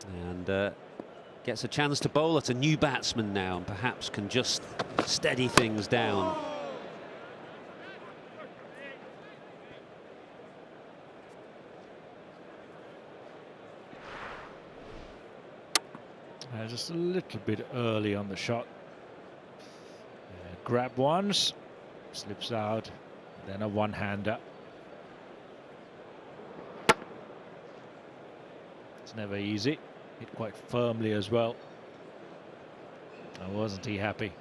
And gets a chance to bowl at a new batsman now, and perhaps can just steady things down. Just a little bit early on the shot. Grab once, slips out, then a one-hander. It's never easy. Hit quite firmly as well. And wasn't he happy?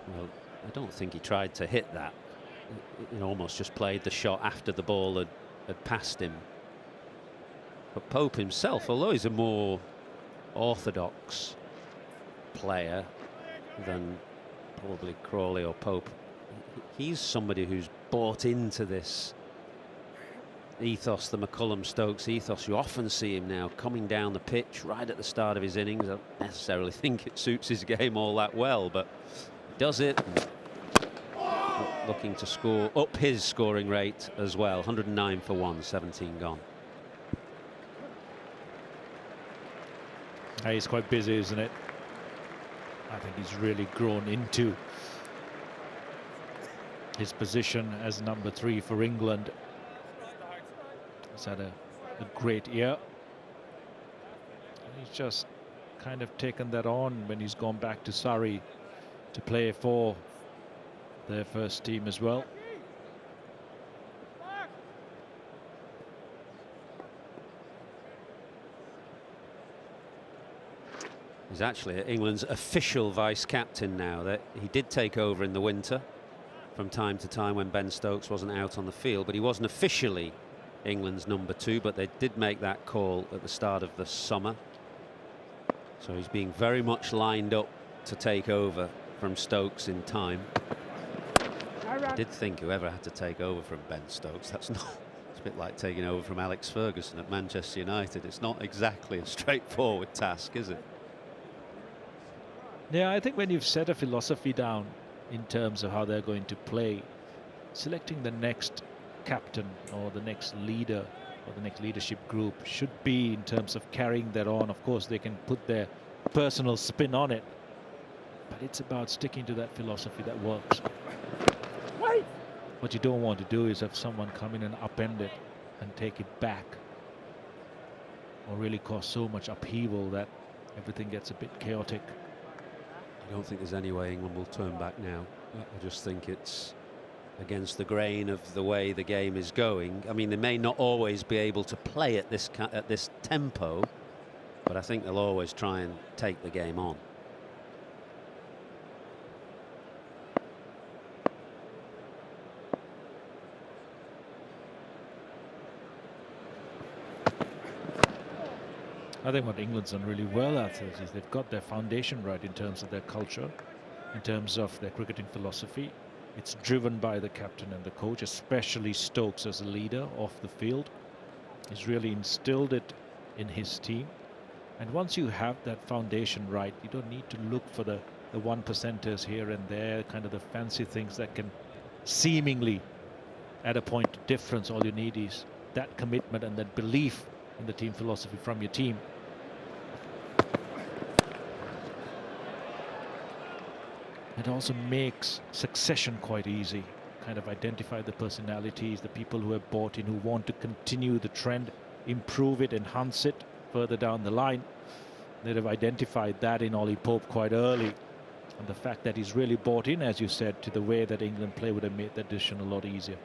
Well, I don't think he tried to hit that. He almost just played the shot after the ball had passed him. But Pope himself, although he's a more orthodox player than probably Crawley or Pope, he's somebody who's bought into this ethos, the McCullum-Stokes ethos. You often see him now coming down the pitch right at the start of his innings. I don't necessarily think it suits his game all that well, but he does it. Looking to score up his scoring rate as well. 109 for 1, 17 gone. He's quite busy, isn't it? I think he's really grown into his position as number 3 for England. He's had a great year. And he's just kind of taken that on when he's gone back to Surrey to play for their first team as well. He's actually England's official vice-captain now. That he did take over in the winter from time to time when Ben Stokes wasn't out on the field, but he wasn't officially England's number 2, but they did make that call at the start of the summer. So he's being very much lined up to take over from Stokes in time. I did think whoever had to take over from Ben Stokes, it's a bit like taking over from Alex Ferguson at Manchester United. It's not exactly a straightforward task, is it? Yeah, I think when you've set a philosophy down in terms of how they're going to play, selecting the next captain or the next leader or the next leadership group should be in terms of carrying that on. Of course, they can put their personal spin on it, but it's about sticking to that philosophy that works. What you don't want to do is have someone come in and upend it and take it back, or really cause so much upheaval that everything gets a bit chaotic. I don't think there's any way England will turn back now. I just think it's against the grain of the way the game is going. I mean, they may not always be able to play at this tempo, but I think they'll always try and take the game on. I think what England's done really well at is they've got their foundation right in terms of their culture, in terms of their cricketing philosophy. It's driven by the captain and the coach, especially Stokes as a leader off the field. He's really instilled it in his team. And once you have that foundation right, you don't need to look for the 1%ers here and there, kind of the fancy things that can seemingly add a point of difference. All you need is that commitment and that belief in the team philosophy from your team. It also makes succession quite easy. Kind of identify the personalities, the people who have bought in, who want to continue the trend, improve it, enhance it further down the line. They'd have identified that in Ollie Pope quite early. And the fact that he's really bought in, as you said, to the way that England play would have made that decision a lot easier.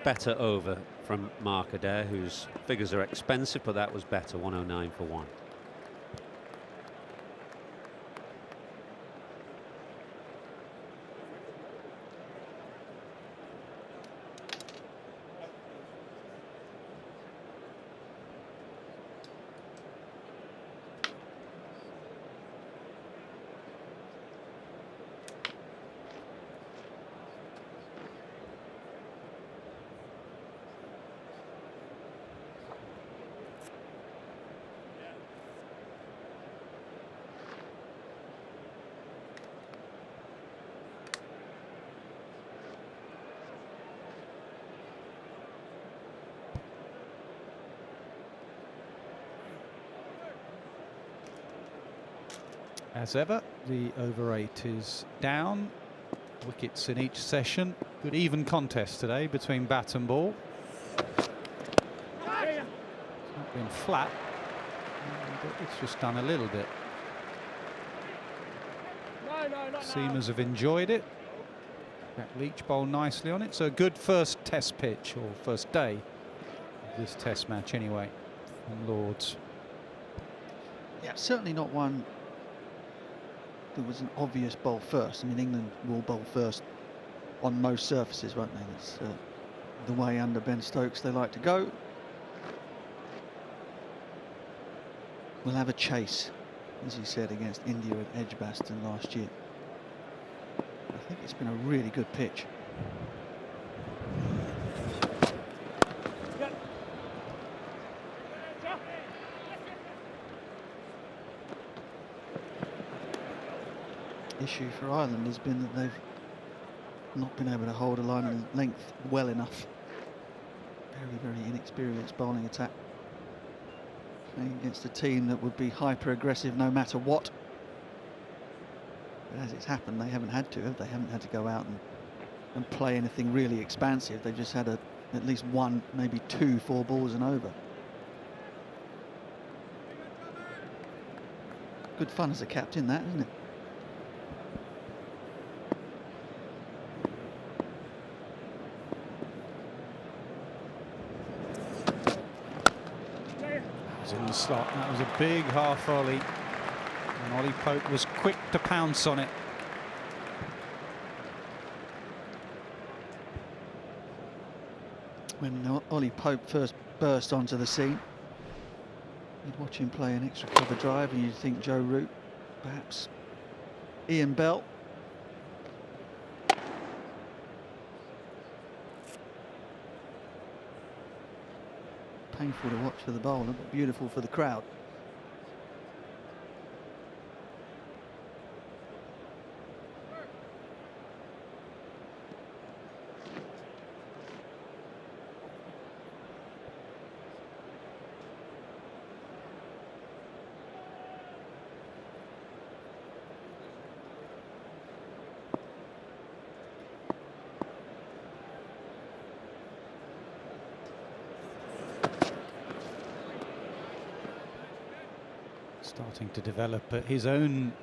better over from Mark Adair, whose figures are expensive, but that was better. 109 for 1. As ever, the over 8 is down. Wickets in each session. Good even contest today between bat and ball. It's not been flat, but it's just done a little bit. Seamers have enjoyed it. Jack Leach bowled nicely on it. So a good first test pitch, or first day of this test match anyway, from Lords. Yeah, certainly not one. There was an obvious bowl first. I mean, England will bowl first on most surfaces, won't they? That's the way under Ben Stokes they like to go. We'll have a chase, as he said, against India at Edgbaston last year. I think it's been a really good pitch. Issue for Ireland has been that they've not been able to hold a line of length well enough. Very, very inexperienced bowling attack. Playing against a team that would be hyper aggressive no matter what. But as it's happened, they haven't had to, have they? Haven't had to go out and play anything really expansive. They've just had at least one, maybe two 4 balls and over. Good fun as a captain, that, isn't it? In the slot, that was a big half volley, and Ollie Pope was quick to pounce on it. When Ollie Pope first burst onto the scene, you'd watch him play an extra cover drive and you'd think Joe Root, perhaps Ian Bell. Painful to watch for the bowler, but beautiful for the crowd. Starting to develop his own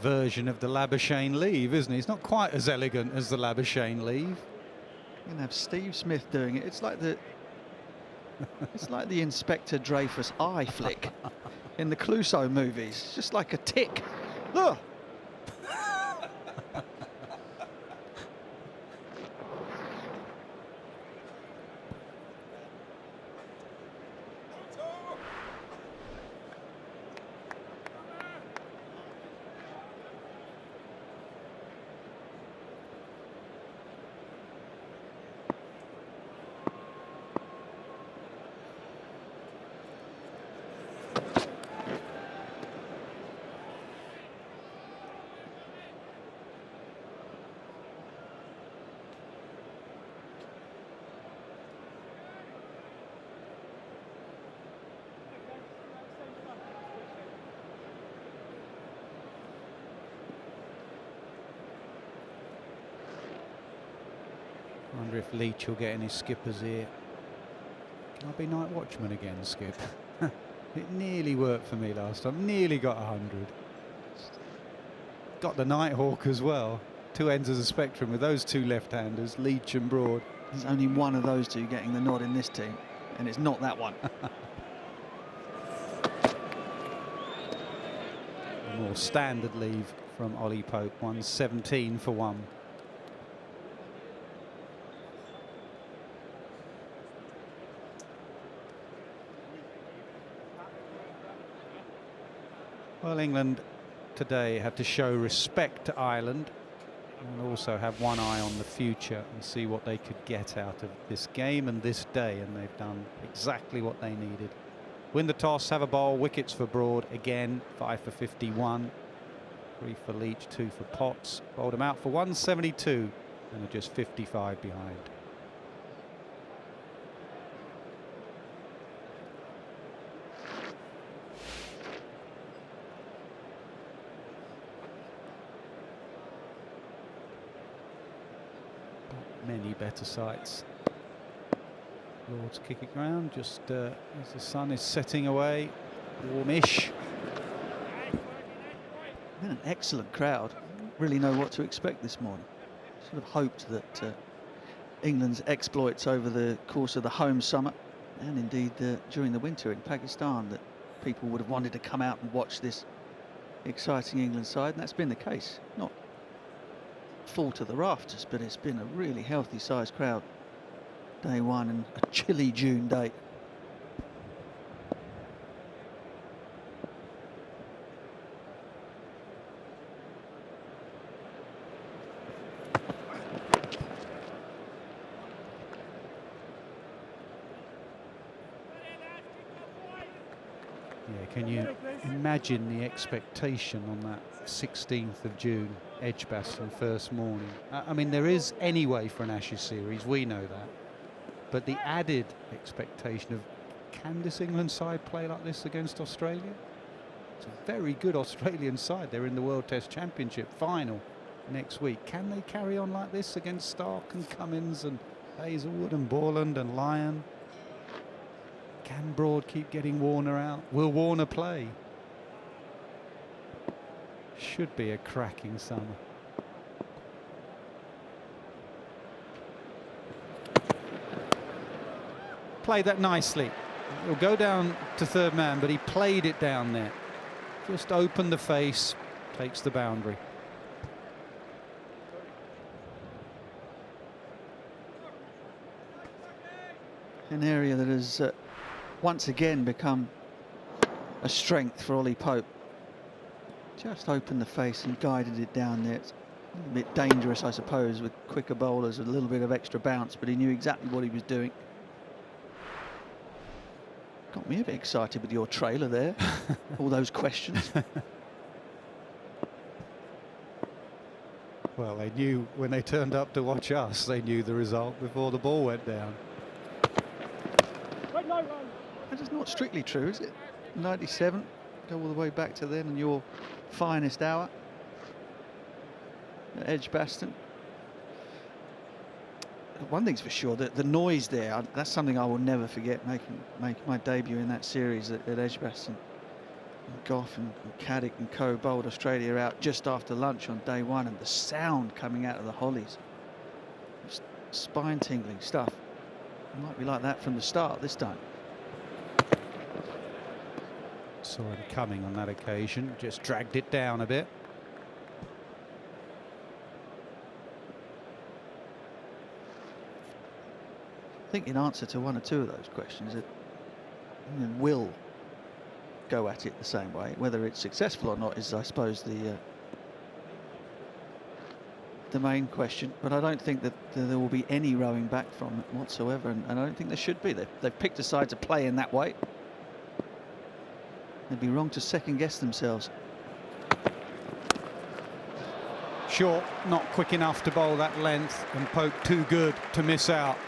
version of the Labuschagne leave, isn't he? It's not quite as elegant as the Labuschagne leave. You're gonna have Steve Smith doing it. It's like the Inspector Dreyfus eye flick in the Clouseau movies. It's just like a tick. Look. I wonder if Leach will get in his skipper's ear. Can I be night watchman again, Skip? It nearly worked for me last time. Nearly got 100. Got the Nighthawk as well. Two ends of the spectrum with those two left-handers, Leach and Broad. There's only one of those two getting the nod in this team, and it's not that one. A more standard leave from Ollie Pope, 117 for 1. Well, England today had to show respect to Ireland and also have one eye on the future and see what they could get out of this game and this day, and they've done exactly what they needed. Win the toss, have a bowl, wickets for Broad again, 5 for 51, 3 for Leach, 2 for Potts. Bowled them out for 172 and are just 55 behind. Many better sights. Lord's kicking ground just as the sun is setting away, warmish. Been an excellent crowd. Really know what to expect this morning. Sort of hoped that England's exploits over the course of the home summer and indeed during the winter in Pakistan, that people would have wanted to come out and watch this exciting England side, and that's been the case. Not full to the rafters, but it's been a really healthy sized crowd. Day one and a chilly June day. Yeah, can you imagine the expectation on that 16th of June, Edgbaston first morning? I mean, there is anyway for an Ashes series, we know that. But the added expectation of, can this England side play like this against Australia? It's a very good Australian side. They're in the World Test Championship final next week. Can they carry on like this against Stark and Cummins and Hazelwood and Borland and Lyon? Can Broad keep getting Warner out? Will Warner play? Should be a cracking summer. Played that nicely. He'll go down to third man, but he played it down there. Just opened the face, takes the boundary. An area that has once again become a strength for Ollie Pope. Just opened the face and guided it down there. It's a little bit dangerous, I suppose, with quicker bowlers, a little bit of extra bounce, but he knew exactly what he was doing. Got me a bit excited with your trailer there. All those questions. Well, they knew when they turned up to watch us, they knew the result before the ball went down. That is not strictly true, is it? 97, go all the way back to then and your finest hour at Edgbaston. One thing's for sure, that the noise there, that's something I will never forget, making my debut in that series at Edgbaston. Goff and Caddick and co bowled Australia out just after lunch on day one, and the sound coming out of the Hollies, just spine-tingling stuff. It might be like that from the start this time. Saw him coming on that occasion, just dragged it down a bit. I think in answer to one or two of those questions, it will go at it the same way. Whether it's successful or not is, I suppose, the main question. But I don't think that there will be any rowing back from it whatsoever, and I don't think there should be. They've picked a side to play in that way. They'd be wrong to second guess themselves. Short, not quick enough to bowl that length, and Pope too good to miss out.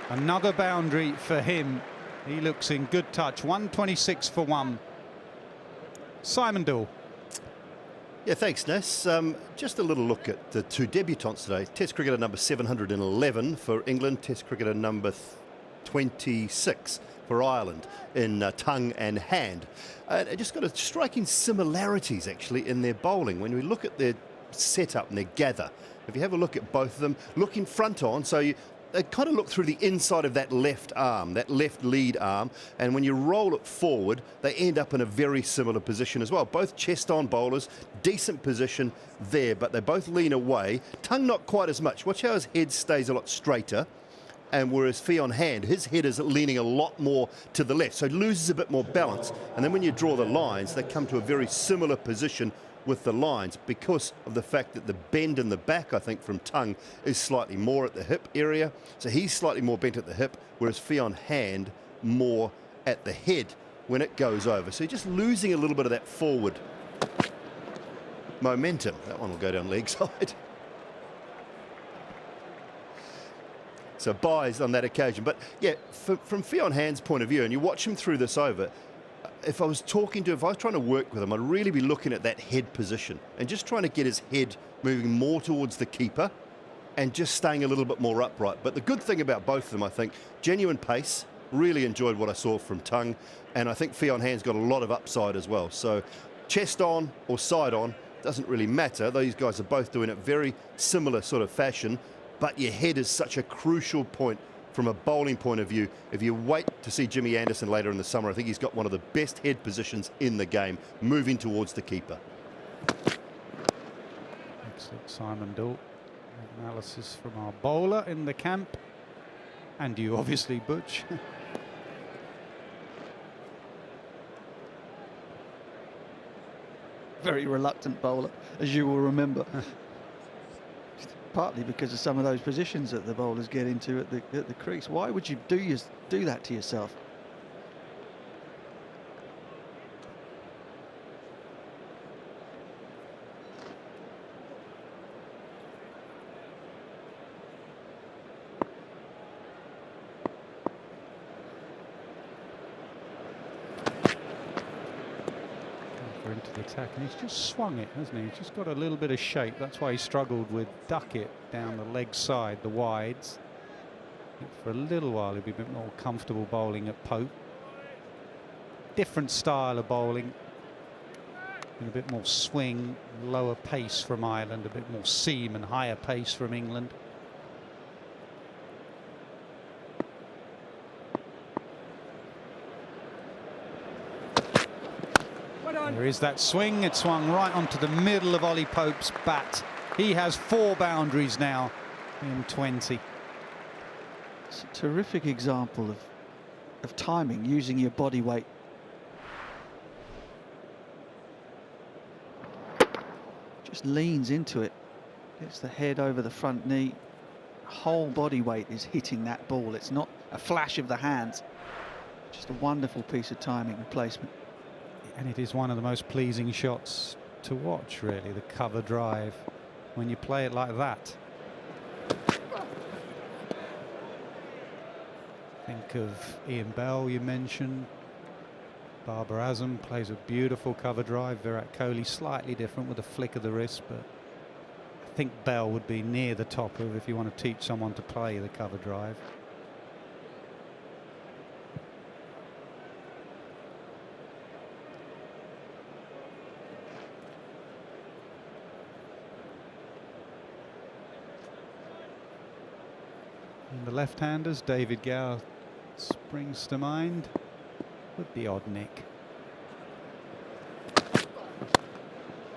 Another boundary for him. He looks in good touch. 126 for 1. Simon Doull. Yeah, thanks, Ness. Just a little look at the two debutants today. Test cricketer number 711 for England, Test cricketer number 26 for Ireland in tongue and hand. Just got a striking similarities actually in their bowling. When we look at their setup and their gather, if you have a look at both of them, look in front on, so they kind of look through the inside of that left arm, that left lead arm, and when you roll it forward, they end up in a very similar position as well. Both chest-on bowlers, decent position there, but they both lean away. Tongue not quite as much. Watch how his head stays a lot straighter, and whereas Fee on hand, his head is leaning a lot more to the left, so he loses a bit more balance. And then when you draw the lines, they come to a very similar position with the lines because of the fact that the bend in the back, I think, from Tongue is slightly more at the hip area. So he's slightly more bent at the hip, whereas Fee on hand more at the head when it goes over. So you're just losing a little bit of that forward momentum. That one will go down leg side. So buys on that occasion. But yeah, from Fee on hand's point of view, and you watch him through this over, if I was trying to work with him, I'd really be looking at that head position and just trying to get his head moving more towards the keeper and just staying a little bit more upright. But the good thing about both of them, I think, genuine pace. Really enjoyed what I saw from Tongue, and I think Fee on hand's got a lot of upside as well. So chest on or side on, doesn't really matter. These guys are both doing it very similar sort of fashion, but your head is such a crucial point from a bowling point of view. If you wait to see Jimmy Anderson later in the summer, I think he's got one of the best head positions in the game, moving towards the keeper. Excellent, Simon Dahl. Analysis from our bowler in the camp. And you, obviously, Butch. Very reluctant bowler, as you will remember. Partly because of some of those positions that the bowlers get into at the crease. Why would you do that to yourself? Into the attack, and he's just swung it, hasn't he? He's just got a little bit of shape. That's why he struggled with Duckett down the leg side, the wides. I think for a little while he'd be a bit more comfortable bowling at Pope. Different style of bowling, and a bit more swing, lower pace from Ireland, a bit more seam and higher pace from England. There is that swing. It swung right onto the middle of Ollie Pope's bat. He has 4 boundaries now in 20. It's a terrific example of timing, using your body weight. Just leans into it, gets the head over the front knee. Whole body weight is hitting that ball. It's not a flash of the hands. Just a wonderful piece of timing and placement. And it is one of the most pleasing shots to watch, really, the cover drive, when you play it like that. Think of Ian Bell, you mentioned. Babar Azam plays a beautiful cover drive. Virat Kohli slightly different with a flick of the wrist, but I think Bell would be near the top of if you want to teach someone to play the cover drive. And the left-handers, David Gower springs to mind with the odd nick.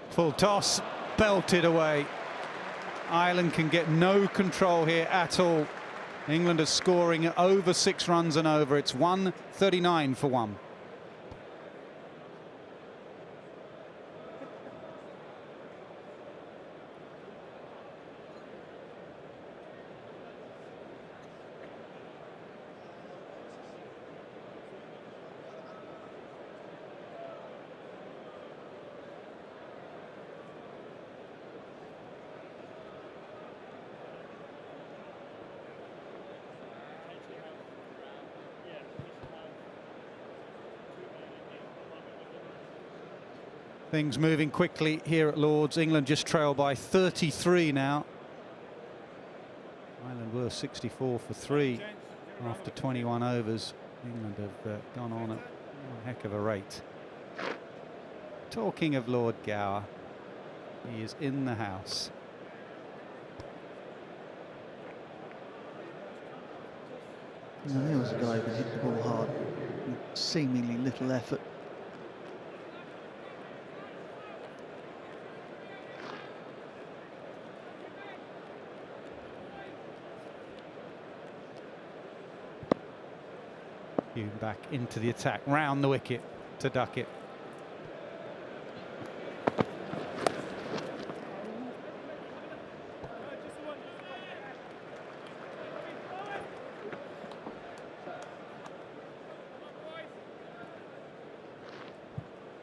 Full toss, belted away. Ireland can get no control here at all. England are scoring over 6 runs and over. It's 139 for 1. Things moving quickly here at Lord's. England just trail by 33 now. Ireland were 64 for 3 after 21 overs. England have gone on at a heck of a rate. Talking of Lord Gower, he is in the house. Now, there was a guy who could hit the ball hard with seemingly little effort. Hume back into the attack, round the wicket to Duckett.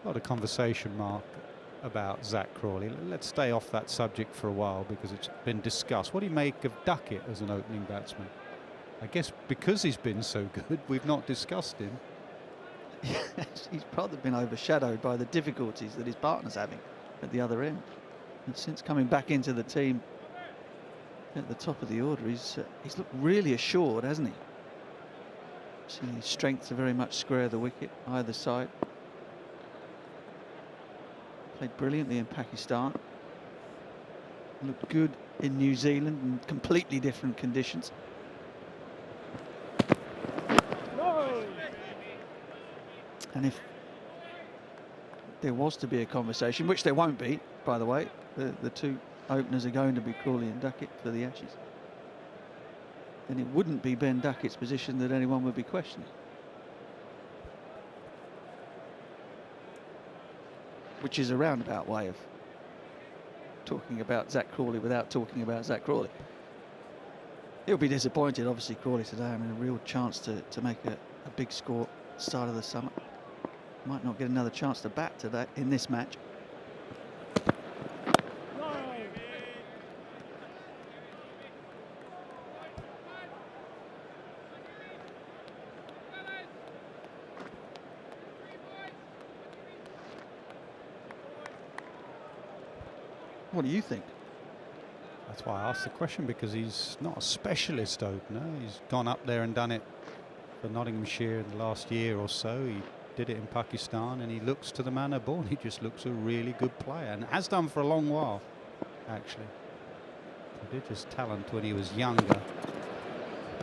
A lot of conversation, Mark, about Zach Crawley. Let's stay off that subject for a while because it's been discussed. What do you make of Duckett as an opening batsman? I guess because he's been so good, we've not discussed him. Yes, he's probably been overshadowed by the difficulties that his partner's having at the other end. And since coming back into the team at the top of the order, he's looked really assured, hasn't he? See his strength to very much square the wicket either side. Played brilliantly in Pakistan. Looked good in New Zealand in completely different conditions. And if there was to be a conversation, which there won't be, by the way, the two openers are going to be Crawley and Duckett for the Ashes, then it wouldn't be Ben Duckett's position that anyone would be questioning. Which is a roundabout way of talking about Zach Crawley without talking about Zach Crawley. He'll be disappointed, obviously, Crawley today. I mean, a real chance to make a big score at the start of the summer. Might not get another chance to bat today in this match. What do you think? That's why I asked the question, because he's not a specialist opener. He's gone up there and done it for Nottinghamshire in the last year or so. He did it in Pakistan, and he looks to the manner born. He just looks a really good player, and has done for a long while, actually. Prodigious talent when he was younger.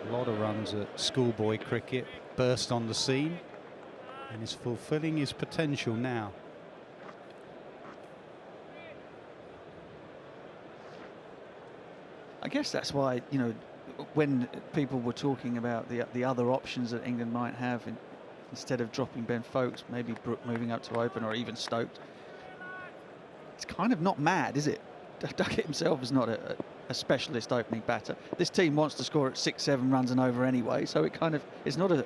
A lot of runs at schoolboy cricket, burst on the scene, and is fulfilling his potential now. I guess that's why, you know, when people were talking about the other options that England might have, instead of dropping Ben Foakes, maybe Brook moving up to open, or even Stokes, it's kind of not mad, is it? Duckett himself is not a specialist opening batter. This team wants to score at 6-7 runs and over anyway, so it kind of it's not a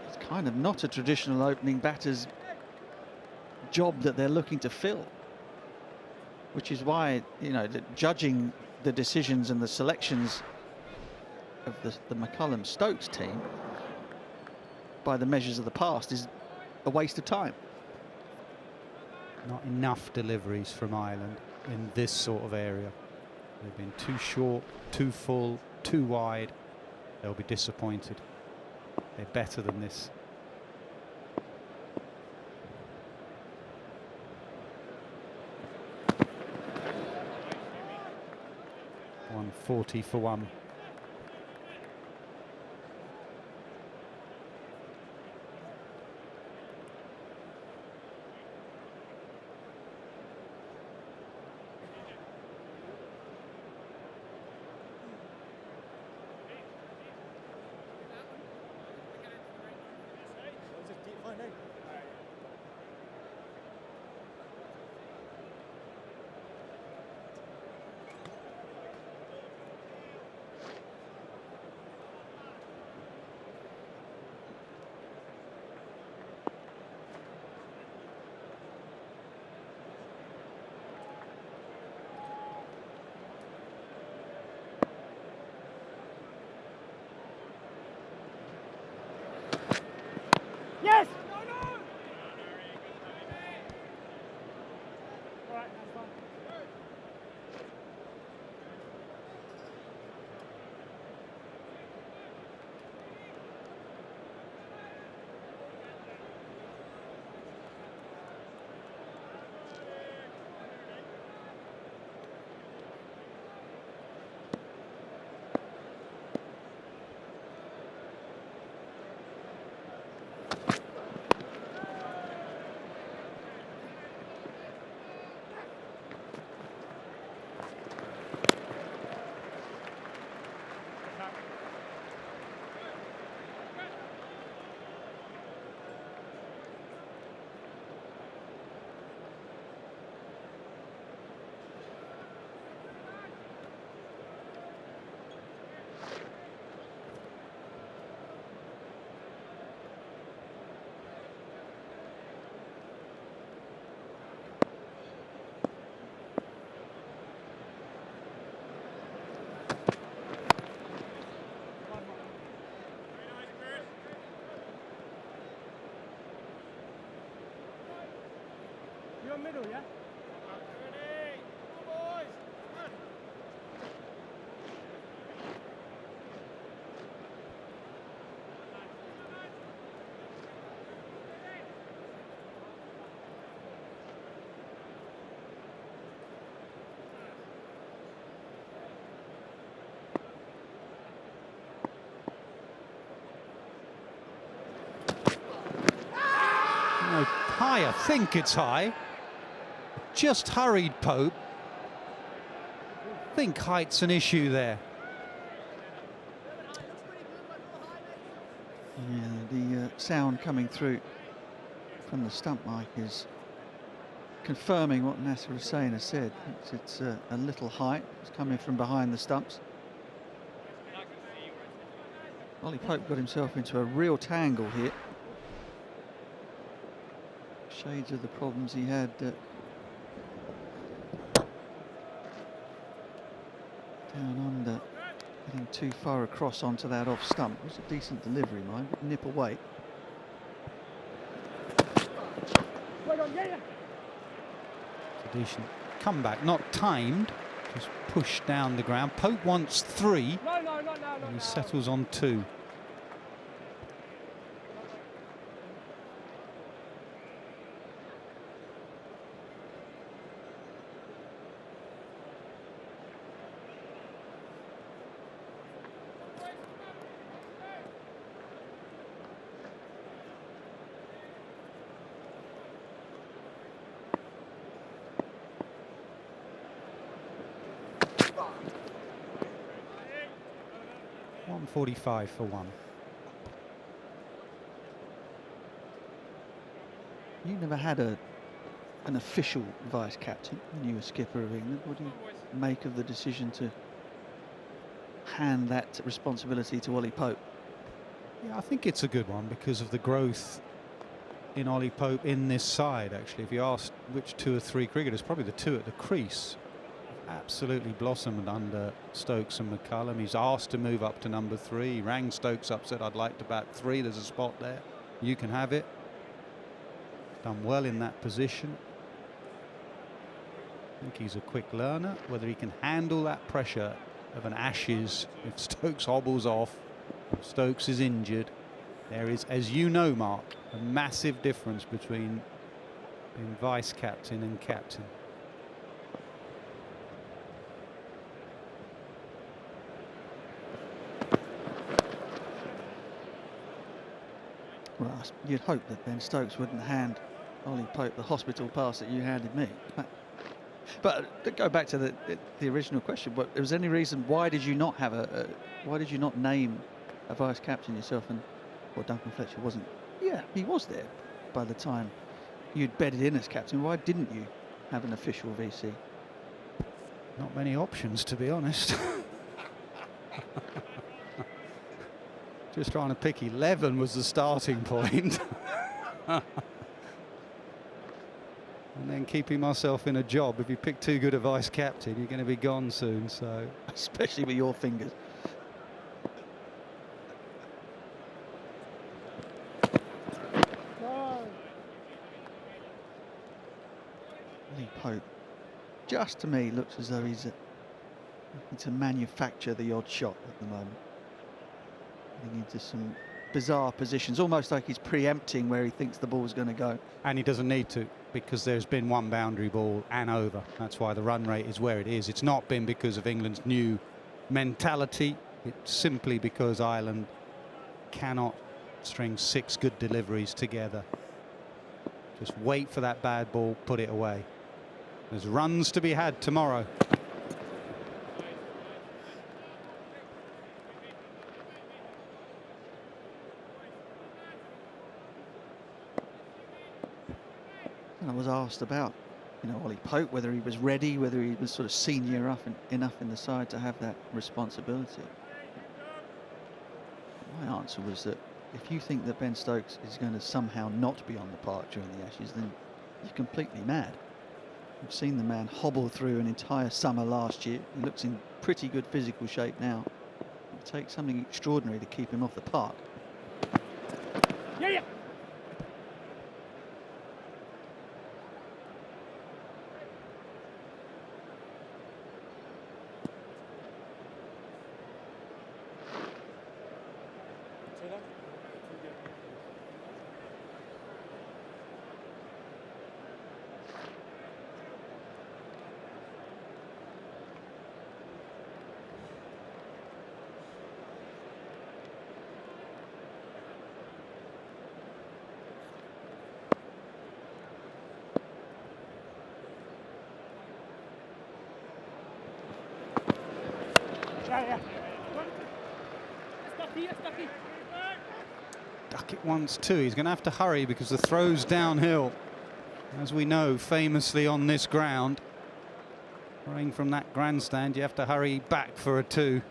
it's kind of not a traditional opening batter's job that they're looking to fill. Which is why, you know, judging the decisions and the selections of the McCullum-Stokes team by the measures of the past is a waste of time. Not enough deliveries from Ireland in this sort of area. They've been too short, too full, too wide. They'll be disappointed. They're better than this. 140 for one. No, high, I think it's high. Just hurried Pope. I think height's an issue there. Yeah, the sound coming through from the stump mic is confirming what Nasser Hussain has said. It's a little height. It's coming from behind the stumps. Ollie Pope got himself into a real tangle here. Shades of the problems he had down under, getting too far across onto that off stump. It was a decent delivery, mind, but nip away. It's a decent comeback, not timed, just pushed down the ground. Pope wants 3, and he settles on 2. .45 for 1. You never had an official vice captain when you were skipper of England. What do you make of the decision to hand that responsibility to Ollie Pope? Yeah, I think it's a good one because of the growth in Ollie Pope in this side. Actually, if you asked which 2 or 3 cricketers, probably the 2 at the crease, absolutely blossomed under Stokes and McCullum. He's asked to move up to number 3. He rang Stokes up, said, "I'd like to bat 3. There's a spot there. You can have it." Done well in that position. I think he's a quick learner. Whether he can handle that pressure of an Ashes if Stokes hobbles off, if Stokes is injured. There is, as you know, Mark, a massive difference between being vice captain and captain. Well, you'd hope that Ben Stokes wouldn't hand Ollie Pope the hospital pass that you handed me. But to go back to the original question, but was there any reason why did you not have why did you not name a vice captain yourself? And well, Duncan Fletcher wasn't. Yeah, he was there by the time you'd bedded in as captain. Why didn't you have an official VC? Not many options, to be honest. Just trying to pick 11 was the starting point. And then keeping myself in a job. If you pick too good a vice captain, you're going to be gone soon. So, especially with your fingers. Ollie Pope, just to me, looks as though he's looking to manufacture the odd shot at the moment. Getting into some bizarre positions, almost like he's preempting where he thinks the ball's going to go. And he doesn't need to, because there's been one boundary ball and over. That's why the run rate is where it is. It's not been because of England's new mentality. It's simply because Ireland cannot string 6 good deliveries together. Just wait for that bad ball, put it away. There's runs to be had tomorrow. I was asked about, Ollie Pope, whether he was ready, whether he was sort of senior enough in the side to have that responsibility. My answer was that if you think that Ben Stokes is going to somehow not be on the park during the Ashes, then you're completely mad. We've seen the man hobble through an entire summer last year. He looks in pretty good physical shape now. It takes something extraordinary to keep him off the park. Duckett wants two. He's going to have to hurry because the throw's downhill. As we know, famously on this ground, throwing from that grandstand, you have to hurry back for a two.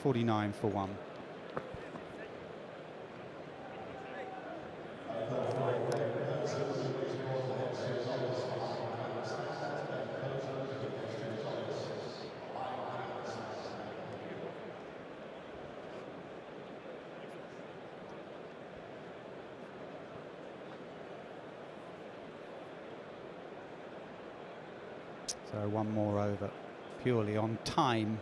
.49 for one. So one more over, purely on time.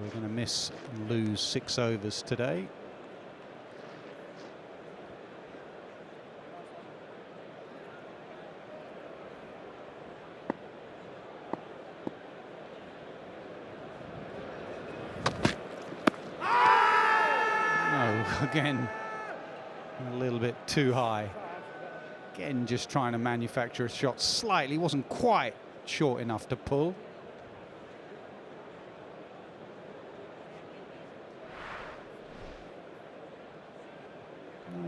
We're going to miss and lose 6 overs today. No, again, a little bit too high. Again, just trying to manufacture a shot slightly, wasn't quite short enough to pull.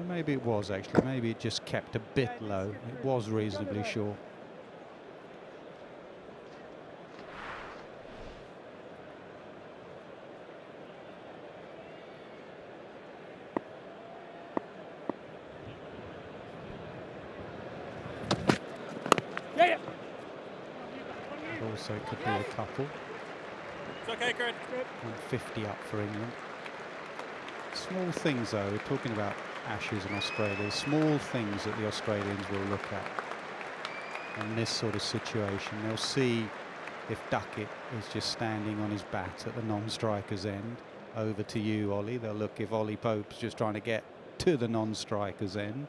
Maybe it was actually, maybe it just kept a bit low. It was reasonably short. Also it could be a couple. It's okay, Kurt. 150 up for England. Small things though, we're talking about Ashes in Australia, small things that the Australians will look at in this sort of situation. They'll see if Duckett is just standing on his bat at the non-striker's end. Over to you, Ollie. They'll look if Ollie Pope's just trying to get to the non-striker's end.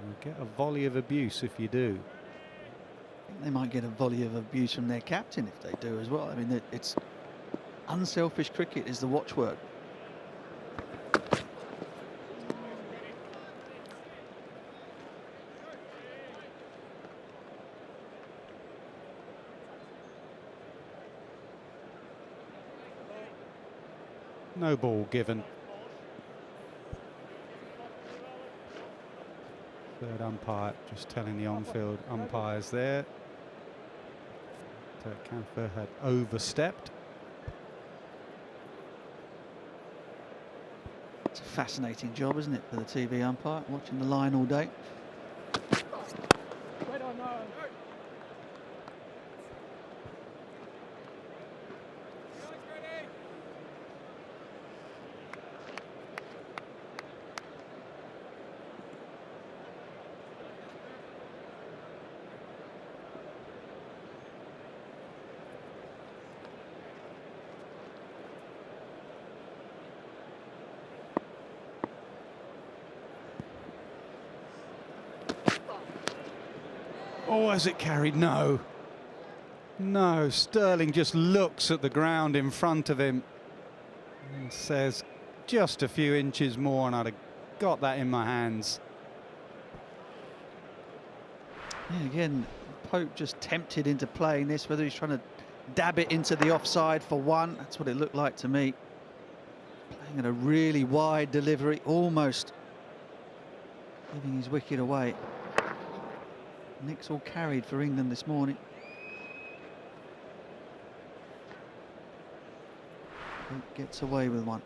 You'll get a volley of abuse if you do. I think they might get a volley of abuse from their captain if they do as well. I mean, it's unselfish cricket is the watchword. No ball given. Third umpire just telling the on-field umpires there that Camphor had overstepped. It's a fascinating job, isn't it, for the TV umpire, watching the line all day. Oh, has it carried? No. No, Sterling just looks at the ground in front of him and says, just a few inches more and I'd have got that in my hands. Yeah, again, Pope just tempted into playing this, whether he's trying to dab it into the offside for one. That's what it looked like to me. Playing at a really wide delivery, almost giving his wicket away. Nick's all carried for England this morning. Pope gets away with one.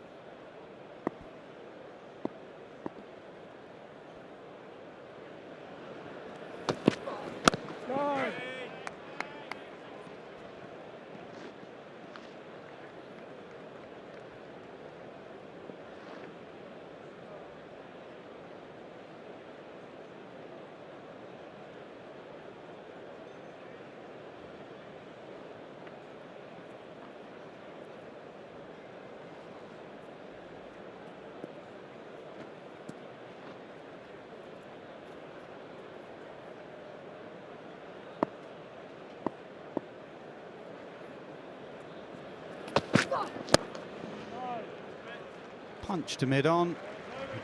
Punch to mid-on,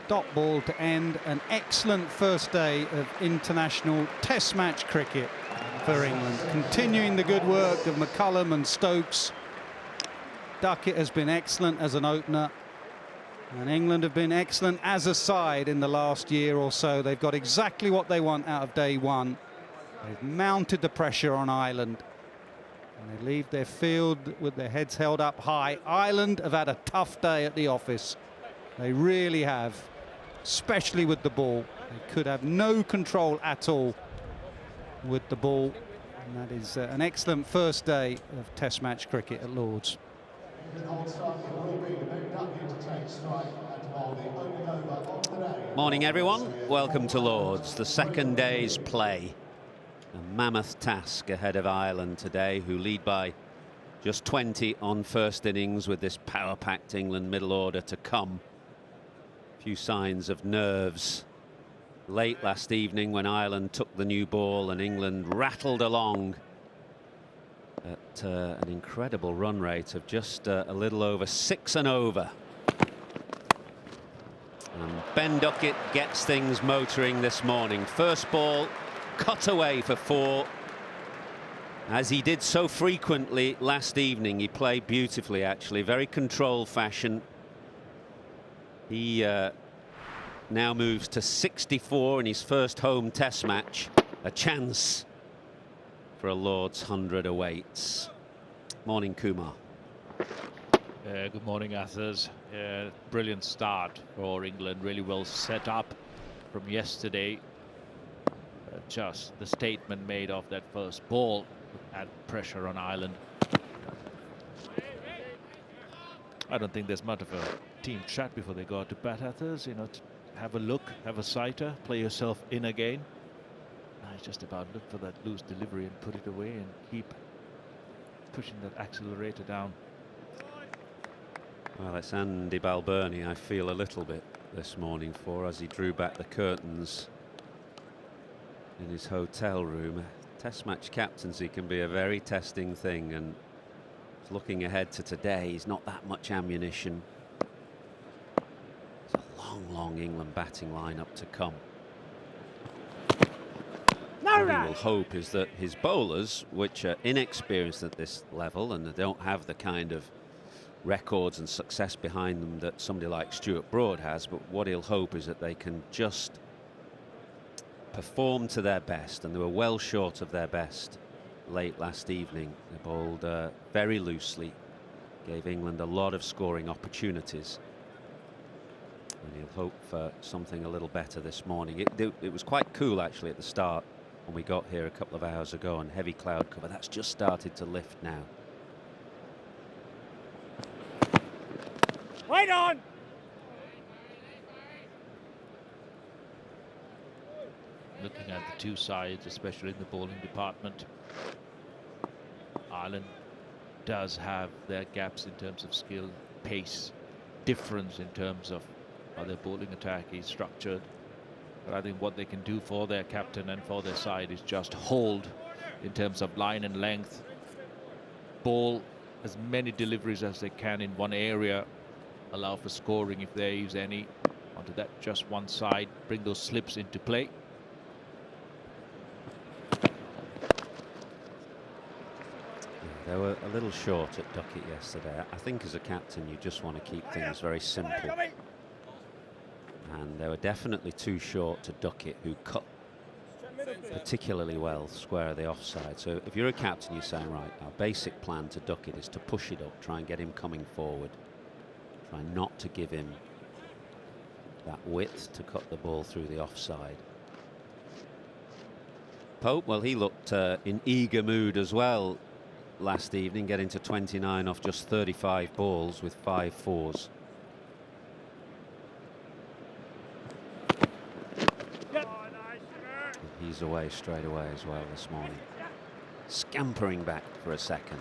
dot ball to end. An excellent first day of international test match cricket for England. Continuing the good work of McCullum and Stokes. Duckett has been excellent as an opener. And England have been excellent as a side in the last year or so. They've got exactly what they want out of day one. They've mounted the pressure on Ireland. And they leave their field with their heads held up high. Ireland have had a tough day at the office. They really have, especially with the ball. They could have no control at all with the ball. And that is an excellent first day of Test match cricket at Lord's. Morning, everyone. Welcome to Lord's, the second day's play. A mammoth task ahead of Ireland today, who lead by just 20 on first innings with this power-packed England middle order to come. Few signs of nerves late last evening when Ireland took the new ball and England rattled along at an incredible run rate of just a little over 6 and over. And Ben Duckett gets things motoring this morning. First ball cut away for 4. As he did so frequently last evening, he played beautifully, actually, very controlled fashion. He now moves to 64 in his first home test match. A chance for a Lord's 100 awaits. Morning, Kumar. Good morning, Athers. Brilliant start for England. Really well set up from yesterday. Just the statement made of that first ball had pressure on Ireland. I don't think there's much of a team chat before they go out to bat, Athers. You know, have a look, have a sighter, play yourself in again. It's just about look for that loose delivery and put it away and keep pushing that accelerator down. Well, it's Andy Balbirnie I feel a little bit this morning for, as he drew back the curtains in his hotel room. Test match captaincy can be a very testing thing, and looking ahead to today, he's not that much ammunition. It's a long England batting lineup to come. What he will hope is that his bowlers, which are inexperienced at this level and they don't have the kind of records and success behind them that somebody like Stuart Broad has, but what he'll hope is that they can just perform to their best, and they were well short of their best late last evening. They bowled very loosely, gave England a lot of scoring opportunities, and he'll hope for something a little better this morning. It was quite cool actually at the start when we got here a couple of hours ago, and heavy cloud cover. That's just started to lift now. Wait on! Looking at the two sides, especially in the bowling department, Ireland does have their gaps in terms of skill, pace, difference in terms of how their bowling attack is structured. But I think what they can do for their captain and for their side is just hold in terms of line and length, bowl as many deliveries as they can in one area, allow for scoring if there is any onto that just one side, bring those slips into play. They were a little short at Duckett yesterday. I think as a captain you just want to keep things very simple. And they were definitely too short to Duckett, who cut particularly well square of the offside. So if you're a captain, you're saying, right, our basic plan to Duckett is to push it up, try and get him coming forward. Try not to give him that width to cut the ball through the offside. Pope, well, he looked in eager mood as well last evening, getting to 29 off just 35 balls with 5 fours. He's away straight away as well this morning. Scampering back for a second.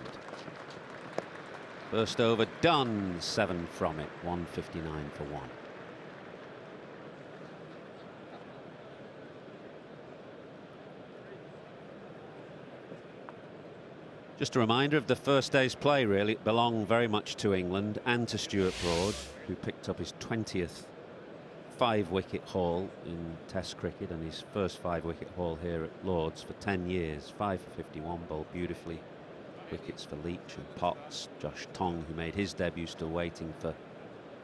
First over done, 7 from it, 159 for 1. Just a reminder of the first day's play, really. It belonged very much to England and to Stuart Broad, who picked up his 20th 5-wicket haul in Test cricket and his first 5-wicket haul here at Lords for 10 years. 5 for 51, bowled beautifully. Wickets for Leach and Potts. Josh Tong, who made his debut, still waiting for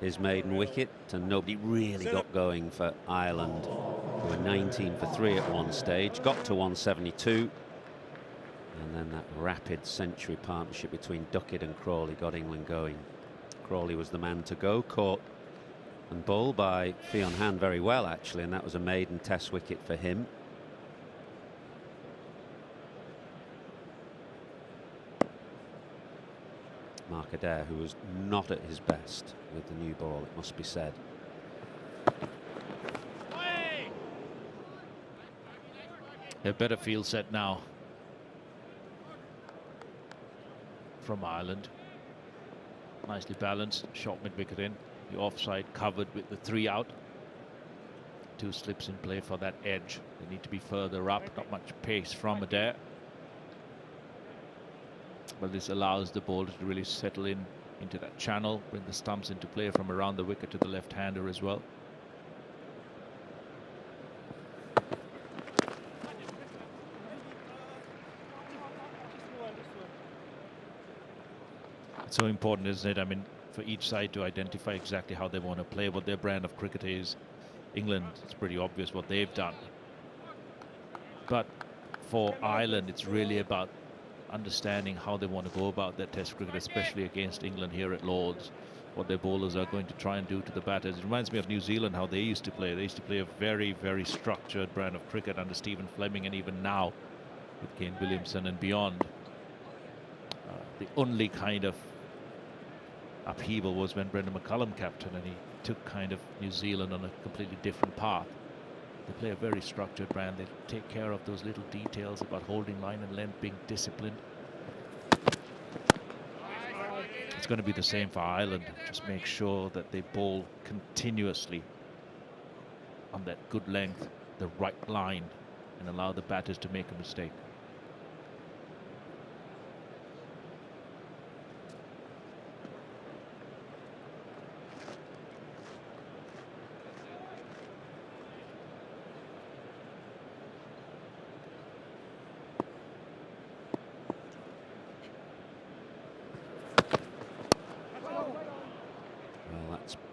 his maiden wicket, and nobody really got going for Ireland, who were 19 for 3 at one stage, got to 172, and then that rapid century partnership between Duckett and Crawley got England going. Crawley was the man to go, caught and bowled by Fionn Hand very well, actually, and that was a maiden Test wicket for him. Mark Adair, who was not at his best with the new ball, it must be said. A better field set now from Ireland. Nicely balanced, short mid-wicket in. The offside covered with the 3 out. 2 slips in play for that edge. They need to be further up, not much pace from Adair. But this allows the bowler to really settle in into that channel, bring the stumps into play from around the wicket to the left-hander as well. It's so important, isn't it? I mean, for each side to identify exactly how they want to play, what their brand of cricket is. England, it's pretty obvious what they've done. But for Ireland, it's really about understanding how they want to go about their Test cricket, especially against England here at Lords, what their bowlers are going to try and do to the batters. It reminds me of New Zealand, how they used to play. They used to play a very, very structured brand of cricket under Stephen Fleming, and even now with Kane Williamson and beyond. The only kind of upheaval was when Brendan McCullum captain, and he took kind of New Zealand on a completely different path. They play a very structured brand. They take care of those little details about holding line and length, being disciplined. It's going to be the same for Ireland. Just make sure that they bowl continuously on that good length, the right line, and allow the batters to make a mistake.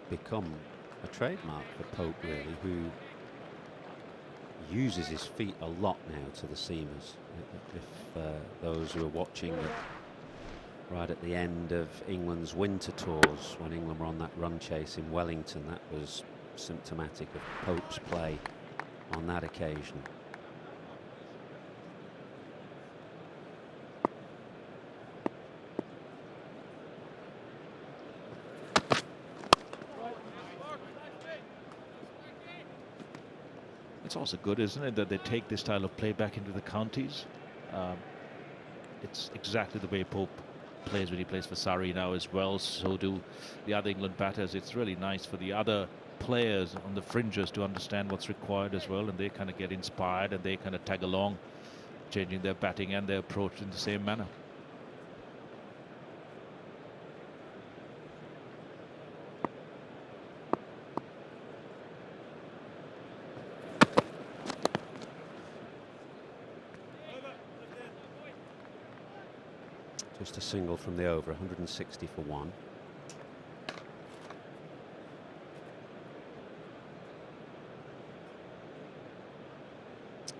Become a trademark for Pope, really, who uses his feet a lot now to the seamers. If those who are watching right at the end of England's winter tours, when England were on that run chase in Wellington, that was symptomatic of Pope's play on that occasion. It's also good, isn't it, that they take this style of play back into the counties. It's exactly the way Pope plays when he plays for Surrey now as well. So do the other England batters. It's really nice for the other players on the fringes to understand what's required as well, and they kind of get inspired and they kind of tag along, changing their batting and their approach in the same manner. Just a single from the over, 160 for 1.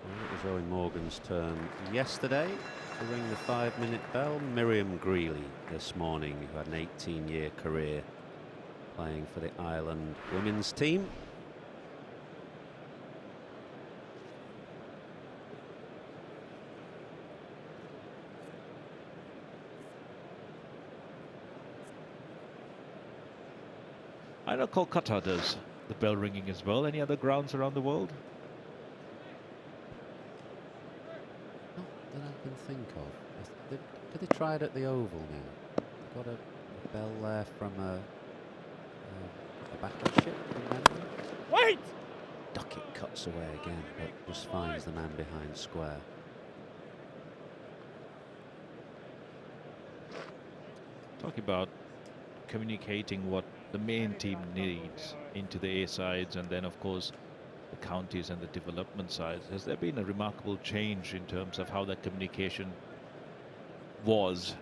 Well, it was Owen Morgan's turn yesterday to ring the 5-minute bell. Miriam Greeley this morning, who had an 18-year career playing for the Ireland women's team. I know Kolkata does the bell ringing as well. Any other grounds around the world? Not that I can think of. Did they try it at the Oval now? They've got a bell there from a battleship, remember? Wait! Duckett cuts away again, but just finds the man behind square. talking about communicating what the main team needs into the A sides, and then of course the counties and the development sides. Has there been a remarkable change in terms of how that communication was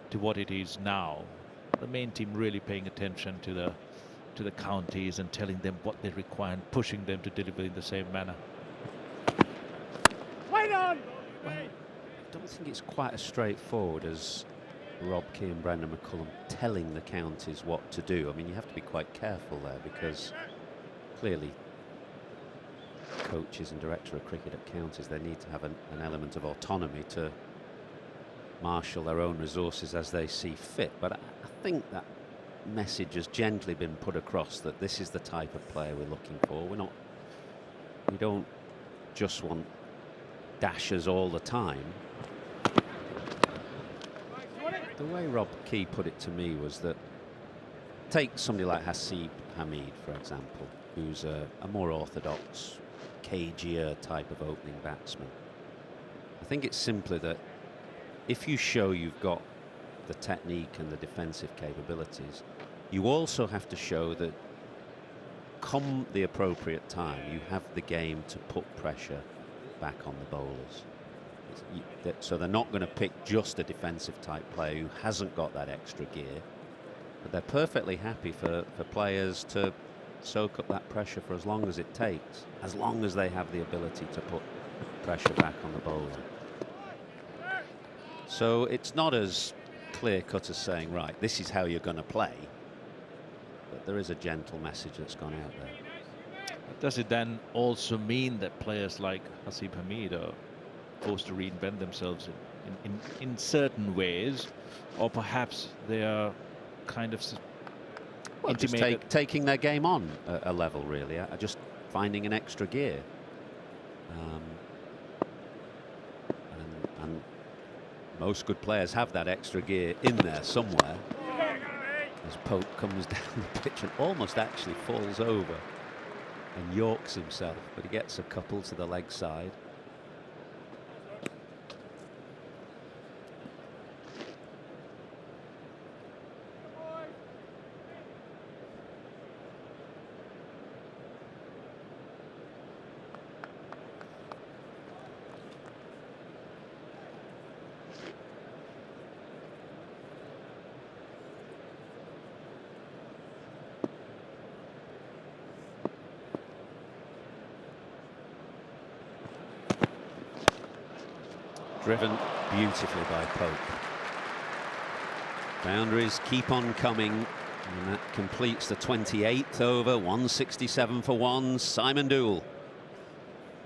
to what it is now? The main team really paying attention to the counties and telling them what they require and pushing them to deliver in the same manner. Wait on! Well, I don't think it's quite as straightforward as Rob Key and Brendan McCullum telling the counties what to do. I mean, you have to be quite careful there, because clearly coaches and director of cricket at counties, they need to have an element of autonomy to marshal their own resources as they see fit. But I think that message has gently been put across that this is the type of player we're looking for. We don't just want dashers all the time. The way Rob Key put it to me was that, take somebody like Hasib Hamid, for example, who's a more orthodox, cagier type of opening batsman. I think it's simply that if you show you've got the technique and the defensive capabilities, you also have to show that come the appropriate time, you have the game to put pressure back on the bowlers. So they're not going to pick just a defensive type player who hasn't got that extra gear, but they're perfectly happy for players to soak up that pressure for as long as it takes, as long as they have the ability to put pressure back on the bowler. So it's not as clear cut as saying, right, this is how you're going to play, but there is a gentle message that's gone out there. Does it then also mean that players like Hasib Hamid are forced to reinvent themselves in certain ways, or perhaps they are kind of just taking their game on a level, really, just finding an extra gear, and most good players have that extra gear in there somewhere. As Pope comes down the pitch and almost actually falls over and yorks himself, but he gets a couple to the leg side. Driven beautifully by Pope. Boundaries keep on coming, and that completes the 28th over. 167 for one. Simon Doull.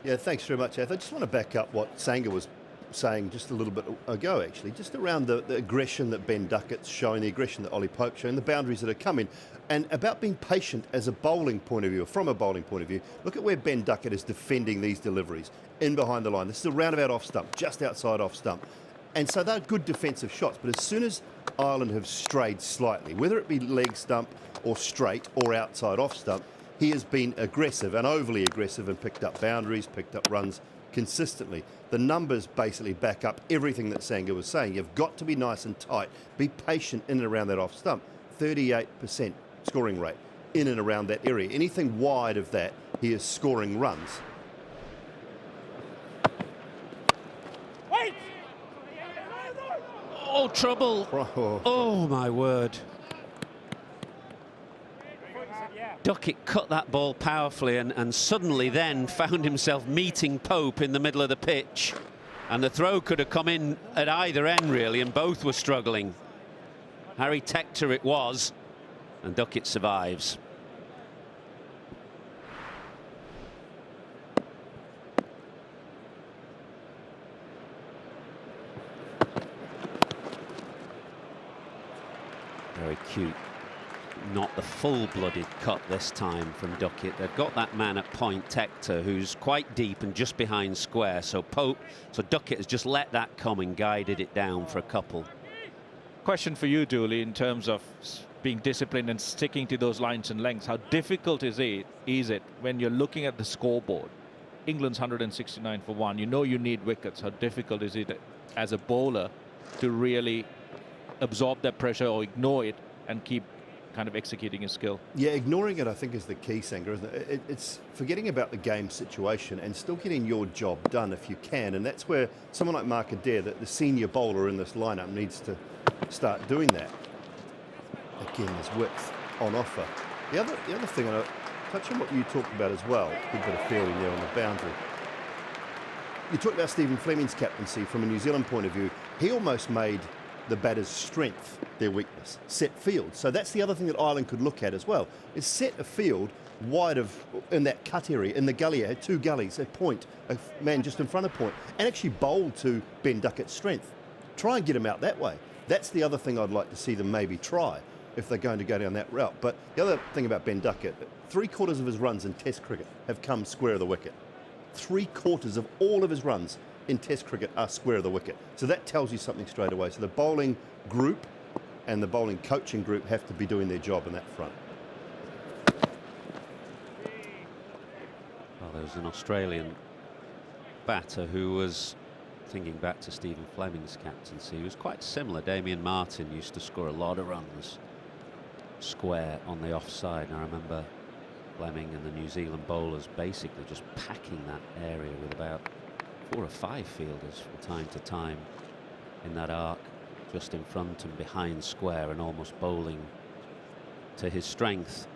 Yeah, thanks very much, Ath. I just want to back up what Sangha was saying just a little bit ago, actually, just around the aggression that Ben Duckett's showing, the aggression that Ollie Pope's showing, the boundaries that are coming, and about being patient as a bowling point of view, or from a bowling point of view. Look at where Ben Duckett is defending these deliveries, in behind the line. This is a roundabout off stump, just outside off stump. And so they're good defensive shots, but as soon as Ireland have strayed slightly, whether it be leg stump or straight or outside off stump, he has been aggressive and overly aggressive and picked up boundaries, picked up runs consistently. The numbers basically back up everything that Sangha was saying. You've got to be nice and tight, be patient in and around that off stump. 38% scoring rate in and around that area. Anything wide of that, he is scoring runs. Wait! Oh, trouble. Oh, my word. Duckett cut that ball powerfully and suddenly then found himself meeting Pope in the middle of the pitch. And the throw could have come in at either end, really, and both were struggling. Harry Tector it was, and Duckett survives. Very cute. Not the full-blooded cut this time from Duckett. They've got that man at point, Tector, who's quite deep and just behind square. So Duckett has just let that come and guided it down for a couple. Question for you, Dooley, in terms of being disciplined and sticking to those lines and lengths. How difficult is it when you're looking at the scoreboard? England's 169 for one. You know you need wickets. How difficult is it as a bowler to really absorb that pressure or ignore it and keep kind of executing his skill. Yeah, ignoring it, I think, is the key, Sangha, isn't it? It's forgetting about the game situation and still getting your job done if you can. And that's where someone like Mark Adair, the senior bowler in this lineup, needs to start doing that. Again, there's width on offer. The other thing, and I'll touch on what you talked about as well, good bit of fielding there on the boundary. You talked about Stephen Fleming's captaincy from a New Zealand point of view. He almost made the batter's strength their weakness, set field. So that's the other thing that Ireland could look at as well, is set a field wide of, in that cut area, in the gully, had 2 gullies, a point, a man just in front of point, and actually bowl to Ben Duckett's strength. Try and get him out that way. That's the other thing I'd like to see them maybe try if they're going to go down that route. But the other thing about Ben Duckett, 3/4 of his runs in Test cricket have come square of the wicket. 3/4 of all of his runs in Test cricket are square of the wicket. So that tells you something straight away. So the bowling group and the bowling coaching group have to be doing their job in that front. Well, there was an Australian batter who was, thinking back to Stephen Fleming's captaincy, he was quite similar. Damien Martin used to score a lot of runs square on the offside. And I remember Fleming and the New Zealand bowlers basically just packing that area with about 4 or 5 fielders from time to time in that arc, just in front and behind square, and almost bowling to his strength.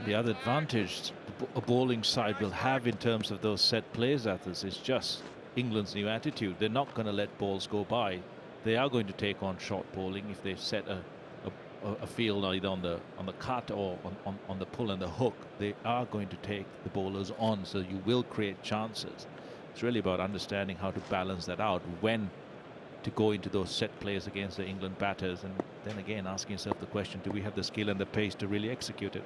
The other advantage a bowling side will have in terms of those set plays, Athos, is just England's new attitude. They're not going to let balls go by. They are going to take on short bowling if they set a field either on the cut or on the pull and the hook. They are going to take the bowlers on, so you will create chances. It's really about understanding how to balance that out, when to go into those set plays against the England batters, and then again asking yourself the question, do we have the skill and the pace to really execute it?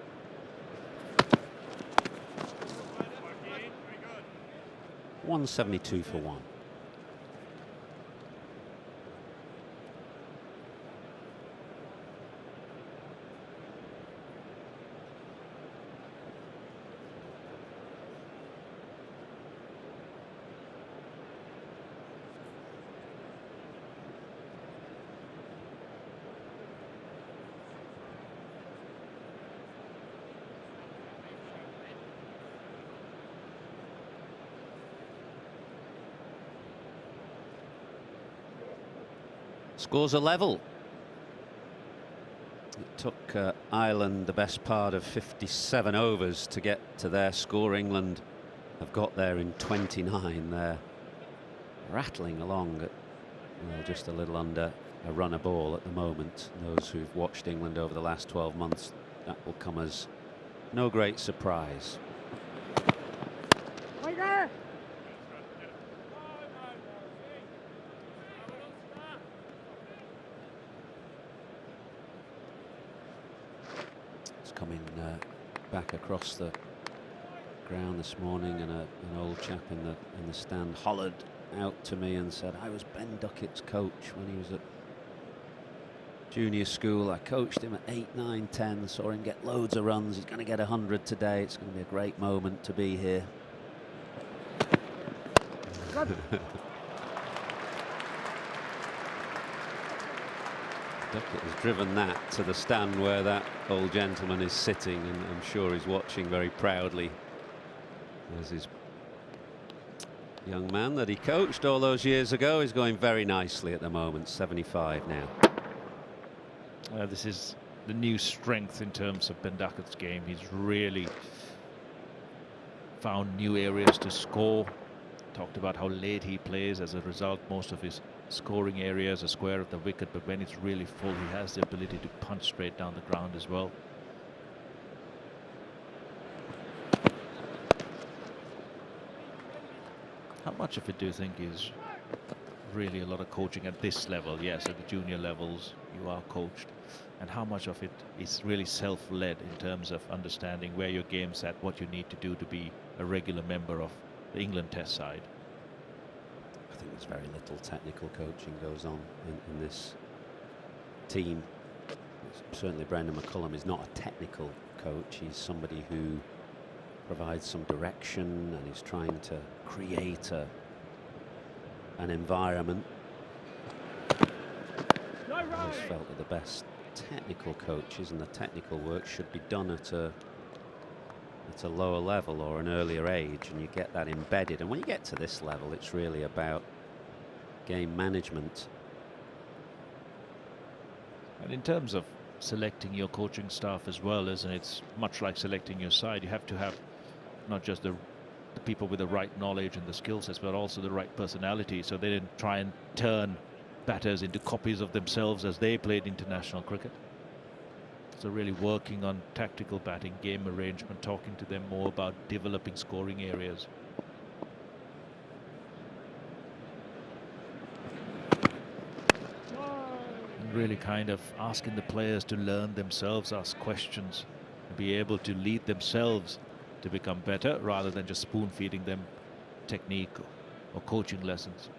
Very good. 172 for 1. Scores are level. It took Ireland the best part of 57 overs to get to their score. England have got there in 29. They're rattling along at, well, just a little under a run a ball at the moment. Those who've watched England over the last 12 months, that will come as no great surprise. Coming back across the ground this morning, and an old chap in the stand hollered out to me and said, I was Ben Duckett's coach when he was at junior school. I coached him at 8, 9, 10, saw him get loads of runs. He's going to get 100 today. It's going to be a great moment to be here. Duckett has driven that to the stand where that old gentleman is sitting, and I'm sure he's watching very proudly. There's his young man that he coached all those years ago. He's going very nicely at the moment, 75 now. This is the new strength in terms of Ben Duckett's game. He's really found new areas to score. Talked about how late he plays. As a result, most of his scoring areas are square of the wicket, but when it's really full, he has the ability to punch straight down the ground as well. How much of it do you think is really a lot of coaching at this level? Yes, at the junior levels you are coached, and how much of it is really self-led in terms of understanding where your game's at, what you need to do to be a regular member of the England Test side? I think there's very little technical coaching goes on in this team. Certainly Brendan McCullum is not a technical coach. He's somebody who provides some direction, and he's trying to create an environment. I always felt that the best technical coaches and the technical work should be done at a lower level or an earlier age, and you get that embedded. And when you get to this level, it's really about game management. And in terms of selecting your coaching staff as well, isn't it? It's much like selecting your side. You have to have not just the people with the right knowledge and the skill sets, but also the right personality, so they didn't try and turn batters into copies of themselves as they played international cricket. So really working on tactical batting, game arrangement, talking to them more about developing scoring areas. And really kind of asking the players to learn themselves, ask questions, and be able to lead themselves to become better, rather than just spoon feeding them technique or coaching lessons.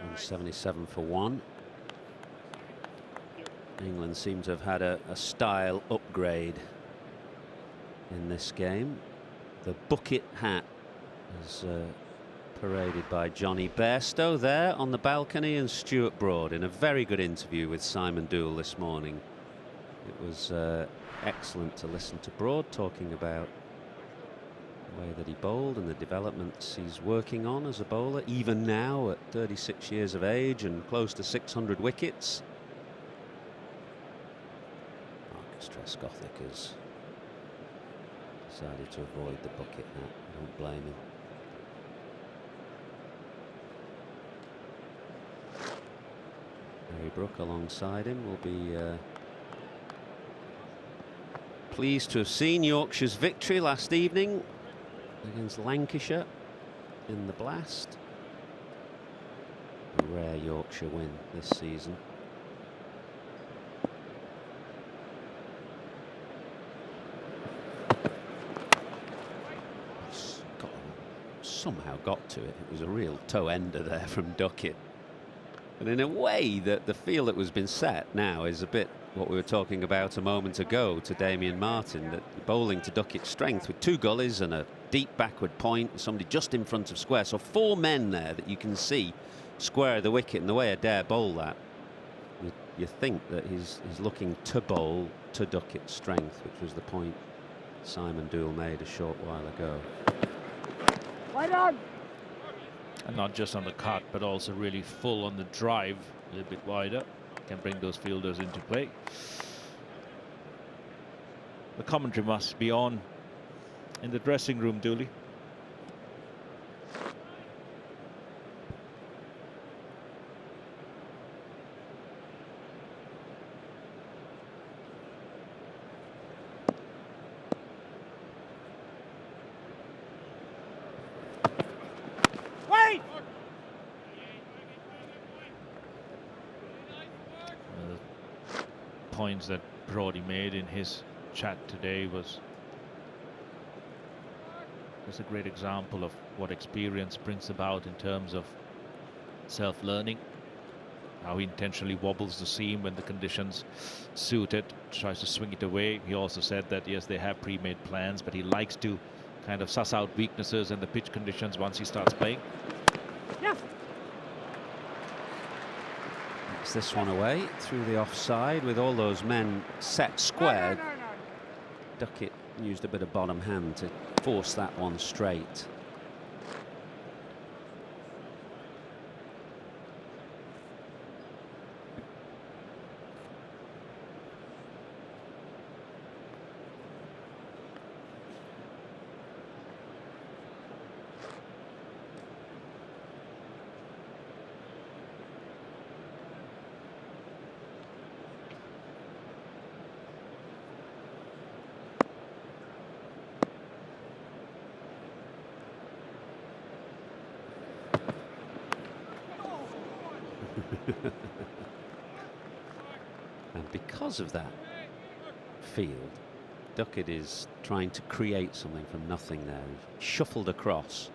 And 77 for 1. England seem to have had a style upgrade in this game. The bucket hat is paraded by Johnny Bairstow there on the balcony, and Stuart Broad in a very good interview with Simon Doull this morning. It was excellent to listen to Broad talking about the way that he bowled and the developments he's working on as a bowler, even now at 36 years of age and close to 600 wickets. Marcus Trescothick has decided to avoid the bucket hat. I don't blame him. Harry Brook alongside him will be pleased to have seen Yorkshire's victory last evening against Lancashire in the Blast. A rare Yorkshire win this season. Somehow got to it. It was a real toe ender there from Duckett. And in a way, that the field that was been set now is a bit what we were talking about a moment ago to Damien Martin, that bowling to Duckett's strength with two gullies and a deep backward point, somebody just in front of square. So four men there that you can see square the wicket, and the way Adair bowled that, you think that he's looking to bowl to Duckett's strength, which was the point Simon Doull made a short while ago. And not just on the cut, but also really full on the drive, a little bit wider, can bring those fielders into play. The commentary must be on in the dressing room, Dooley. Points that Brody made in his chat today was a great example of what experience brings about in terms of self-learning, how he intentionally wobbles the seam when the conditions suit it, tries to swing it away. He also said that yes, they have pre-made plans, but he likes to kind of suss out weaknesses and the pitch conditions once he starts playing. This one away through the offside with all those men set square. Duckett used a bit of bottom hand to force that one straight. And because of that field, Duckett is trying to create something from nothing there. He's shuffled across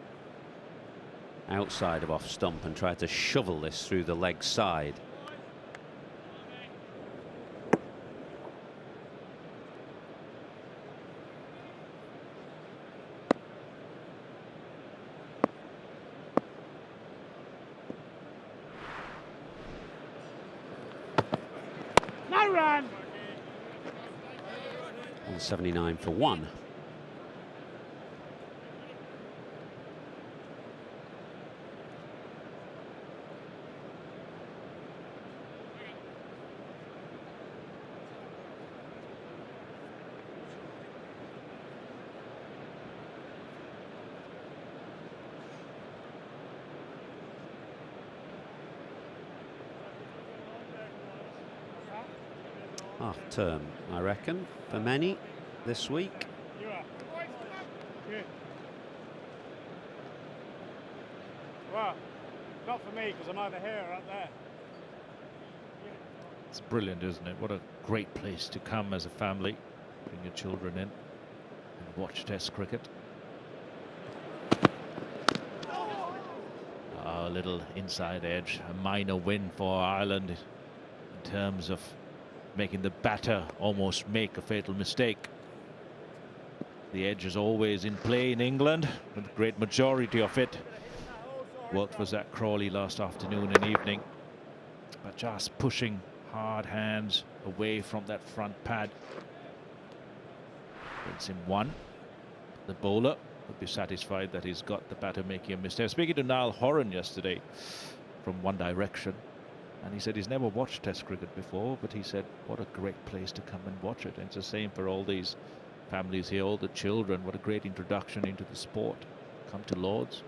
outside of off stump and tried to shovel this through the leg side. No run. 179 for 1. Half term, I reckon, for many this week. You are. Good. Well, not for me because I'm over here or up there. It's brilliant, isn't it? What a great place to come as a family. Bring your children in and watch Test cricket. A little inside edge, a minor win for Ireland in terms of making the batter almost make a fatal mistake. The edge is always in play in England, and the great majority of it worked for Zach Crawley last afternoon and evening. But just pushing hard hands away from that front pad brings him one. The bowler would be satisfied that he's got the batter making a mistake. Speaking to Niall Horan yesterday from One Direction, and he said he's never watched Test cricket before, but he said what a great place to come and watch it. And it's the same for all these families here, all the children. What a great introduction into the sport. Come to Lord's.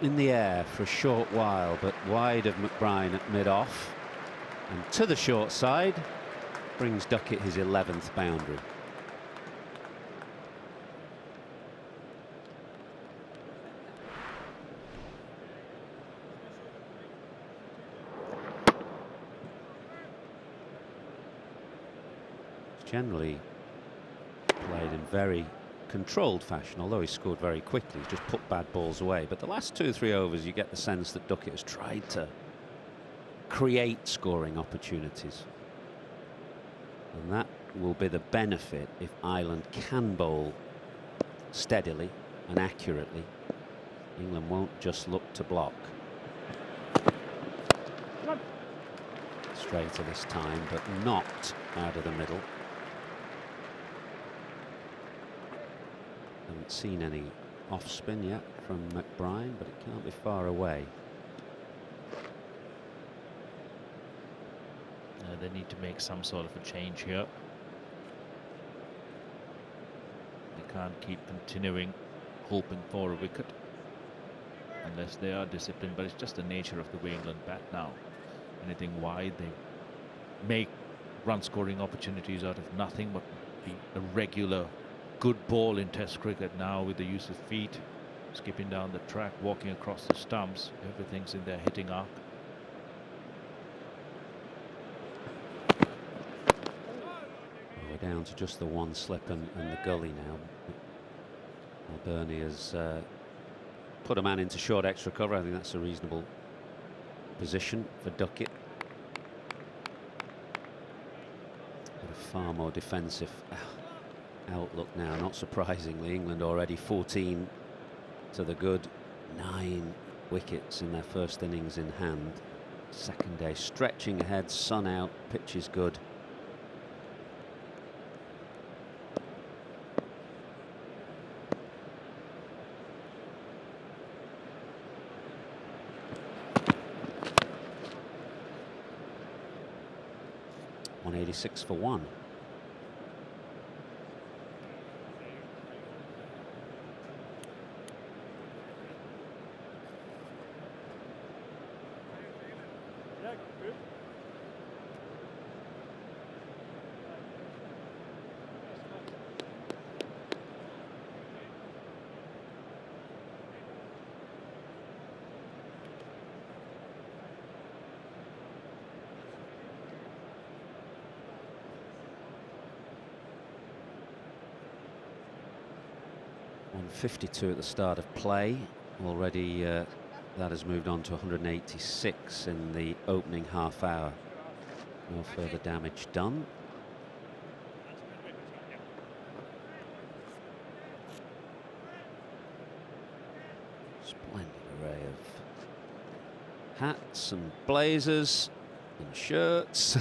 In the air for a short while, but wide of McBride at mid-off, and to the short side brings Duckett his 11th boundary. It's generally played in very controlled fashion, although he scored very quickly. He's just put bad balls away. But the last 2 or 3 overs, you get the sense that Duckett has tried to create scoring opportunities. And that will be the benefit if Ireland can bowl steadily and accurately. England won't just look to block. Straighter this time, but not out of the middle. Haven't seen any off spin yet from McBride, but it can't be far away. They need to make some sort of a change here. They can't keep continuing hoping for a wicket unless they are disciplined, but it's just the nature of the way England bat now. Anything wide, they make run scoring opportunities out of nothing, but be a regular good ball in Test cricket now with the use of feet, skipping down the track, walking across the stumps. Everything's in their hitting arc. We're down to just the one slip and the gully now. Bernie has put a man into short extra cover. I think that's a reasonable position for Duckett. But a far more defensive outlook now, not surprisingly. England already 14 to the good, 9 wickets in their first innings in hand. Second day stretching ahead, sun out, pitch is good. 186 for 1. .152 at the start of play. Already that has moved on to 186 in the opening half hour. No further damage done. Splendid array of hats and blazers and shirts.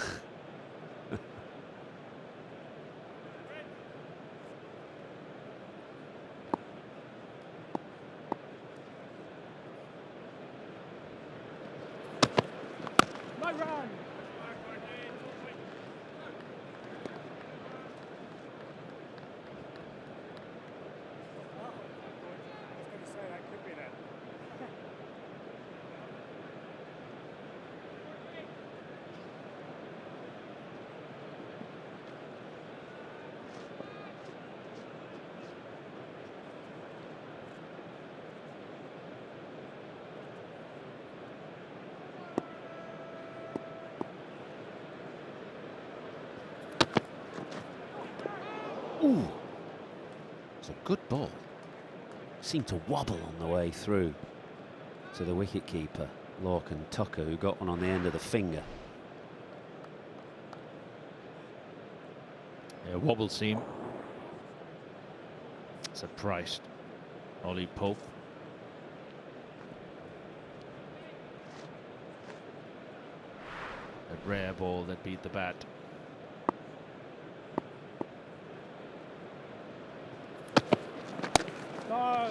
Ooh, it's a good ball. Seemed to wobble on the way through to the wicketkeeper, Lorcan Tucker, who got one on the end of the finger. Yeah, wobble seam. Surprised Ollie Pope. A rare ball that beat the bat. No.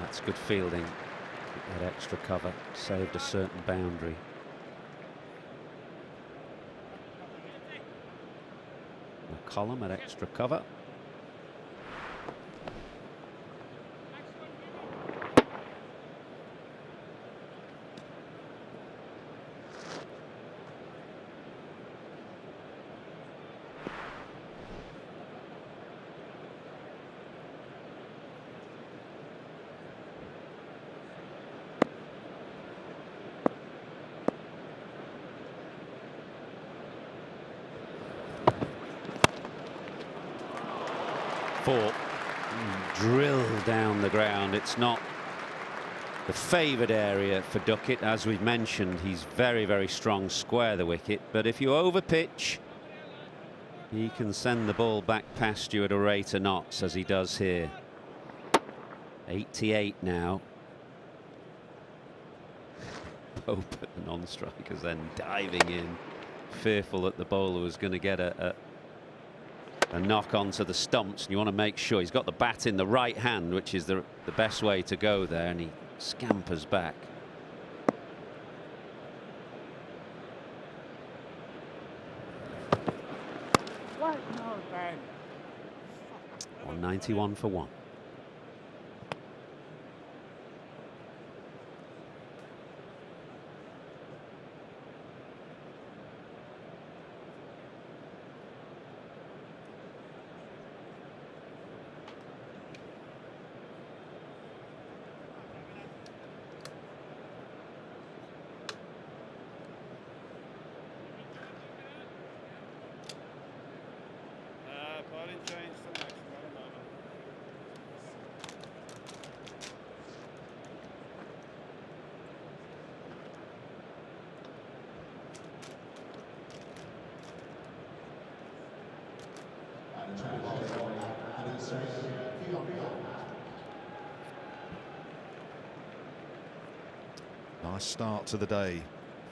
That's good fielding. That extra cover saved a certain boundary. McCollum at extra cover. Four. Drill down the ground. It's not the favoured area for Duckett. As we've mentioned, he's very, very strong square the wicket. But if you overpitch, he can send the ball back past you at a rate of knots, as he does here. 88 now. Pope at the non-strikers, then diving in, fearful that the bowler was going to get a knock onto the stumps, and you want to make sure he's got the bat in the right hand, which is the best way to go there, and he scampers back. What? No, Ben. 191 for 1. Nice start to the day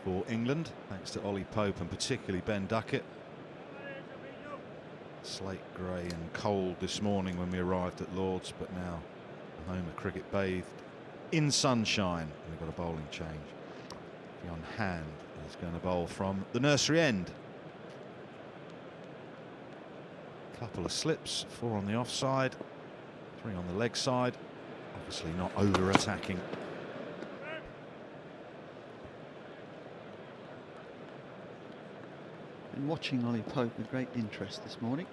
for England, thanks to Ollie Pope and particularly Ben Duckett. Slate grey and cold this morning when we arrived at Lord's, but now the home of cricket bathed in sunshine. And we've got a bowling change. Jon Hand is going to bowl from the nursery end. Couple of slips, 4 on the offside, 3 on the leg side. Obviously not over-attacking. Been watching Ollie Pope with great interest this morning.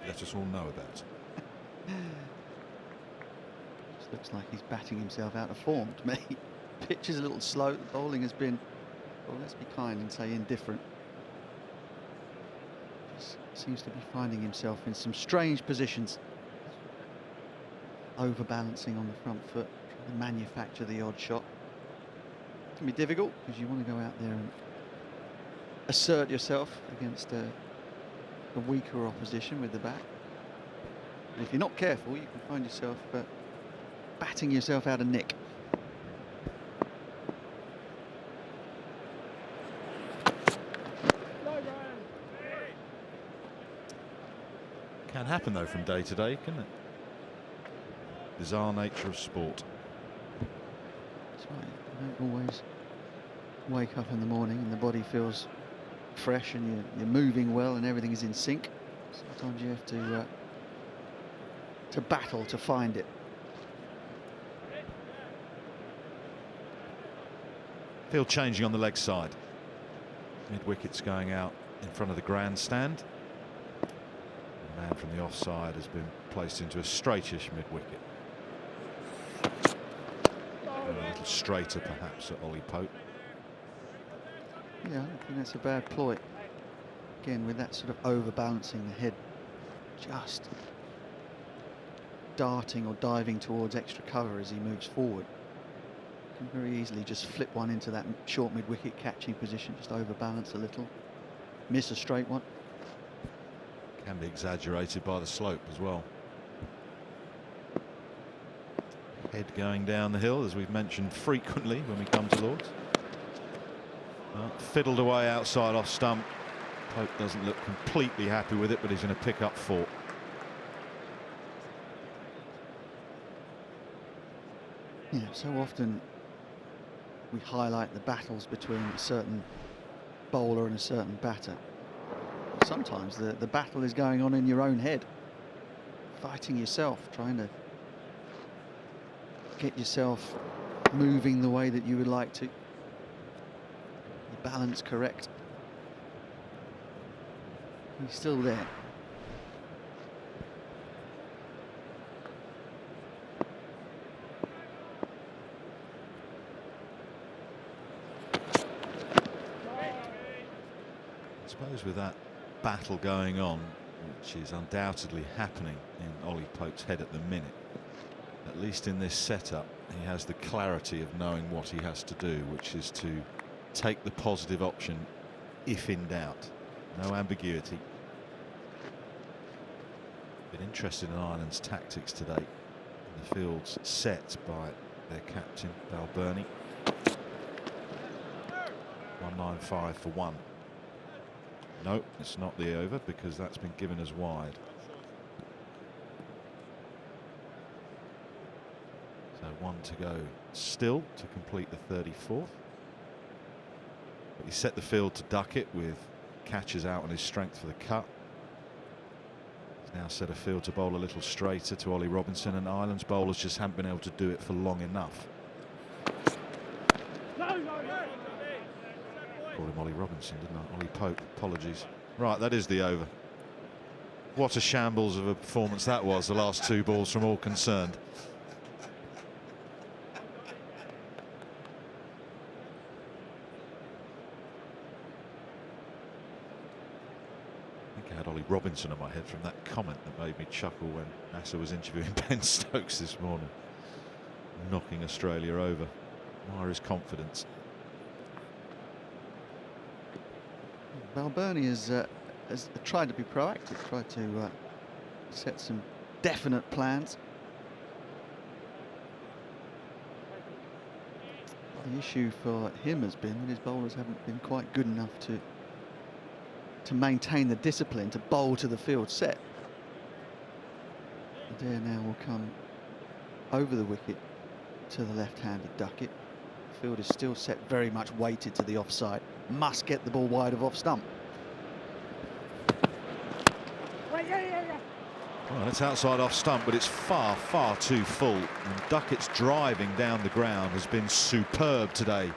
Let us all know about. Just looks like he's batting himself out of form to me. Pitch is a little slow. The bowling has been, well, let's be kind and say indifferent. Just seems to be finding himself in some strange positions. Overbalancing on the front foot, trying to manufacture the odd shot. It can be difficult because you want to go out there and assert yourself against a weaker opposition with the bat. And if you're not careful, you can find yourself batting yourself out of nick. Can happen though from day to day, can it? Bizarre nature of sport. That's right. You don't always wake up in the morning and the body feels fresh and you're moving well and everything is in sync. Sometimes you have to battle to find it. Field changing on the leg side. Mid wickets going out in front of the grandstand. The man from the offside has been placed into a straightish mid wicket. A little straighter perhaps at Ollie Pope. Yeah, I don't think that's a bad ploy. Again, with that sort of overbalancing, the head just darting or diving towards extra cover as he moves forward. Can very easily just flip one into that short mid-wicket catching position, just overbalance a little, miss a straight one. Can be exaggerated by the slope as well. Head going down the hill, as we've mentioned frequently when we come to Lord's. Fiddled away outside off stump. Pope doesn't look completely happy with it, but he's going to pick up 4. Yeah, so often we highlight the battles between a certain bowler and a certain batter. Sometimes the battle is going on in your own head, fighting yourself, trying to get yourself moving the way that you would like to. The balance correct. He's still there. I suppose with that battle going on, which is undoubtedly happening in Ollie Pope's head at the minute, at least in this setup, he has the clarity of knowing what he has to do, which is to take the positive option if in doubt. No ambiguity. Been interested in Ireland's tactics today. The field's set by their captain, Balbirnie. 195 for 1. No, it's not the over because that's been given as wide. So 1 to go still to complete the 34th. But he set the field to Duckett with catches out on his strength for the cut. He's now set a field to bowl a little straighter to Ollie Robinson, and Ireland's bowlers just haven't been able to do it for long enough. Called him Ollie Robinson, didn't I? Ollie Pope, apologies. Right, that is the over. What a shambles of a performance that was, the last 2 balls from all concerned. I think I had Ollie Robinson in my head from that comment that made me chuckle when Nasser was interviewing Ben Stokes this morning. Knocking Australia over. Admire his confidence. Balbirnie has tried to be proactive, tried to set some definite plans. The issue for him has been that his bowlers haven't been quite good enough to maintain the discipline to bowl to the field set. The dare now will come over the wicket to the left-handed Duckett. The field is still set very much weighted to the offside. Must get the ball wide of off stump. Well, it's outside off stump, but it's far, far too full. And Duckett's driving down the ground has been superb today.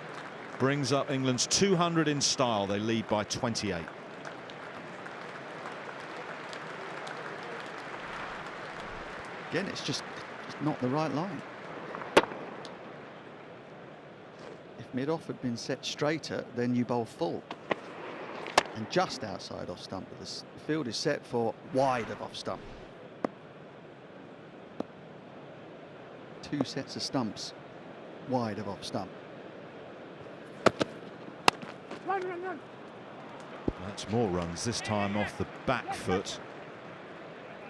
Brings up England's 200 in style. They lead by 28. Again, it's just not the right line. If mid-off had been set straighter, then you bowl full. And just outside off stump. But the field is set for wide of off stump. 2 sets of stumps wide of off stump. Run, run, run. That's more runs, this time off the back foot.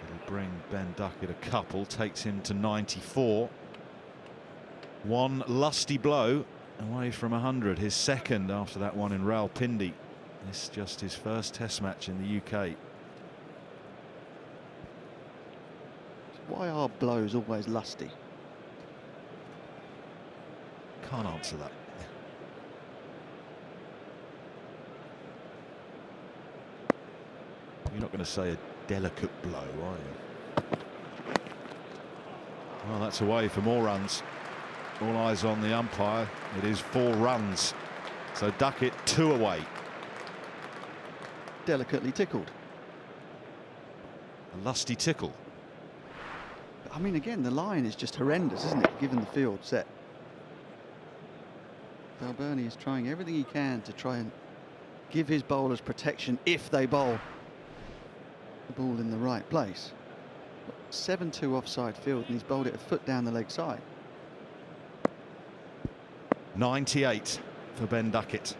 It'll bring Ben Duckett a couple, takes him to 94. One lusty blow away from 100, his second after that one in Rawalpindi. This is just his first Test match in the UK. Why are blows always lusty? Can't answer that. You're not going to say a delicate blow, are you? Well, that's away for more runs. All eyes on the umpire. It is 4 runs. So Duckett 2 away. Delicately tickled. A lusty tickle. I mean, again, the line is just horrendous, isn't it, given the field set. Balbirnie is trying everything he can to try and give his bowlers protection if they bowl the ball in the right place. 7-2 offside field, and he's bowled it a foot down the leg side. 98 for Ben Duckett.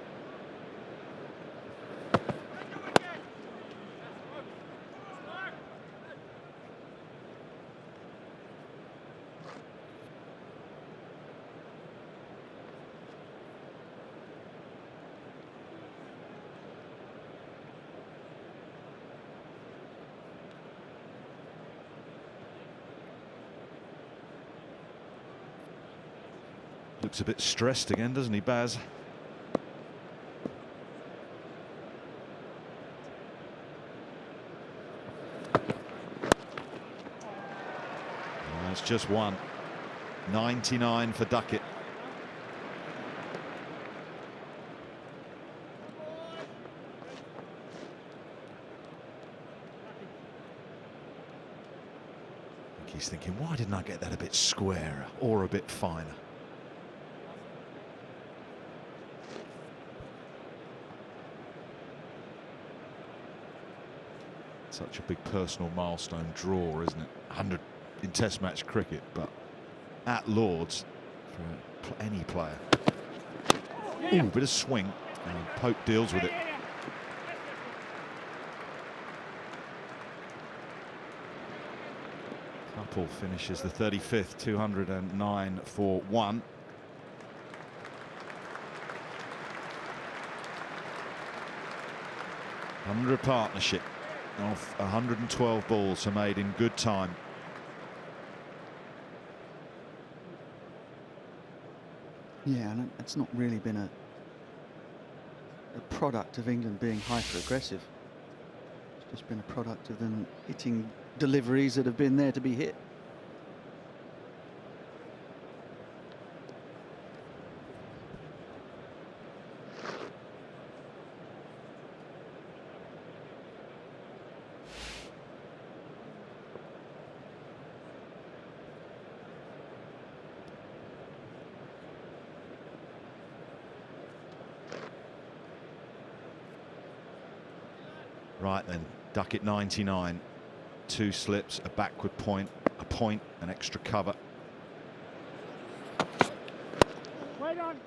Looks a bit stressed again, doesn't he, Baz? That's just one. 99 for Duckett. I think he's thinking, why didn't I get that a bit squarer or a bit finer? Such a big personal milestone draw, isn't it? 100 in Test match cricket, but at Lord's for any player. Ooh, bit of swing, and Pope deals with it. Couple finishes the 35th, 209 for 1. Under a partnership of 112 balls are made in good time. Yeah, and it's not really been a product of England being hyper-aggressive. It's just been a product of them hitting deliveries that have been there to be hit. Right then, Duckett 99, 2 slips, a backward point, a point, an extra cover. Wait on.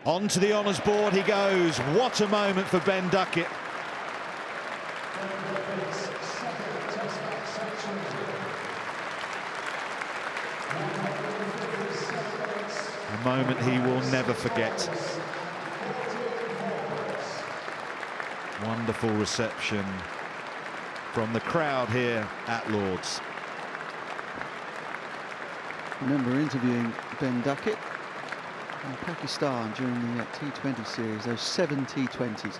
On to the honours board he goes. What a moment for Ben Duckett. A moment he will never forget. Wonderful reception from the crowd here at Lord's. I remember interviewing Ben Duckett in Pakistan during the T20 series, those 7 T20s.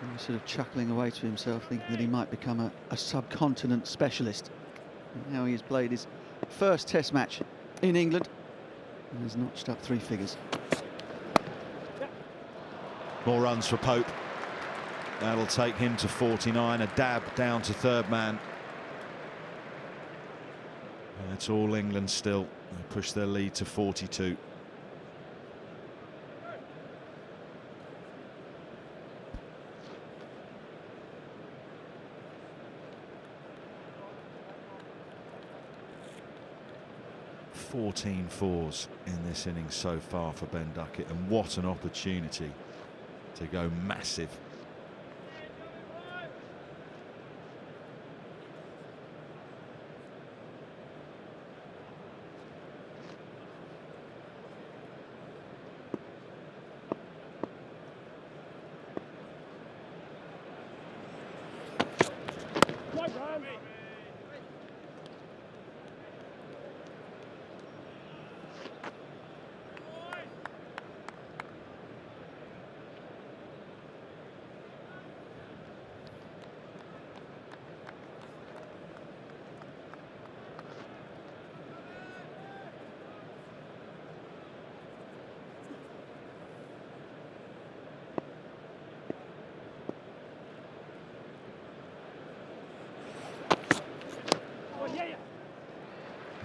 He was sort of chuckling away to himself, thinking that he might become a subcontinent specialist. And now he has played his first Test match in England and has notched up 3 figures. More runs for Pope. That'll take him to 49, a dab down to third man. And it's all England still. They push their lead to 42. Fourteen fours in this innings so far for Ben Duckett, and what an opportunity to go massive.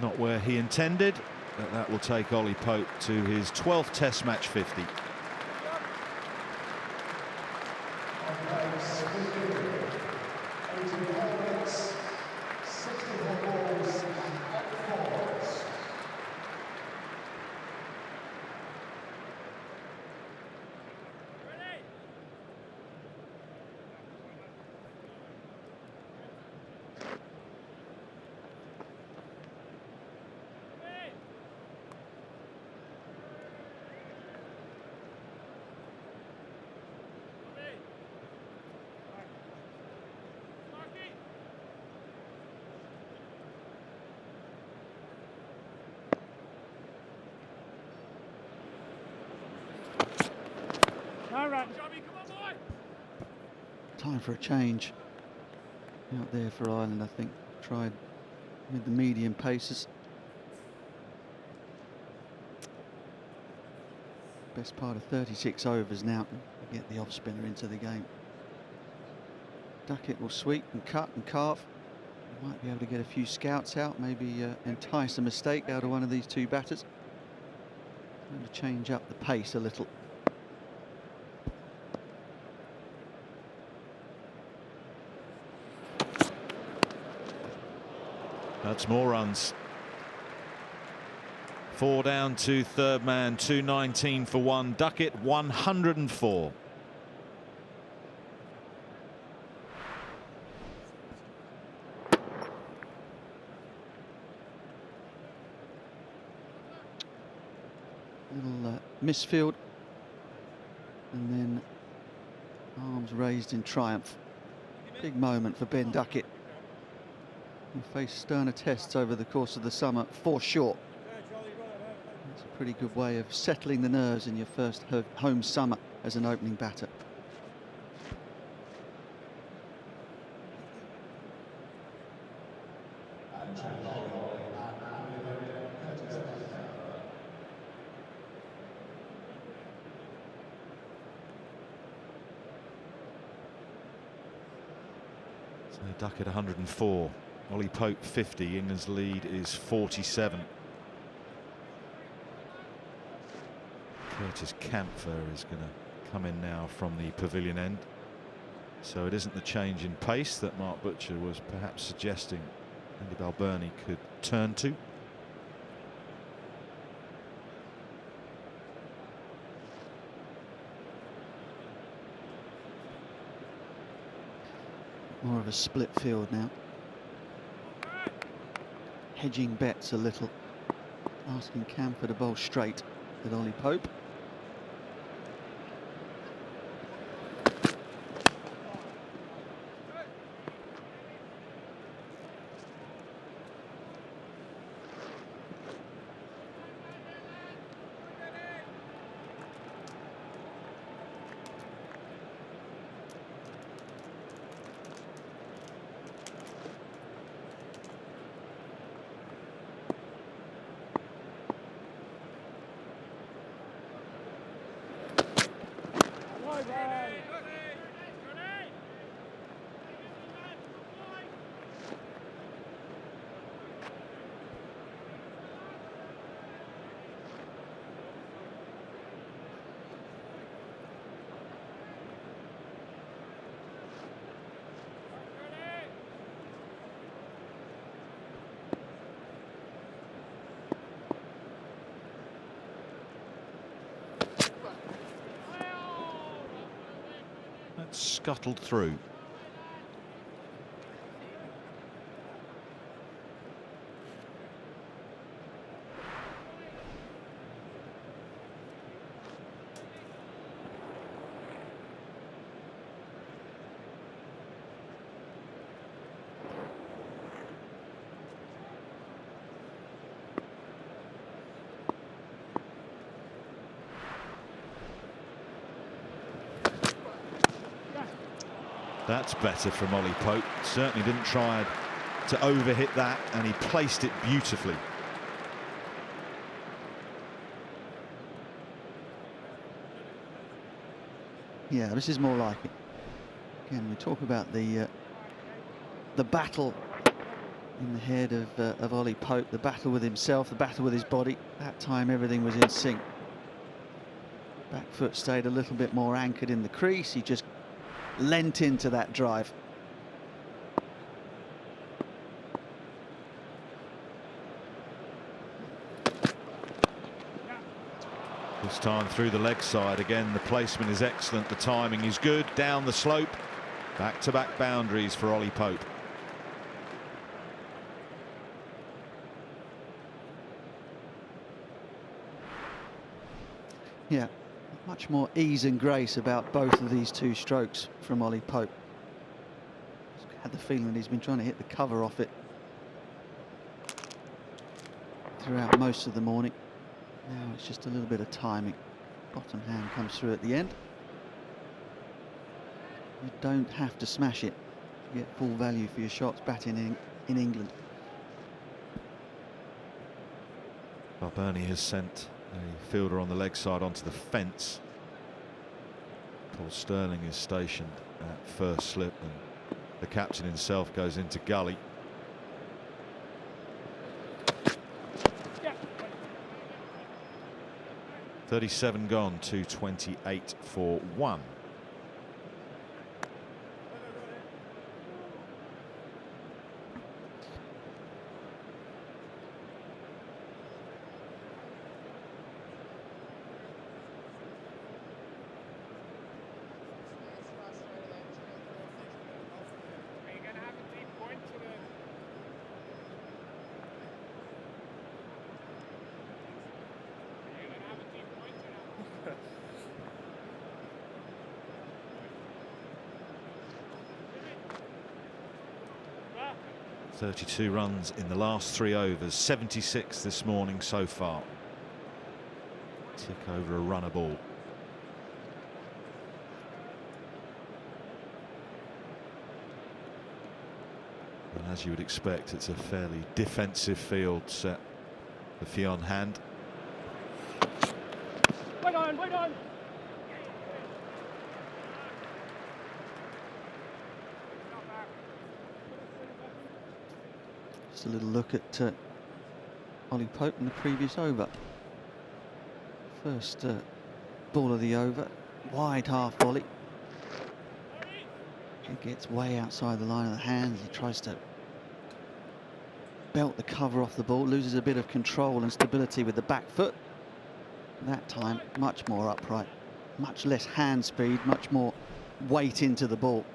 Not where he intended, but that will take Ollie Pope to his 12th Test match 50. Time for a change out there for Ireland, I think. Tried with the medium paces. Best part of 36 overs now to get the off spinner into the game. Duckett will sweep and cut and carve. He might be able to get a few scouts out, maybe entice a mistake out of one of these 2 batters. Trying to change up the pace a little. That's more runs. 4 down to third man, 219 for 1. Duckett 104. Little misfield, and then arms raised in triumph. Big moment for Ben Duckett. He faced sterner tests over the course of the summer, for sure. It's a pretty good way of settling the nerves in your first home summer as an opening batter. So Duckett 104. Ollie Pope 50. England's lead is 47. Curtis Campher is going to come in now from the pavilion end. So it isn't the change in pace that Mark Butcher was perhaps suggesting Andy Balbirnie could turn to. More of a split field now. Hedging bets a little asking Camphor to bowl straight with Ollie Pope. That's scuttled through. That's better from Ollie Pope. Certainly didn't try to overhit that, and he placed it beautifully. Yeah, this is more like it. Again, we talk about the battle in the head of Ollie Pope, the battle with himself, the battle with his body. That time everything was in sync. Back foot stayed a little bit more anchored in the crease. He just lent into that drive. This time through the leg side. Again, the placement is excellent, the timing is good. Down the slope, back-to-back boundaries for Ollie Pope. Yeah, much more ease and grace about both of these two strokes from Ollie Pope. Had the feeling that he's been trying to hit the cover off it throughout most of the morning. Now it's just a little bit of timing. Bottom hand comes through at the end. You don't have to smash it to get full value for your shots batting in England. Barberni has sent a fielder on the leg side onto the fence. Paul Sterling is stationed at first slip, and the captain himself goes into gully. Yeah. 37 gone, 228 for 1. .32 runs in the last 3 overs, 76 this morning so far. Tick over a run a ball. And as you would expect, it's a fairly defensive field set for Fionn Hand. Wait on, wait on. Just a little look at Ollie Pope in the previous over. First ball of the over, wide half volley. It gets way outside the line of the hands. He tries to belt the cover off the ball, loses a bit of control and stability with the back foot. That time much more upright, much less hand speed, much more weight into the ball.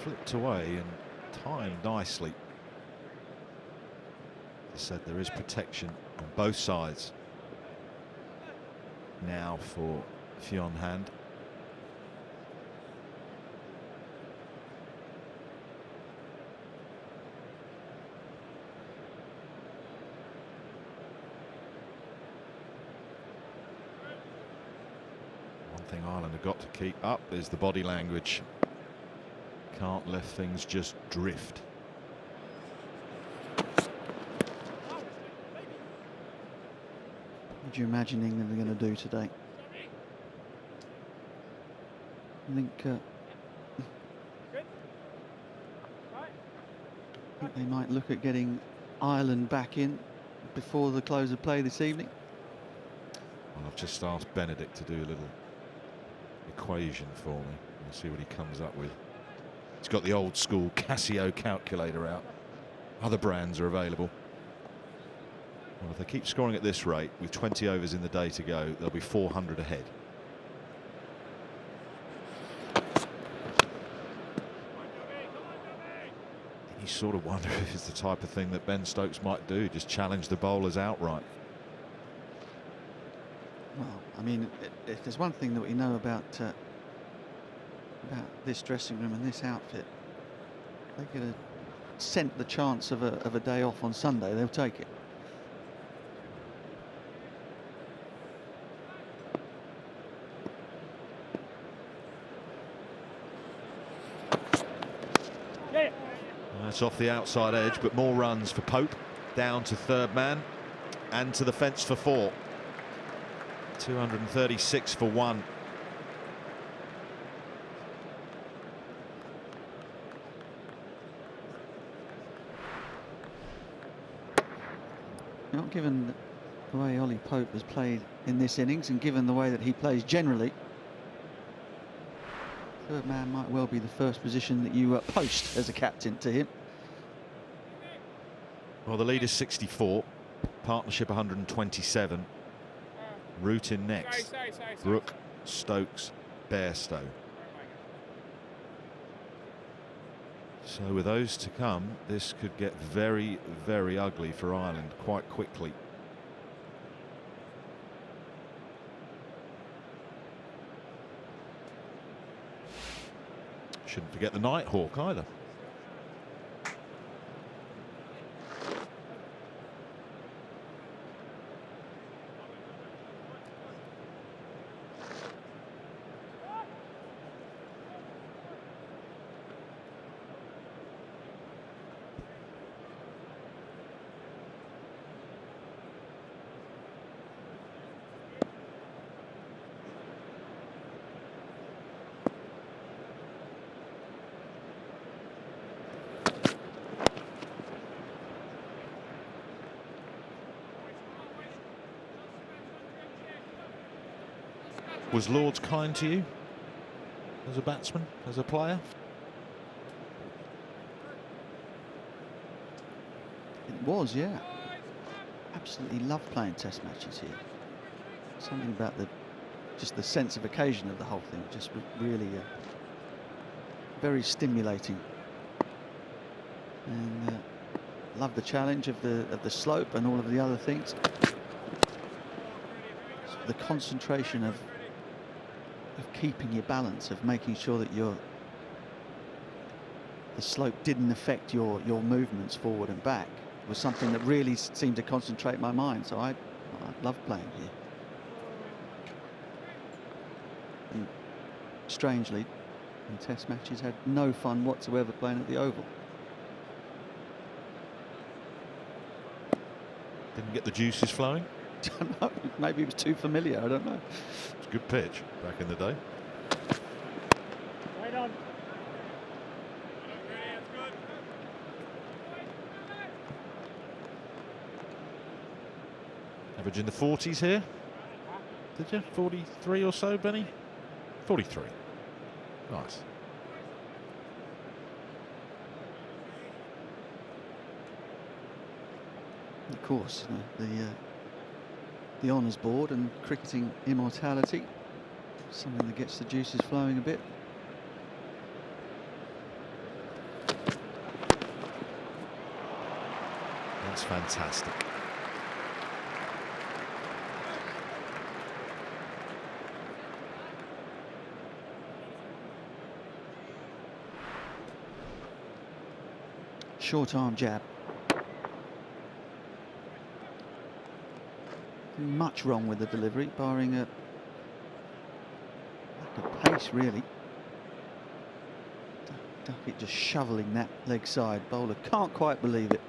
flipped away and timed nicely. As I said, there is protection on both sides now for Fionn Hand. One thing Ireland have got to keep up is the body language. Can't let things just drift. What are you imagining that they're going to do today? I think they might look at getting Ireland back in before the close of play this evening. Well, I've just asked Benedict to do a little equation for me. We'll see what he comes up with. He's got the old school Casio calculator out. Other brands are available. Well, if they keep scoring at this rate, with 20 overs in the day to go, they'll be 400 ahead. You sort of wonder if it's the type of thing that Ben Stokes might do, just challenge the bowlers outright. Well, I mean, if there's one thing that we know about this dressing room and this outfit, they could have sent the chance of a day off on Sunday, they'll take it. That's off the outside edge, but more runs for Pope, down to third man and to the fence for 4. 236 for 1. Not given the way Ollie Pope has played in this innings and given the way that he plays generally, third man might well be the first position that you post as a captain to him. Well, the lead is 64, partnership 127. Root in next. Brook, Stokes, Bairstow. So with those to come, this could get very, very ugly for Ireland quite quickly. Shouldn't forget the Nighthawk either. Was Lords kind to you as a batsman, as a player? It was, yeah. Absolutely love playing test matches here. Something about just the sense of occasion of the whole thing, just really very stimulating. And love the challenge of the slope and all of the other things. The concentration of keeping your balance, of making sure that the slope didn't affect your movements forward and back, was something that really seemed to concentrate my mind. So I love playing here. And strangely, in test matches, had no fun whatsoever playing at the Oval. Didn't get the juices flowing? Don't know, maybe it was too familiar, I don't know. It's a good pitch back in the day. Right on. Average in the 40s here. Did you? 43 or so, Benny? 43. Nice. Of course, the honours board and cricketing immortality, something that gets the juices flowing a bit. That's fantastic. Short arm jab. Much wrong with the delivery, barring a lack of pace, really. Duckett just shoveling that leg side. Bowler can't quite believe it.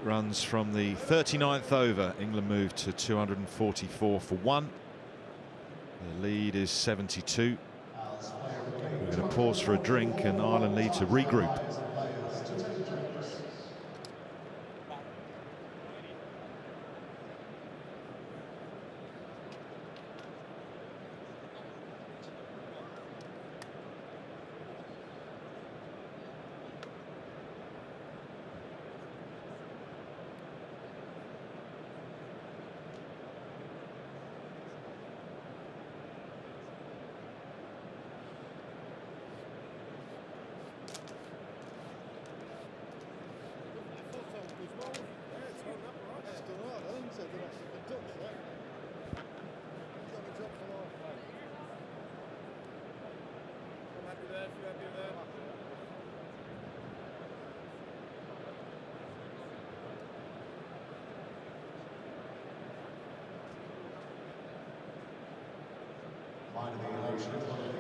Runs from the 39th over. England moved to 244 for 1. The lead is 72. We're going to pause for a drink and Ireland need to regroup.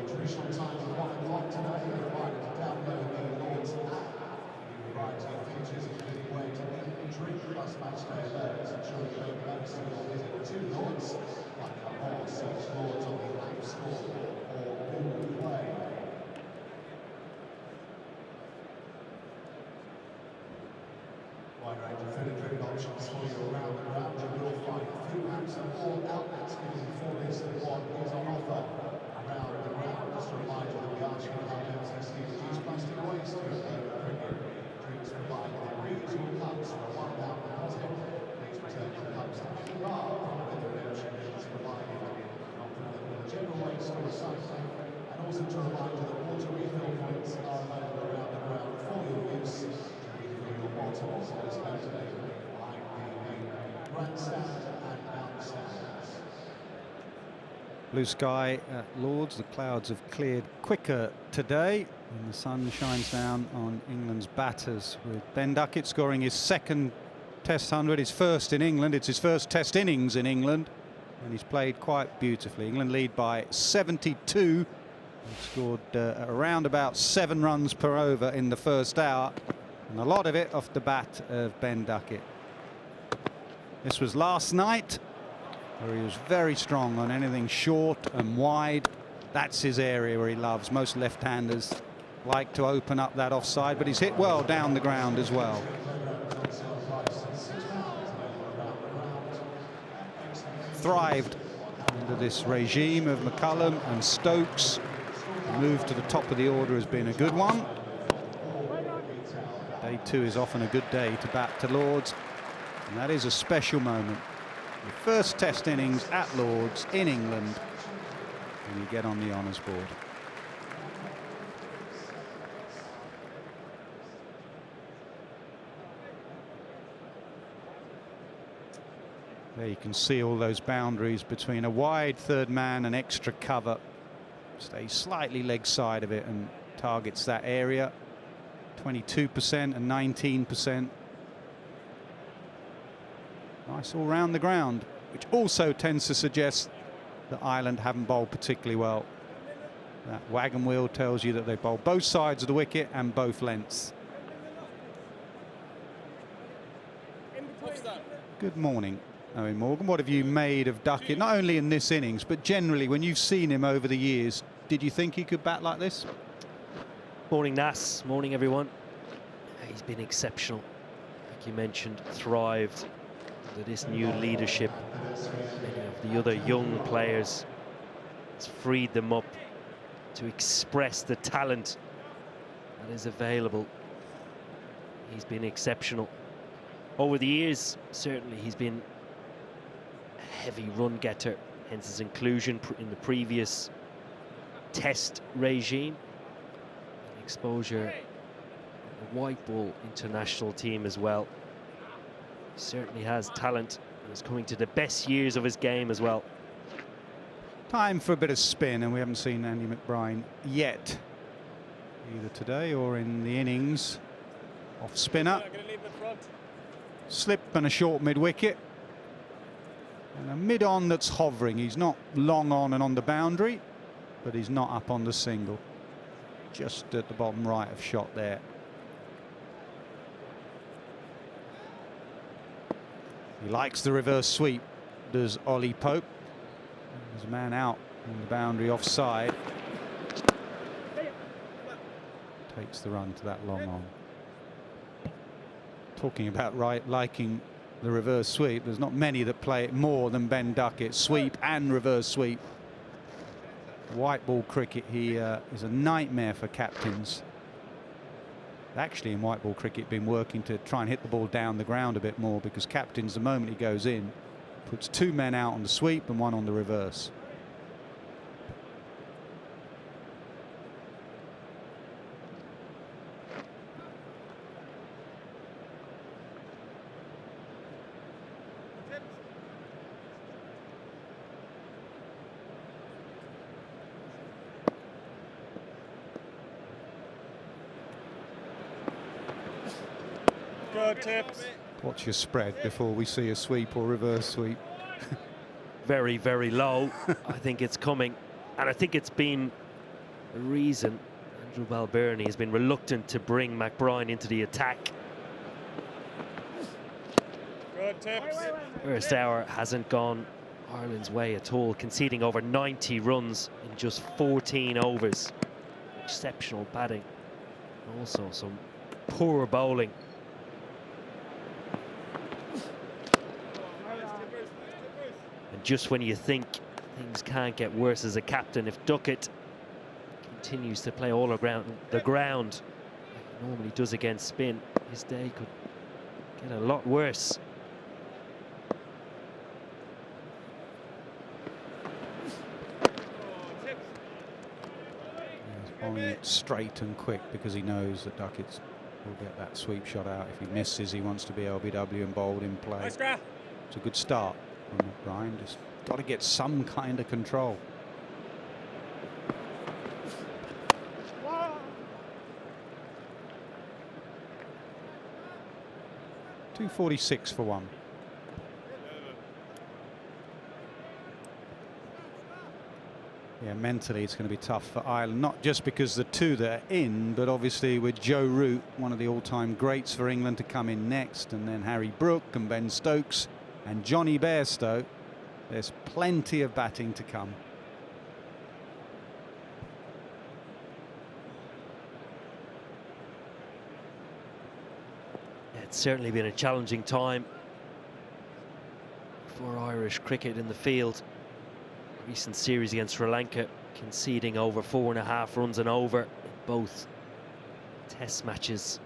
Traditional time of 1 o'clock today, you're invited to download the Lord's app. You variety of features including way to eat and drink, plus match day alerts, ensuring you don't miss your visit to Lord's, like a more search Lord's on the App Store or Google Play. Wide range of food and drink options for you around the ground. You will find food apps and all outlets giving you 4 lists of what is on offer. Around the ground, just a reminder that we are trying to reduce plastic waste to drinks provided in reusable cups for a £1 deposit. Please return your cups to the bar with the redemption is provided. Not from the general waste or recycling. And also to remind you that water refill points are available around the ground for your use. To refill your bottles, as noted behind the grandstand and outstand. Blue sky at Lord's. The clouds have cleared quicker today and the sun shines down on England's batters, with Ben Duckett scoring his 2nd Test 100, his first in England. It's his first Test innings in England and he's played quite beautifully. England lead by 72. He scored around about 7 runs per over in the first hour, and a lot of it off the bat of Ben Duckett. This was last night, where he was very strong on anything short and wide. That's his area where he loves. Most left-handers like to open up that offside, but he's hit well down the ground as well. Thrived under this regime of McCullum and Stokes. The move to the top of the order has been a good one. Day 2 is often a good day to bat to Lord's, and that is a special moment. The first Test innings at Lord's in England, and you get on the honours board. There you can see all those boundaries between a wide third man and extra cover. Stays slightly leg side of it and targets that area. 22% and 19%. Nice all round the ground, which also tends to suggest that Ireland haven't bowled particularly well. That wagon wheel tells you that they bowl both sides of the wicket and both lengths. Good morning, Owen Morgan. What have you made of Duckett, not only in this innings, but generally when you've seen him over the years? Did you think he could bat like this? Morning, Nas. Morning, everyone. He's been exceptional. Like you mentioned, thrived under this new leadership. Many of the other young players, has freed them up to express the talent that is available. He's been exceptional. Over the years, certainly he's been a heavy run getter, hence his inclusion in the previous test regime. Exposure, the white ball international team as well. He certainly has talent and is coming to the best years of his game as well. Time for a bit of spin, and we haven't seen Andy McBride yet, either today or in the innings. Off spinner. Slip and a short mid-wicket. And a mid-on that's hovering. He's not long on and on the boundary, but he's not up on the single. Just at the bottom right of shot there. He likes the reverse sweep, does Ollie Pope. There's a man out on the boundary offside. Takes the run to that long on. Talking about liking the reverse sweep, there's not many that play it more than Ben Duckett. Sweep and reverse sweep. White ball cricket, he is a nightmare for captains. Actually, in white ball cricket, been working to try and hit the ball down the ground a bit more, because captains, the moment he goes in, puts 2 men out on the sweep and 1 on the reverse. Good tips. What's your spread before we see a sweep or reverse sweep? Very, very low. I think it's coming. And I think it's been a reason Andrew Balbirnie has been reluctant to bring McBride into the attack. Good tips. First hour hasn't gone Ireland's way at all, conceding over 90 runs in just 14 overs. Exceptional batting. Also some poor bowling. And just when you think things can't get worse as a captain, if Duckett continues to play all around the ground like he normally does against spin, his day could get a lot worse. He's bowling it straight and quick because he knows that Duckett will get that sweep shot out. If he misses, he wants to be LBW and bowled in play. It's a good start from McBride. Just got to get some kind of control. .246 for 1. Yeah, mentally it's going to be tough for Ireland, not just because the 2 that are in, but obviously with Joe Root, one of the all-time greats for England, to come in next, and then Harry Brook and Ben Stokes and Johnny Bairstow. There's plenty of batting to come. It's certainly been a challenging time for Irish cricket in the field. Recent series against Sri Lanka, conceding over 4.5 runs and over in both test matches.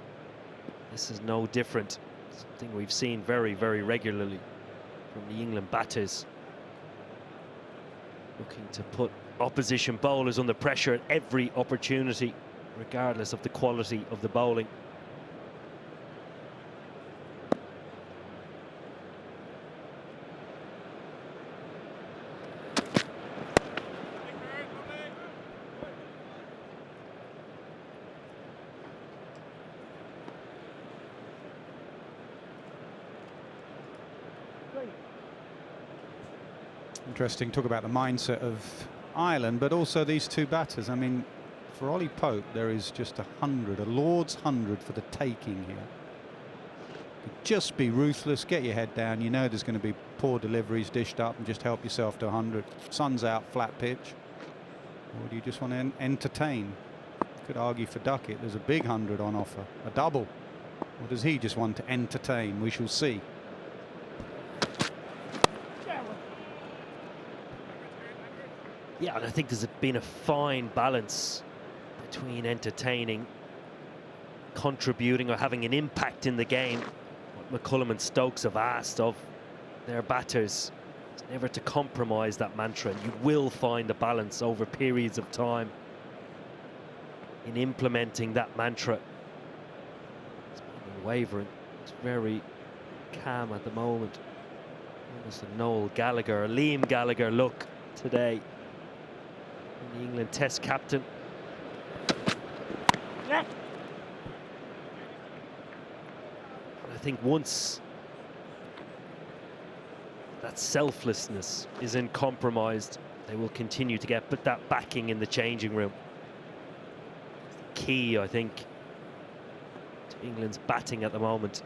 This is no different. Something we've seen very, very regularly from the England batters. Looking to put opposition bowlers under pressure at every opportunity, regardless of the quality of the bowling. Interesting. Talk about the mindset of Ireland, but also these two batters. I mean, for Ollie Pope, there is just a Lord's 100 for the taking here. Just be ruthless, get your head down. You know there's going to be poor deliveries dished up, and just help yourself to 100. Sun's out, flat pitch. Or do you just want to entertain? Could argue for Duckett. There's a big 100 on offer, a double. Or does he just want to entertain? We shall see. Yeah, and I think there's been a fine balance between entertaining, contributing, or having an impact in the game. What McCullum and Stokes have asked of their batters is never to compromise that mantra, and you will find a balance over periods of time in implementing that mantra. It's been unwavering. It's very calm at the moment. Almost a Noel Gallagher, a Liam Gallagher look today. The England Test captain. Yeah. I think once that selflessness isn't compromised, they will continue to get that backing in the changing room. Key, I think, to England's batting at the moment.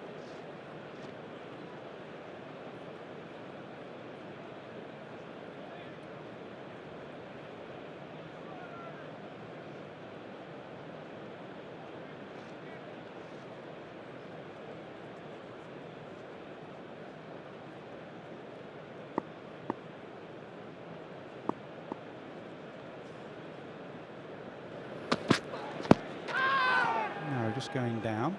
Going down.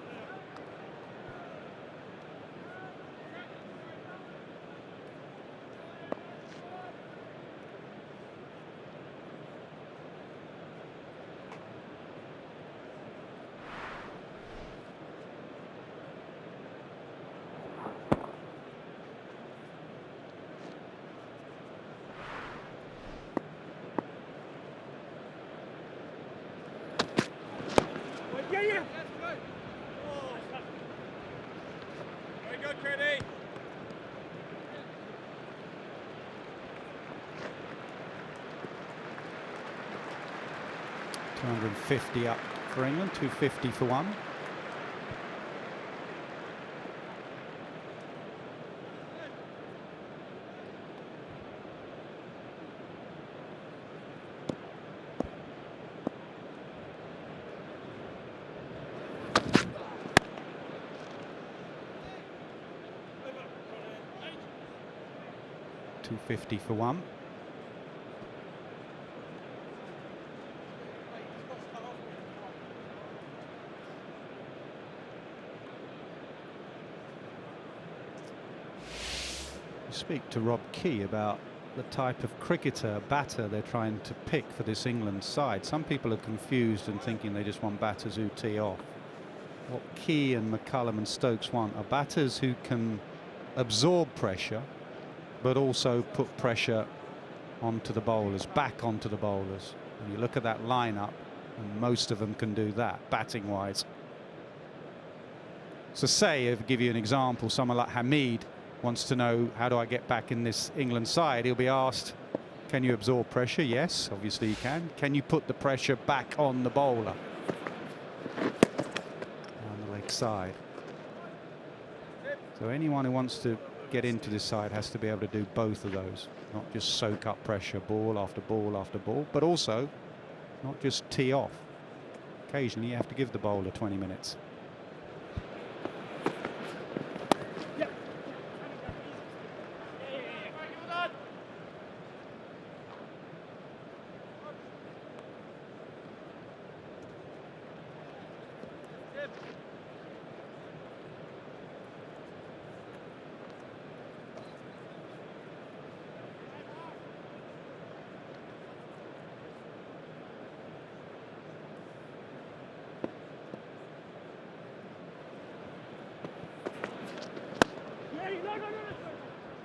Yeah. 250 up for England, 250 for one. .250 for one. Speak to Rob Key about the type of cricketer, batter they're trying to pick for this England side. Some people are confused and thinking they just want batters who tee off. What Key and McCullum and Stokes want are batters who can absorb pressure but also put pressure onto the bowlers, back onto the bowlers. And you look at that lineup and most of them can do that batting wise. So say, if I give you an example, someone like Hamid wants to know, how do I get back in this England side? He'll be asked, can you absorb pressure? Yes, obviously you can. Can you put the pressure back on the bowler? On the leg side. So anyone who wants to get into this side has to be able to do both of those, not just soak up pressure ball after ball after ball, but also not just tee off. Occasionally you have to give the bowler 20 minutes.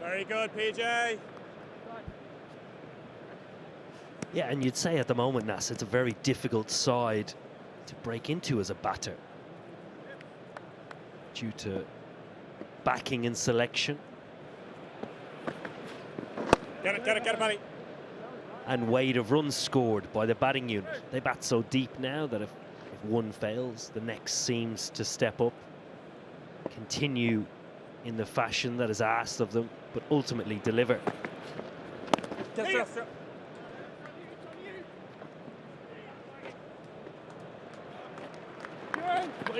Very good, PJ. Yeah, and you'd say at the moment, Nas, it's a very difficult side to break into as a batter due to backing and selection. Get it, Matty. and weight of runs scored by the batting unit. They bat so deep now that if one fails, the next seems to step up, continue in the fashion that is asked of them, but ultimately deliver.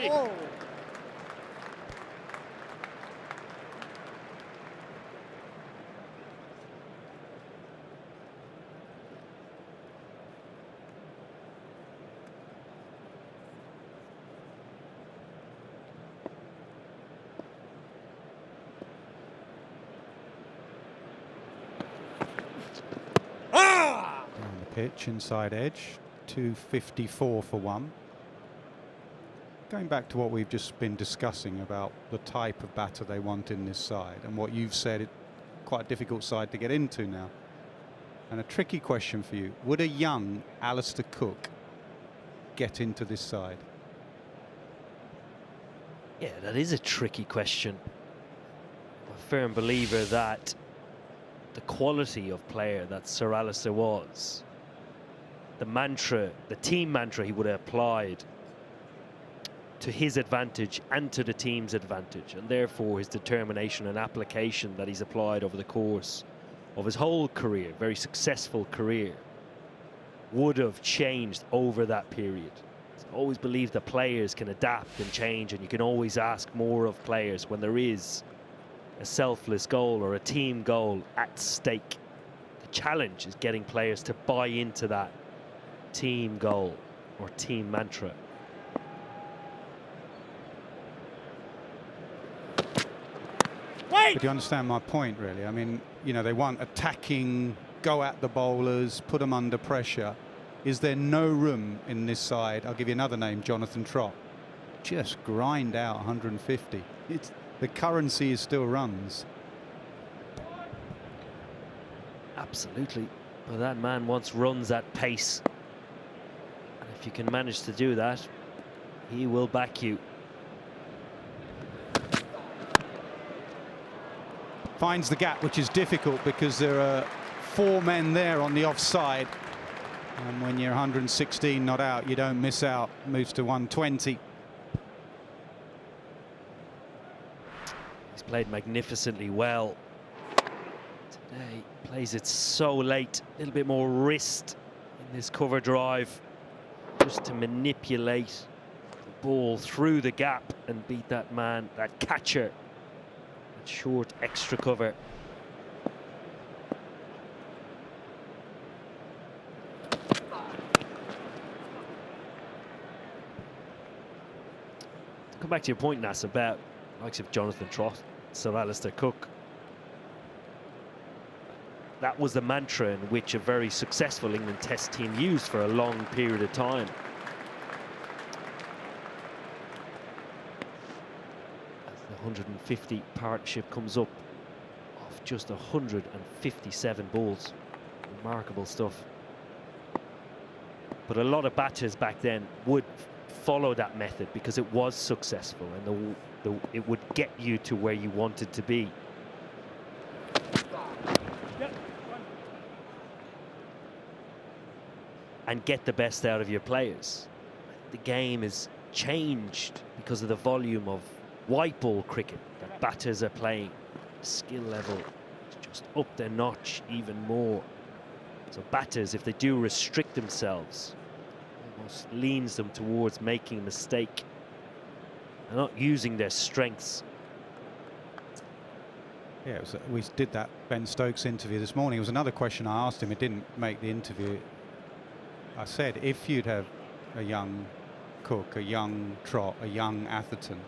Oh. Down the pitch, inside edge, 254 for one. Going back to what we've just been discussing about the type of batter they want in this side, and what you've said, it's quite a difficult side to get into now. And a tricky question for you: would a young Alistair Cook get into this side? Yeah, that is a tricky question. I'm a firm believer that the quality of player that Sir Alistair was, the mantra, the team mantra he would have applied to his advantage and to the team's advantage, and therefore his determination and application that he's applied over the course of his whole career, very successful career, would have changed over that period. I always believe that players can adapt and change, and you can always ask more of players when there is a selfless goal or a team goal at stake. The challenge is getting players to buy into that team goal or team mantra. But you understand my point, really? I mean, you know, they want attacking, go at the bowlers, put them under pressure. Is there no room in this side? I'll give you another name, Jonathan Trott. Just grind out 150. The currency is still runs. Absolutely. Well, that man wants runs at pace. And if you can manage to do that, he will back you. Finds the gap, which is difficult because there are 4 men there on the offside. And when you're 116 not out, you don't miss out. Moves to 120. He's played magnificently well today. Plays it so late. A little bit more wrist in this cover drive, just to manipulate the ball through the gap and beat that man, that catcher. That short extra cover. Come back to your point, Nas, about the likes of Jonathan Trott, Sir Alistair Cook. That was the mantra in which a very successful England Test team used for a long period of time. As the 150 partnership comes up of just 157 balls. Remarkable stuff. But a lot of batters back then would follow that method because it was successful, and it would get you to where you wanted to be. And get the best out of your players. The game is changed because of the volume of white ball cricket that batters are playing. Skill level is just up their notch even more. So batters, if they do restrict themselves, almost leans them towards making a mistake and not using their strengths. Yeah, we did that Ben Stokes interview this morning. It was another question I asked him. It didn't make the interview. I said, if you'd have a young Cook, a young Trott, a young Atherton,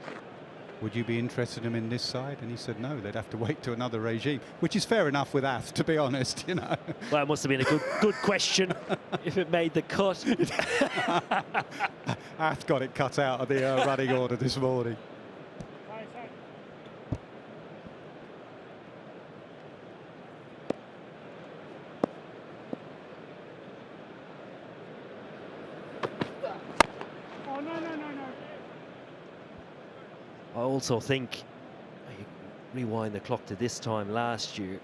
would you be interested in this side? And he said no, they'd have to wait to another regime, which is fair enough with Ath, to be honest, you know. Well, it must have been a good question if it made the cut. Ath got it cut out of the running order this morning. I also think, you rewind the clock to this time last year,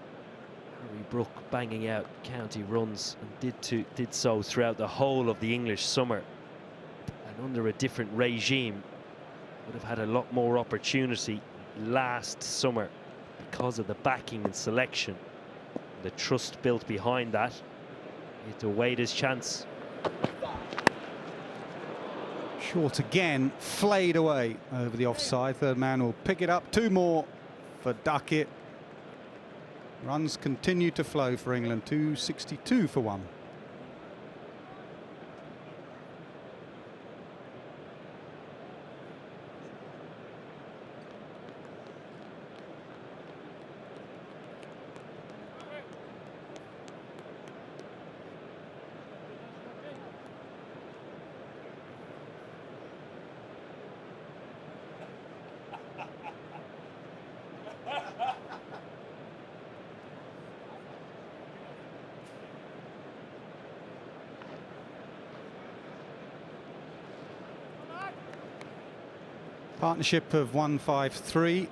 Harry Brook banging out county runs and did so throughout the whole of the English summer. And under a different regime, would have had a lot more opportunity last summer because of the backing and selection, the trust built behind that. He had to wait his chance. Short again, flayed away over the offside. Third man will pick it up. 2 more for Duckett. Runs continue to flow for England. 262 for 1. Partnership of 153.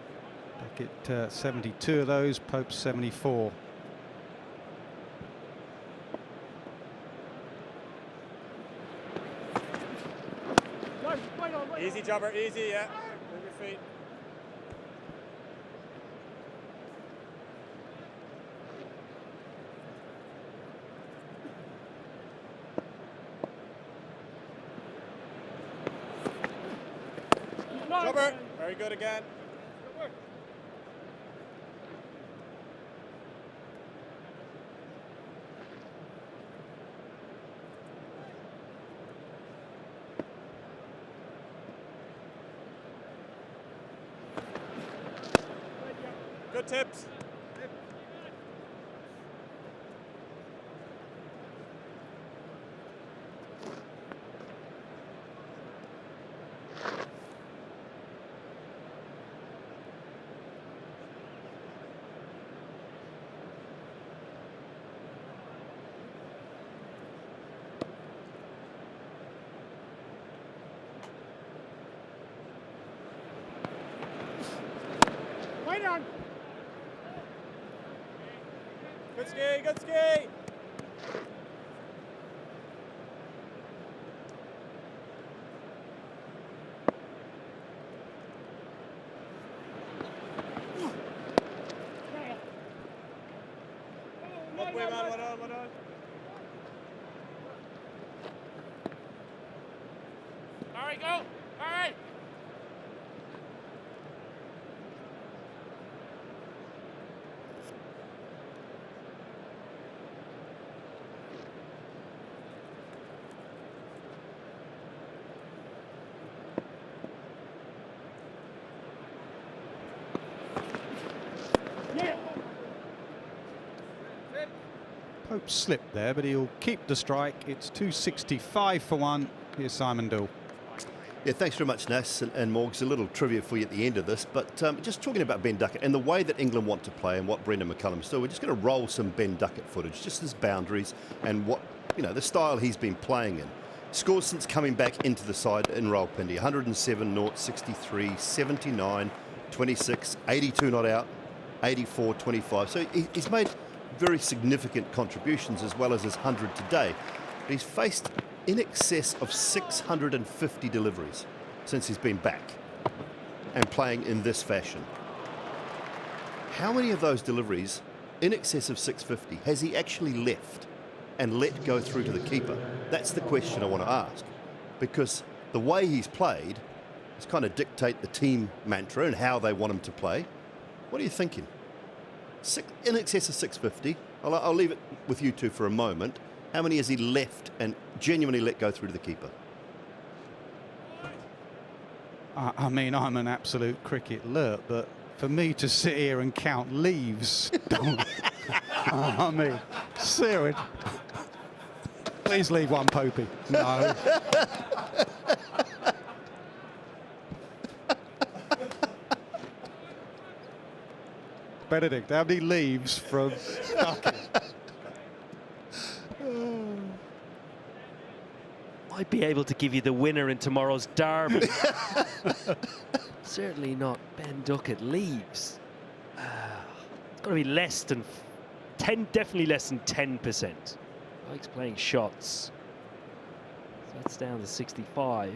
Duckett 72 of those, Pope 74. Easy, jobber, easy, yeah. Move your feet. Jobber, very good again. Good tips. Wait on. Good ski, good ski. Up way, man, well done, well done. All right, go. All right. Pope slipped there, but he'll keep the strike. It's 265 for 1. Here's Simon Doull. Yeah, thanks very much, Nas and Morgs. A little trivia for you at the end of this, but just talking about Ben Duckett and the way that England want to play and what Brendan McCullum's doing, we're just going to roll some Ben Duckett footage, just his boundaries and what, you know, the style he's been playing in. Scores since coming back into the side in Rawalpindi: 107, 0, 63, 79, 26, 82 not out, 84, 25. So he's made very significant contributions as well as his 100 today. But he's faced in excess of 650 deliveries since he's been back and playing in this fashion. How many of those deliveries, in excess of 650, has he actually left and let go through to the keeper? That's the question I want to ask, because the way he's played is kind of dictate the team mantra and how they want him to play. What are you thinking? In excess of 650. I'll leave it with you two for a moment. How many has he left and genuinely let go through to the keeper? I mean, I'm an absolute cricket alert, but for me to sit here and count leaves, I mean, seriously. Please leave one, Popey. No. Benedict, how many leaves from Duckett? Might be able to give you the winner in tomorrow's derby. Certainly not Ben Duckett leaves. It's got to be less than definitely less than 10%. Likes playing shots. So that's down to 65.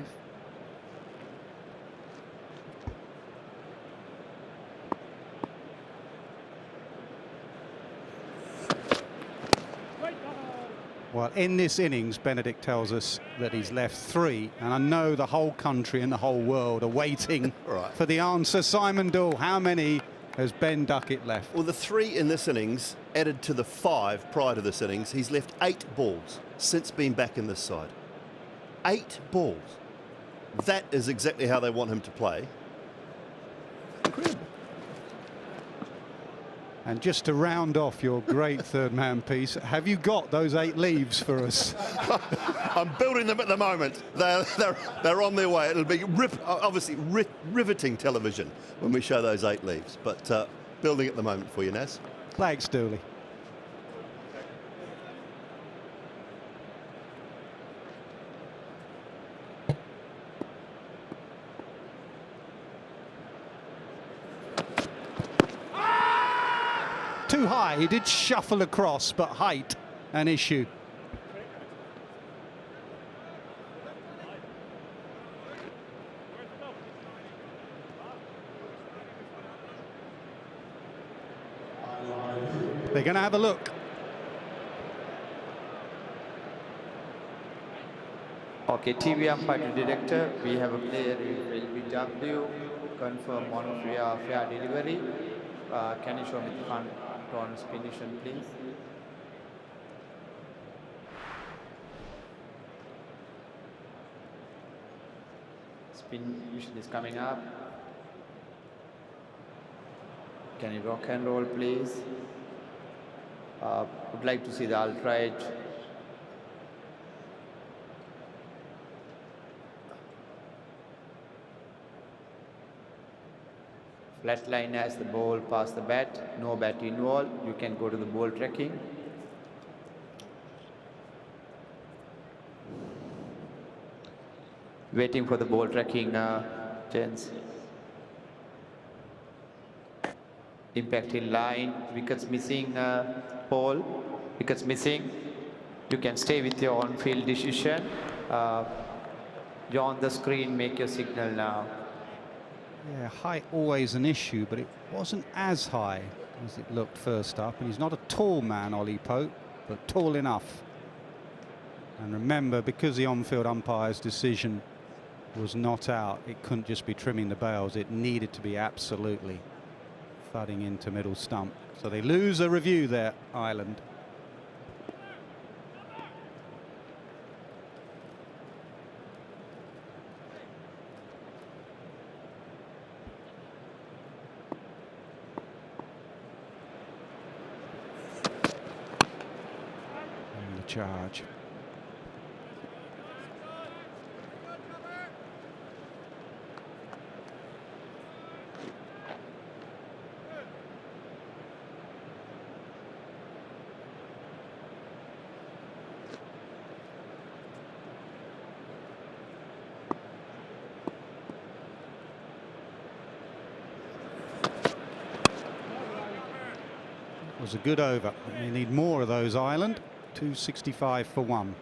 Well, in this innings, Benedict tells us that he's left 3, and I know the whole country and the whole world are waiting Right. for the answer. Simon Doull, how many has Ben Duckett left? Well, the 3 in this innings added to the 5 prior to this innings. He's left 8 balls since being back in this side. 8 balls. That is exactly how they want him to play. Incredible. And just to round off your great third man piece, have you got those 8 leaves for us? I'm building them at the moment. They're on their way. It'll be obviously riveting television when we show those 8 leaves. But building at the moment for you, Naz. Thanks, Dooley. Too high. He did shuffle across, but height an issue. They're going to have a look. Okay, TV umpire director, we have a player in LBW, confirm one of your fair delivery. Can you show me the front on spination, please? Spin mission is coming up. Can you rock and roll, please? Would like to see the ultra edge. Flat line as the ball past the bat, no bat involved. You can go to the ball tracking. Waiting for the ball tracking, gents. Impact in line, wickets missing, Paul. Wickets missing. You can stay with your on-field decision. You're on the screen, make your signal now. Yeah, height always an issue, but it wasn't as high as it looked first up. And he's not a tall man, Ollie Pope, but tall enough. And remember, because the on-field umpire's decision was not out, it couldn't just be trimming the bails. It needed to be absolutely thudding into middle stump. So they lose a review there, Ireland. Charge. It was a good over. You need more of those, Ireland. 265 for 1.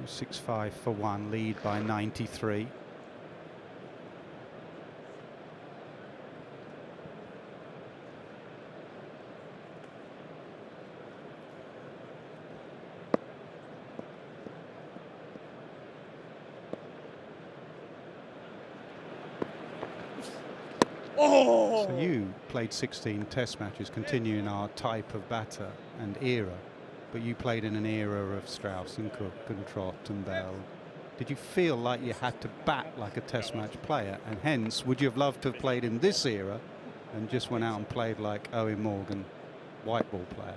.265 for 1, lead by 93. Oh! So you played 16 test matches, continuing our type of batter and era. But you played in an era of Strauss and Cook and Trott and Bell. Did you feel like you had to bat like a test match player? And hence, would you have loved to have played in this era and just went out and played like Owen Morgan, white ball player.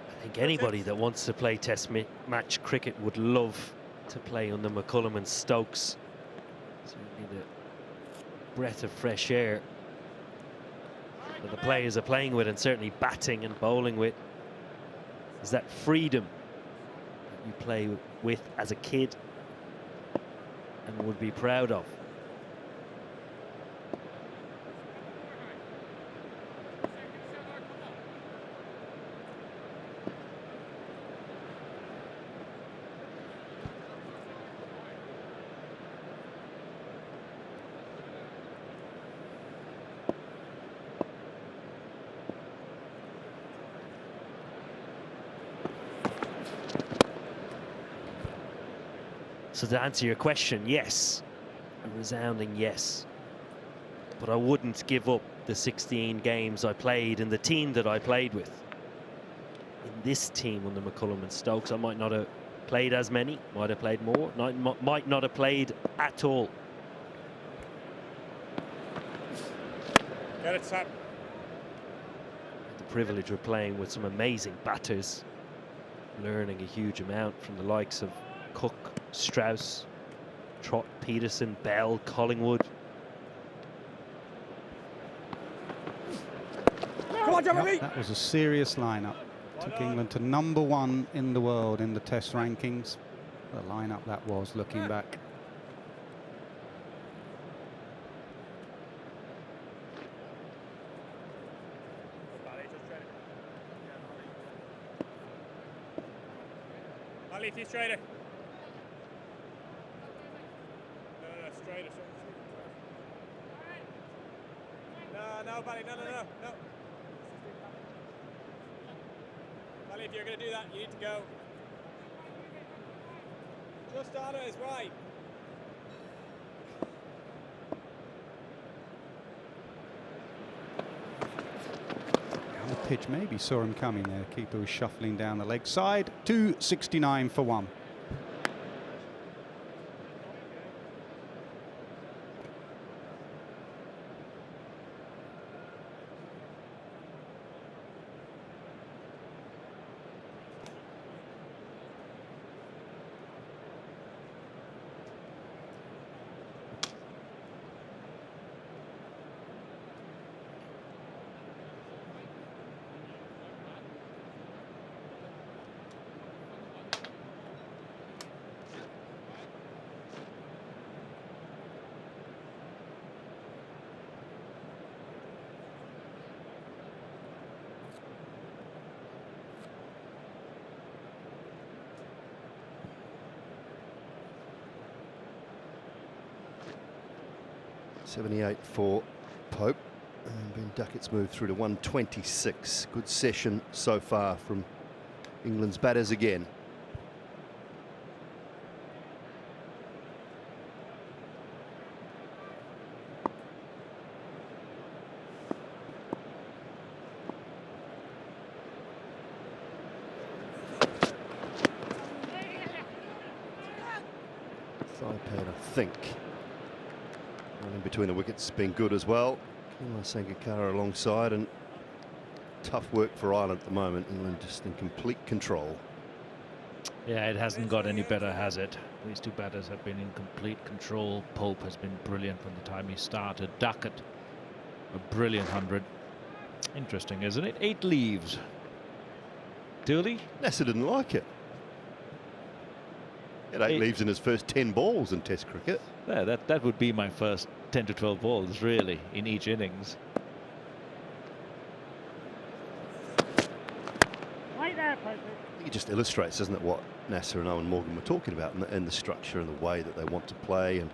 I think anybody that wants to play Test match cricket would love to play under McCullum and Stokes. Certainly the breath of fresh air that the players are playing with, and certainly batting and bowling with, is that freedom that you play with as a kid and would be proud of. So to answer your question, yes, a resounding yes. But I wouldn't give up the 16 games I played and the team that I played with. In this team under McCullum and Stokes, I might not have played as many, might have played more, might not have played at all. Get it, Sam. The privilege of playing with some amazing batters, learning a huge amount from the likes of Cook, Strauss, Trott, Pietersen, Bell, Collingwood. That was a serious lineup. Took England to #1 in the world in the Test rankings. The lineup that was, looking back. I'll leave you straighter. No, straighter. No, Bally, no. Bally, if you're going to do that, you need to go. Just on it is right. The pitch maybe saw him coming there. Keeper was shuffling down the leg side. 269 for 1. .78 for Pope, and Ben Duckett's moved through to 126. Good session so far from England's batters again. Thigh pad, I think. In between the wickets been good as well. Sangakkara alongside, and tough work for Ireland at the moment. England just in complete control. Yeah, it hasn't got any better, has it? These two batters have been in complete control. Pope has been brilliant from the time he started. Duckett, a brilliant 100. Interesting, isn't it? 8 leaves. Dooley? Nasser didn't like it. He had 8 leaves in his first 10 balls in Test cricket. Yeah, that would be my first 10 to 12 balls, really, in each innings. Right there, Pope. I think it just illustrates, doesn't it, what Nasser and Owen Morgan were talking about, and the structure and the way that they want to play, and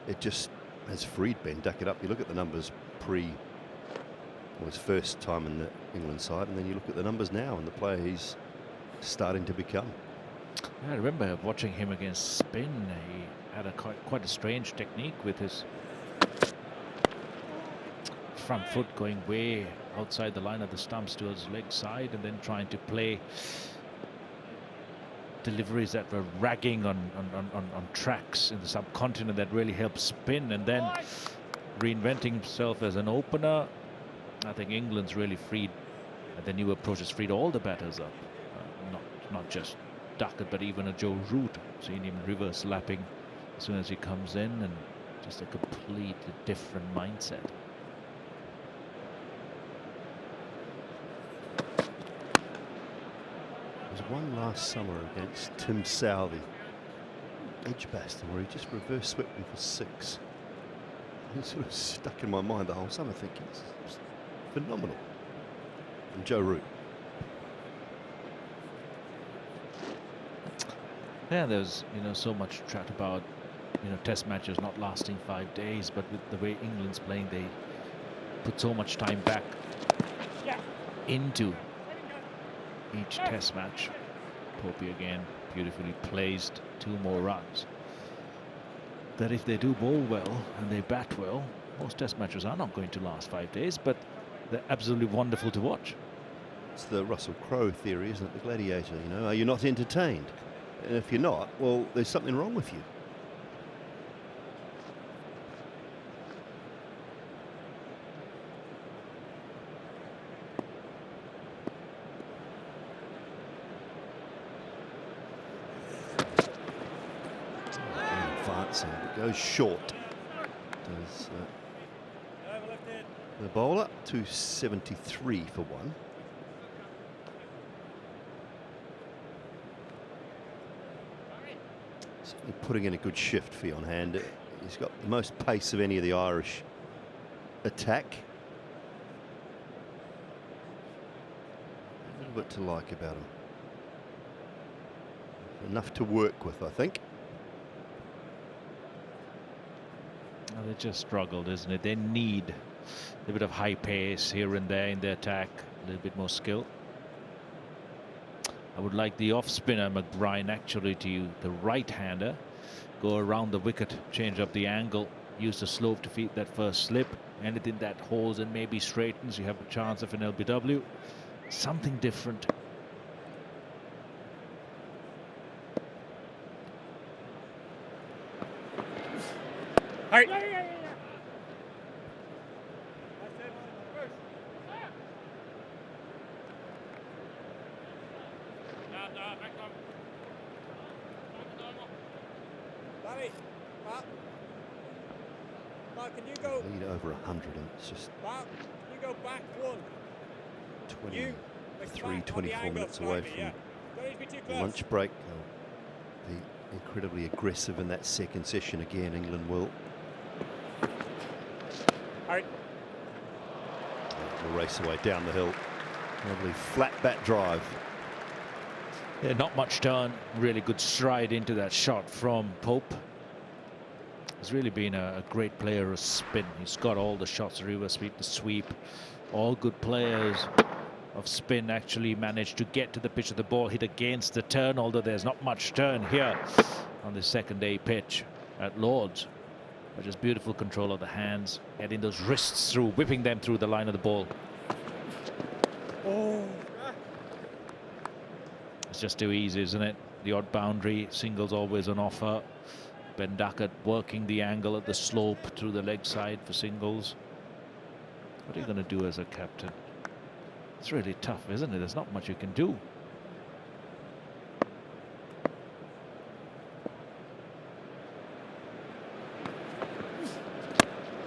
it just has freed Ben Duckett up. You look at the numbers his first time in the England side, and then you look at the numbers now and the player he's starting to become. I remember watching him against spin. He had quite a strange technique with his front foot going way outside the line of the stumps towards leg side, and then trying to play deliveries that were ragging on tracks in the subcontinent that really helped spin, and then reinventing himself as an opener. I think England's really freed, and the new approach has freed all the batters up, not just Duckett, but even a Joe Root. Seen him reverse lapping as soon as he comes in, and just a completely different mindset. There was one last summer against Tim Southey, Edgbaston, where he just reverse swept him for 6. It sort of stuck in my mind the whole summer, thinking it's phenomenal. And Joe Root. Yeah, there's so much chat about test matches not lasting 5 days, but with the way England's playing, they put so much time back into each test match. Popey again beautifully placed, 2 more runs. That if they do bowl well and they bat well, most test matches are not going to last 5 days, but they're absolutely wonderful to watch. It's the Russell Crowe theory, isn't it? The gladiator, are you not entertained? And if you're not, well, there's something wrong with you. Advancing, but goes short. Does the bowler, 273 for 1. Certainly putting in a good shift for on hand. He's got the most pace of any of the Irish attack. A little bit to like about him. Enough to work with, I think. Well, they just struggled, isn't it? They need a bit of high pace here and there in the attack, a little bit more skill. I would like the off-spinner McBride actually to the right-hander, go around the wicket, change up the angle, use the slope to feed that first slip. Anything that holds and maybe straightens, you have a chance of an LBW. Something different. All right. Can you go? Lead over 100, and it's just Can you go back 1? 24 minutes away from the lunch break. They'll be incredibly aggressive in that second session again. England will. All right. They'll race away down the hill. Lovely flat bat drive. Yeah, not much turn. Really good stride into that shot from Pope. He's really been a great player of spin. He's got all the shots, the reverse sweep, the sweep. All good players of spin actually managed to get to the pitch of the ball, hit against the turn, although there's not much turn here on the second day pitch at Lord's. But just beautiful control of the hands, getting those wrists through, whipping them through the line of the ball. Oh. It's just too easy, isn't it? The odd boundary, singles always on offer. Ben Duckett working the angle at the slope through the leg side for singles. What are you going to do as a captain? It's really tough, isn't it? There's not much you can do.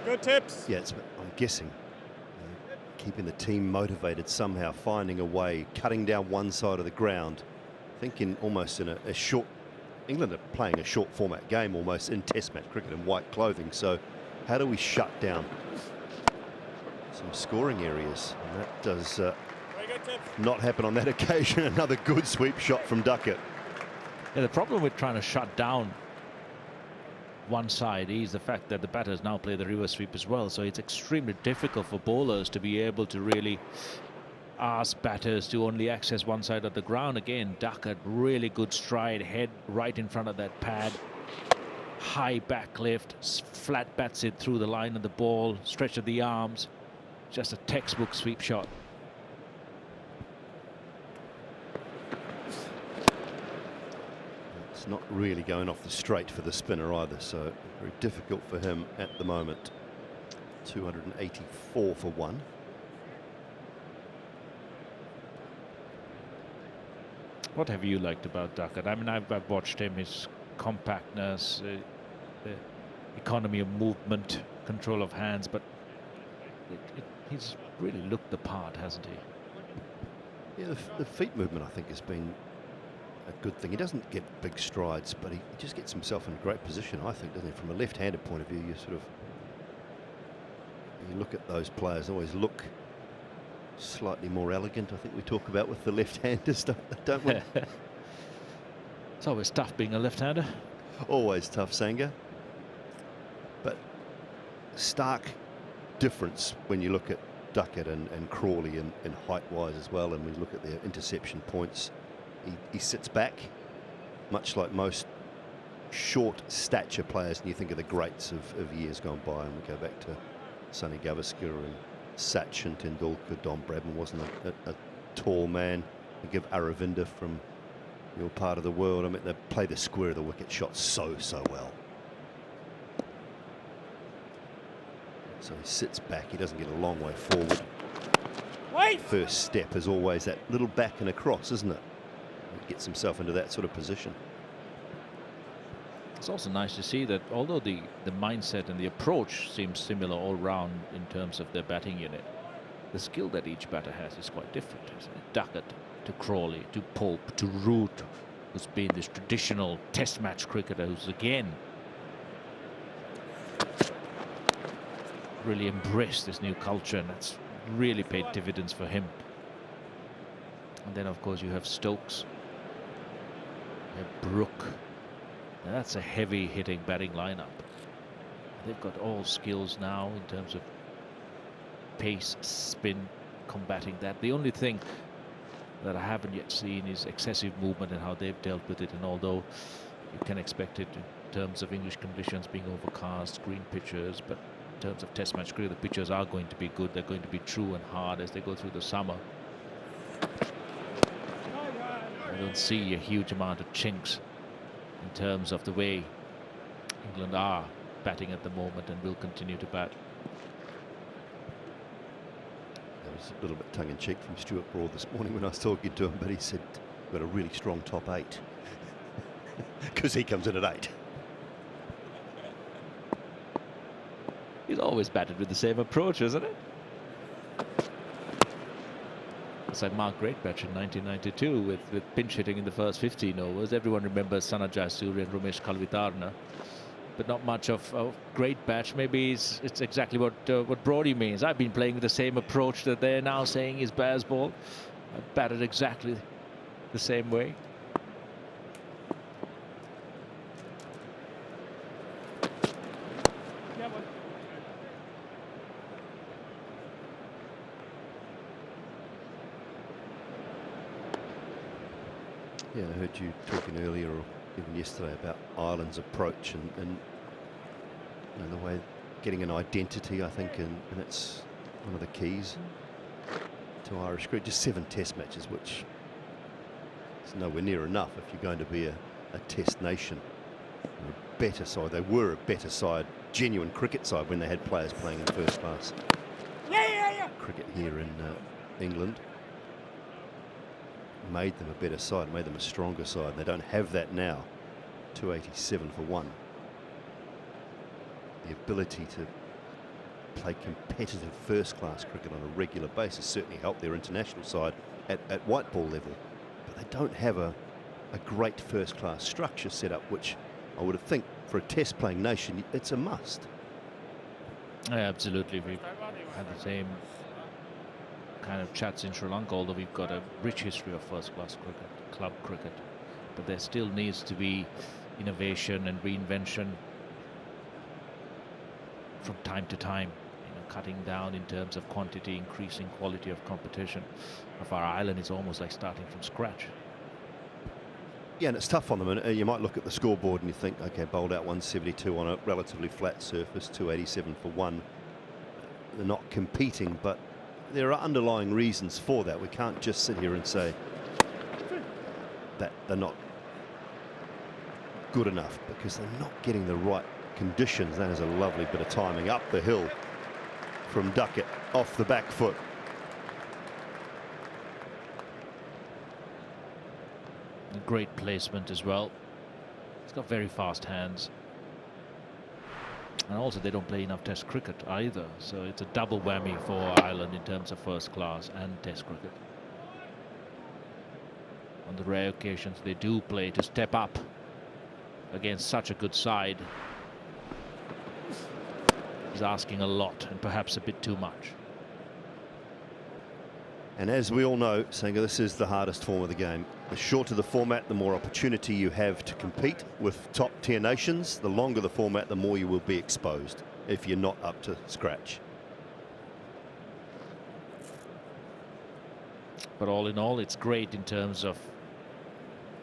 Good tips. Yeah, I'm guessing keeping the team motivated somehow, finding a way, cutting down one side of the ground, thinking almost in a short. England are playing a short format game almost in test match cricket in white clothing. So how do we shut down some scoring areas? And that does not happen on that occasion. Another good sweep shot from Duckett. Yeah, the problem with trying to shut down one side is the fact that the batters now play the reverse sweep as well. So it's extremely difficult for bowlers to be able to really ask batters to only access one side of the ground. Again, Duckett, really good stride, head right in front of that pad. High back lift, flat bats it through the line of the ball, stretch of the arms. Just a textbook sweep shot. It's not really going off the straight for the spinner either, so very difficult for him at the moment. 284 for one. What have you liked about Duckett? I mean, I've watched him, his compactness, the economy of movement, control of hands, but he's really looked the part, hasn't he? Yeah, the feet movement I think has been a good thing. He doesn't get big strides, but he just gets himself in a great position, I think, doesn't he? From a left-handed point of view, you look at those players, always look slightly more elegant. I think we talk about with the left-handers, don't we? It's always tough being a left-hander. Always tough, Sanga. But stark difference when you look at Duckett and Crawley and height-wise as well, and we look at their interception points. He sits back, much like most short stature players, and you think of the greats of years gone by, and we go back to Sonny Gavaskar and Sachin, Tendulkar. Don Bradman wasn't a tall man. You give Aravinda from your part of the world. I mean, they play the square of the wicket shot so well. So he sits back. He doesn't get a long way forward. Wait! First step is always that little back and across, isn't it? He gets himself into that sort of position. It's also nice to see that although the mindset and the approach seems similar all round in terms of their batting unit, the skill that each batter has is quite different, isn't it? Duckett to Crawley to Pope to Root, who's been this traditional test match cricketer, who's again really embraced this new culture, and that's really paid dividends for him. And then of course you have Stokes, you have Brook. Now that's a heavy hitting batting lineup. They've got all skills now in terms of pace, spin, combating that. The only thing that I haven't yet seen is excessive movement and how they've dealt with it. And although you can expect it in terms of English conditions being overcast, green pitches, but in terms of test match cricket, the pitches are going to be good. They're going to be true and hard as they go through the summer. I don't see a huge amount of chinks in terms of the way England are batting at the moment and will continue to bat. That was a little bit tongue-in-cheek from Stuart Broad this morning when I was talking to him, but he said we've got a really strong top 8 because he comes in at 8. He's always batted with the same approach, isn't it? It's like Mark Greatbatch in 1992 with pinch hitting in the first 15 overs. Everyone remembers Sanajay Surya and Ramesh Kalvitarna, but not much of Greatbatch. Maybe it's exactly what Brody means. I've been playing with the same approach that they're now saying is Bears ball. I've batted exactly the same way. Yeah, I heard you talking earlier or even yesterday about Ireland's approach and you know, the way getting an identity, I think, and it's one of the keys to Irish cricket. Just 7 test matches, which is nowhere near enough if you're going to be a test nation. They're a better side. They were a better side, genuine cricket side, when they had players playing in first class cricket here in England. Made them a better side, made them a stronger side. They don't have that now. 287 for 1. The ability to play competitive first-class cricket on a regular basis certainly helped their international side at white ball level. But they don't have a great first-class structure set up, which I would think for a test-playing nation, it's a must. Yeah, absolutely. We've had the same kind of chats in Sri Lanka, although we've got a rich history of first-class cricket, club cricket, but there still needs to be innovation and reinvention from time to time, you know, cutting down in terms of quantity, increasing quality of competition. Of our island is almost like starting from scratch. Yeah, and it's tough on them, and you might look at the scoreboard and you think, okay, bowled out 172 on a relatively flat surface, 287 for 1. They're not competing, but there are underlying reasons for that. We can't just sit here and say that they're not good enough because they're not getting the right conditions. That is a lovely bit of timing up the hill from Duckett off the back foot. Great placement as well. He's got very fast hands. And also they don't play enough Test cricket either, so it's a double whammy for Ireland in terms of first class and Test cricket. On the rare occasions they do play, to step up against such a good side is asking a lot and perhaps a bit too much. And as we all know, Sanga, this is the hardest form of the game. The shorter the format, the more opportunity you have to compete with top-tier nations. The longer the format, the more you will be exposed if you're not up to scratch. But all in all, it's great in terms of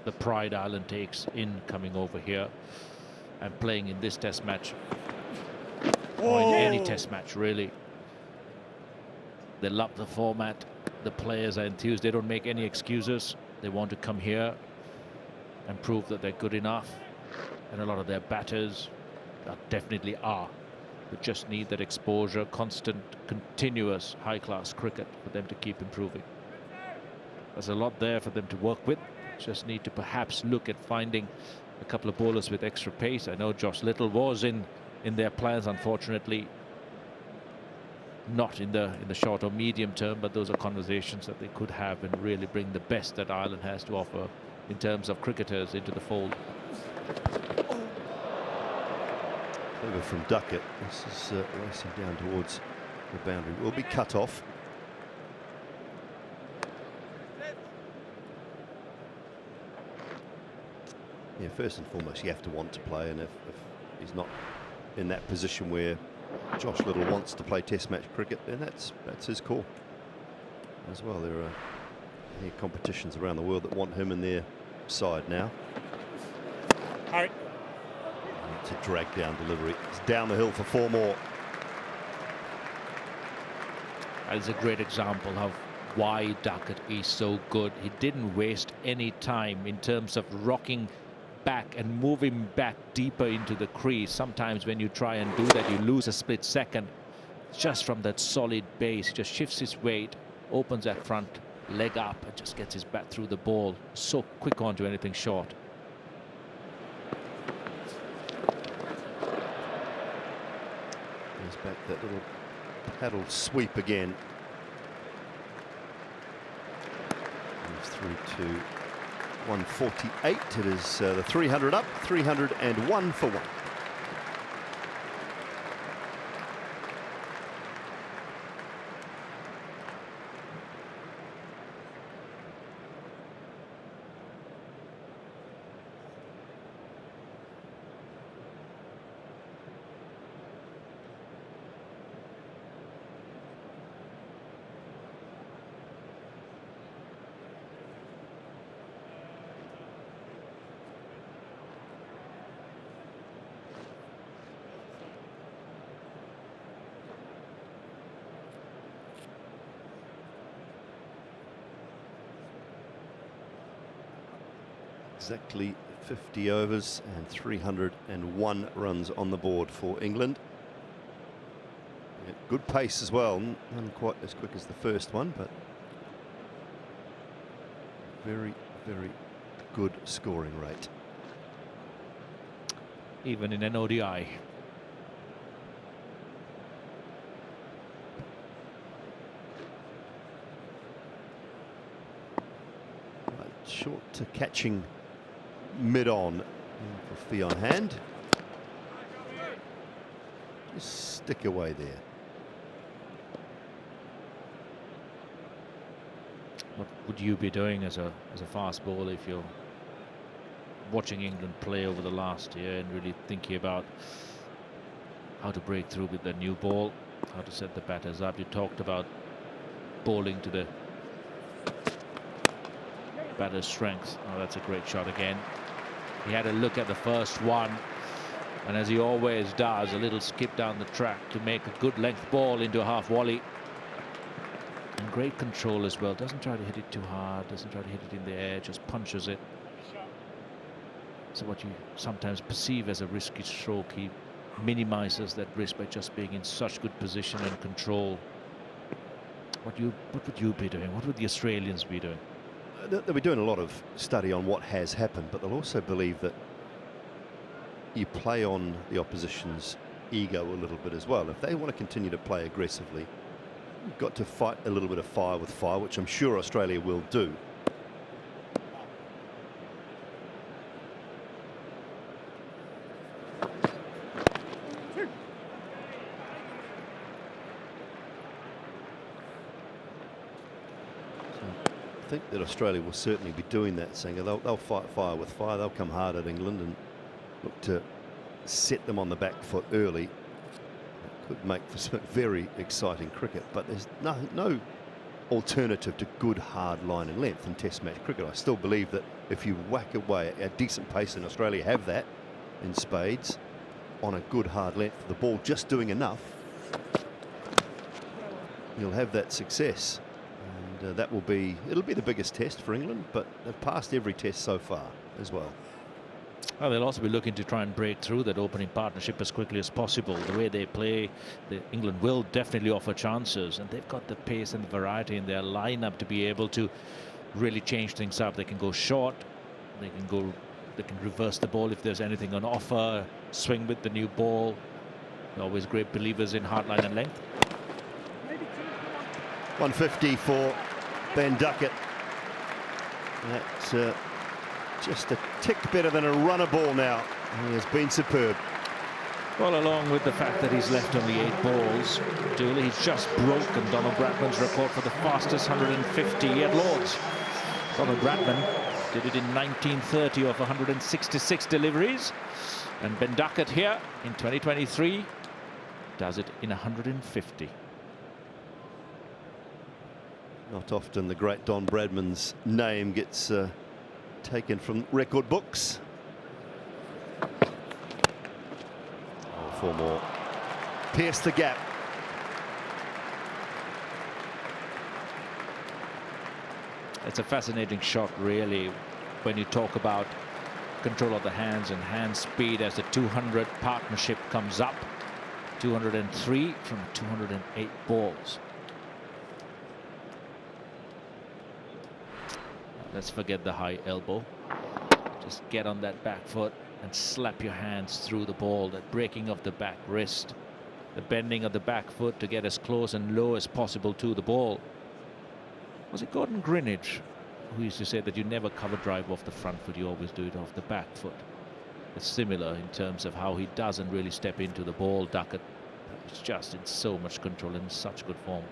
the pride Ireland takes in coming over here and playing in this Test match, or in any Test match really. They love the format. The players are enthused. They don't make any excuses. They want to come here and prove that they're good enough. And a lot of their batters definitely are. But just need that exposure, constant, continuous, high-class cricket for them to keep improving. There's a lot there for them to work with. Just need to perhaps look at finding a couple of bowlers with extra pace. I know Josh Little was in their plans, unfortunately. Not in the short or medium term, but those are conversations that they could have and really bring the best that Ireland has to offer in terms of cricketers into the fold. Over from Duckett. This is racing down towards the boundary. Will be cut off. Yeah, first and foremost, you have to want to play, and if he's not in that position where Josh Little wants to play Test match cricket, then that's his call as well. There are many competitions around the world that want him in their side now. It's a drag down delivery. It's down the hill for 4 more. That's a great example of why Duckett is so good. He didn't waste any time in terms of rocking back and moving back deeper into the crease. Sometimes when you try and do that, you lose a split second. Just from that solid base, just shifts his weight, opens that front leg up and just gets his bat through the ball. So quick onto anything short. He's back that little paddle sweep again. Moves through to 148. It is the 300 up, 301 for 1. Exactly 50 overs and 301 runs on the board for England. Yeah, good pace as well, not quite as quick as the first one, but very, very good scoring rate. Even in an ODI. Short to catching mid-on for fee on hand. Just stick away there. What would you be doing as a fast bowler if you're watching England play over the last year and really thinking about how to break through with the new ball, how to set the batters up? You talked about bowling to the batter's strength. Oh, that's a great shot again. He had a look at the first one, and as he always does, a little skip down the track to make a good length ball into a half volley. And great control as well. Doesn't try to hit it too hard, doesn't try to hit it in the air, just punches it. So what you sometimes perceive as a risky stroke, he minimises that risk by just being in such good position and control. What would you be doing? What would the Australians be doing? They'll be doing a lot of study on what has happened, but they'll also believe that you play on the opposition's ego a little bit as well. If they want to continue to play aggressively, you've got to fight a little bit of fire with fire, which I'm sure Australia will do. I think that Australia will certainly be doing that, Sanger. They'll fight fire with fire. They'll come hard at England and look to set them on the back foot early. It could make for some very exciting cricket, but there's no alternative to good hard line and length in Test match cricket. I still believe that if you whack away at a decent pace, and Australia have that in spades, on a good hard length, the ball just doing enough, you'll have that success. And it'll be the biggest test for England, but they've passed every test so far as well. Well, they'll also be looking to try and break through that opening partnership as quickly as possible. The way they play, England will definitely offer chances, and they've got the pace and the variety in their lineup to be able to really change things up. They can go short, they can reverse the ball if there's anything on offer, swing with the new ball. They're always great believers in hard line and length. 150 for Ben Duckett. That's just a tick better than a runner ball now. He has been superb. Well, along with the fact that he's left only 8 balls, Dooley, he's just broken Donald Bradman's record for the fastest 150 at Lords. Donald Bradman did it in 1930 of 166 deliveries, and Ben Duckett here in 2023 does it in 150. Not often the great Don Bradman's name gets taken from record books. Oh, 4 more. Pierce the gap. It's a fascinating shot, really, when you talk about control of the hands and hand speed as the 200 partnership comes up. 203 from 208 balls. Let's forget the high elbow. Just get on that back foot and slap your hands through the ball. That breaking of the back wrist, the bending of the back foot to get as close and low as possible to the ball. Was it Gordon Greenidge who used to say that you never cover drive off the front foot, you always do it off the back foot? It's similar in terms of how he doesn't really step into the ball. Duckett is just in so much control and in such good form.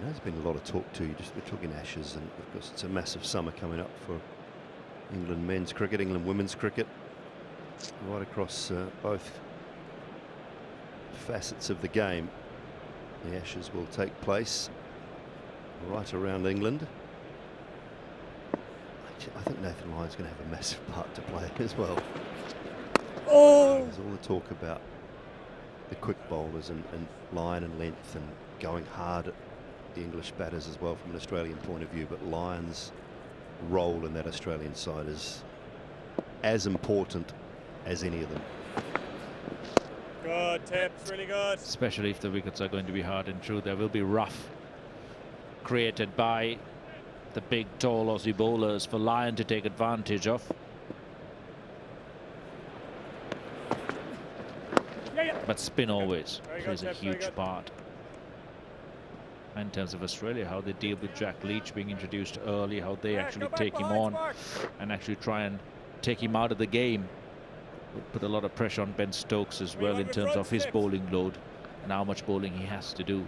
There's been a lot of talk too. We're talking Ashes, and of course it's a massive summer coming up for England men's cricket, England women's cricket, right across both facets of the game. The Ashes will take place right around England. I think Nathan Lyon's going to have a massive part to play as well. Oh! There's all the talk about the quick bowlers and line and length and going hard at the English batters as well from an Australian point of view, but Lyon's role in that Australian side is as important as any of them. Good tips, really good. Especially if the wickets are going to be hard and true. There will be rough created by the big, tall Aussie bowlers for Lyon to take advantage of. But spin always plays a huge part. In terms of Australia, how they deal with Jack Leach being introduced early, how they actually take him on and actually try and take him out of the game. Would put a lot of pressure on Ben Stokes as well in terms of his bowling load and how much bowling he has to do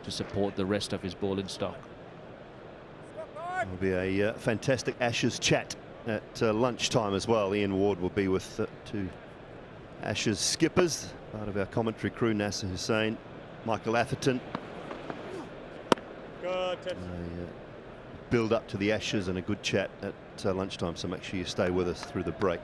to support the rest of his bowling stock. It'll be a fantastic Ashes chat at lunchtime as well. Ian Ward will be with 2 Ashes skippers, part of our commentary crew, Nasser Hussain, Michael Atherton. Good tips. Build up to the Ashes and a good chat at lunchtime, so make sure you stay with us through the break.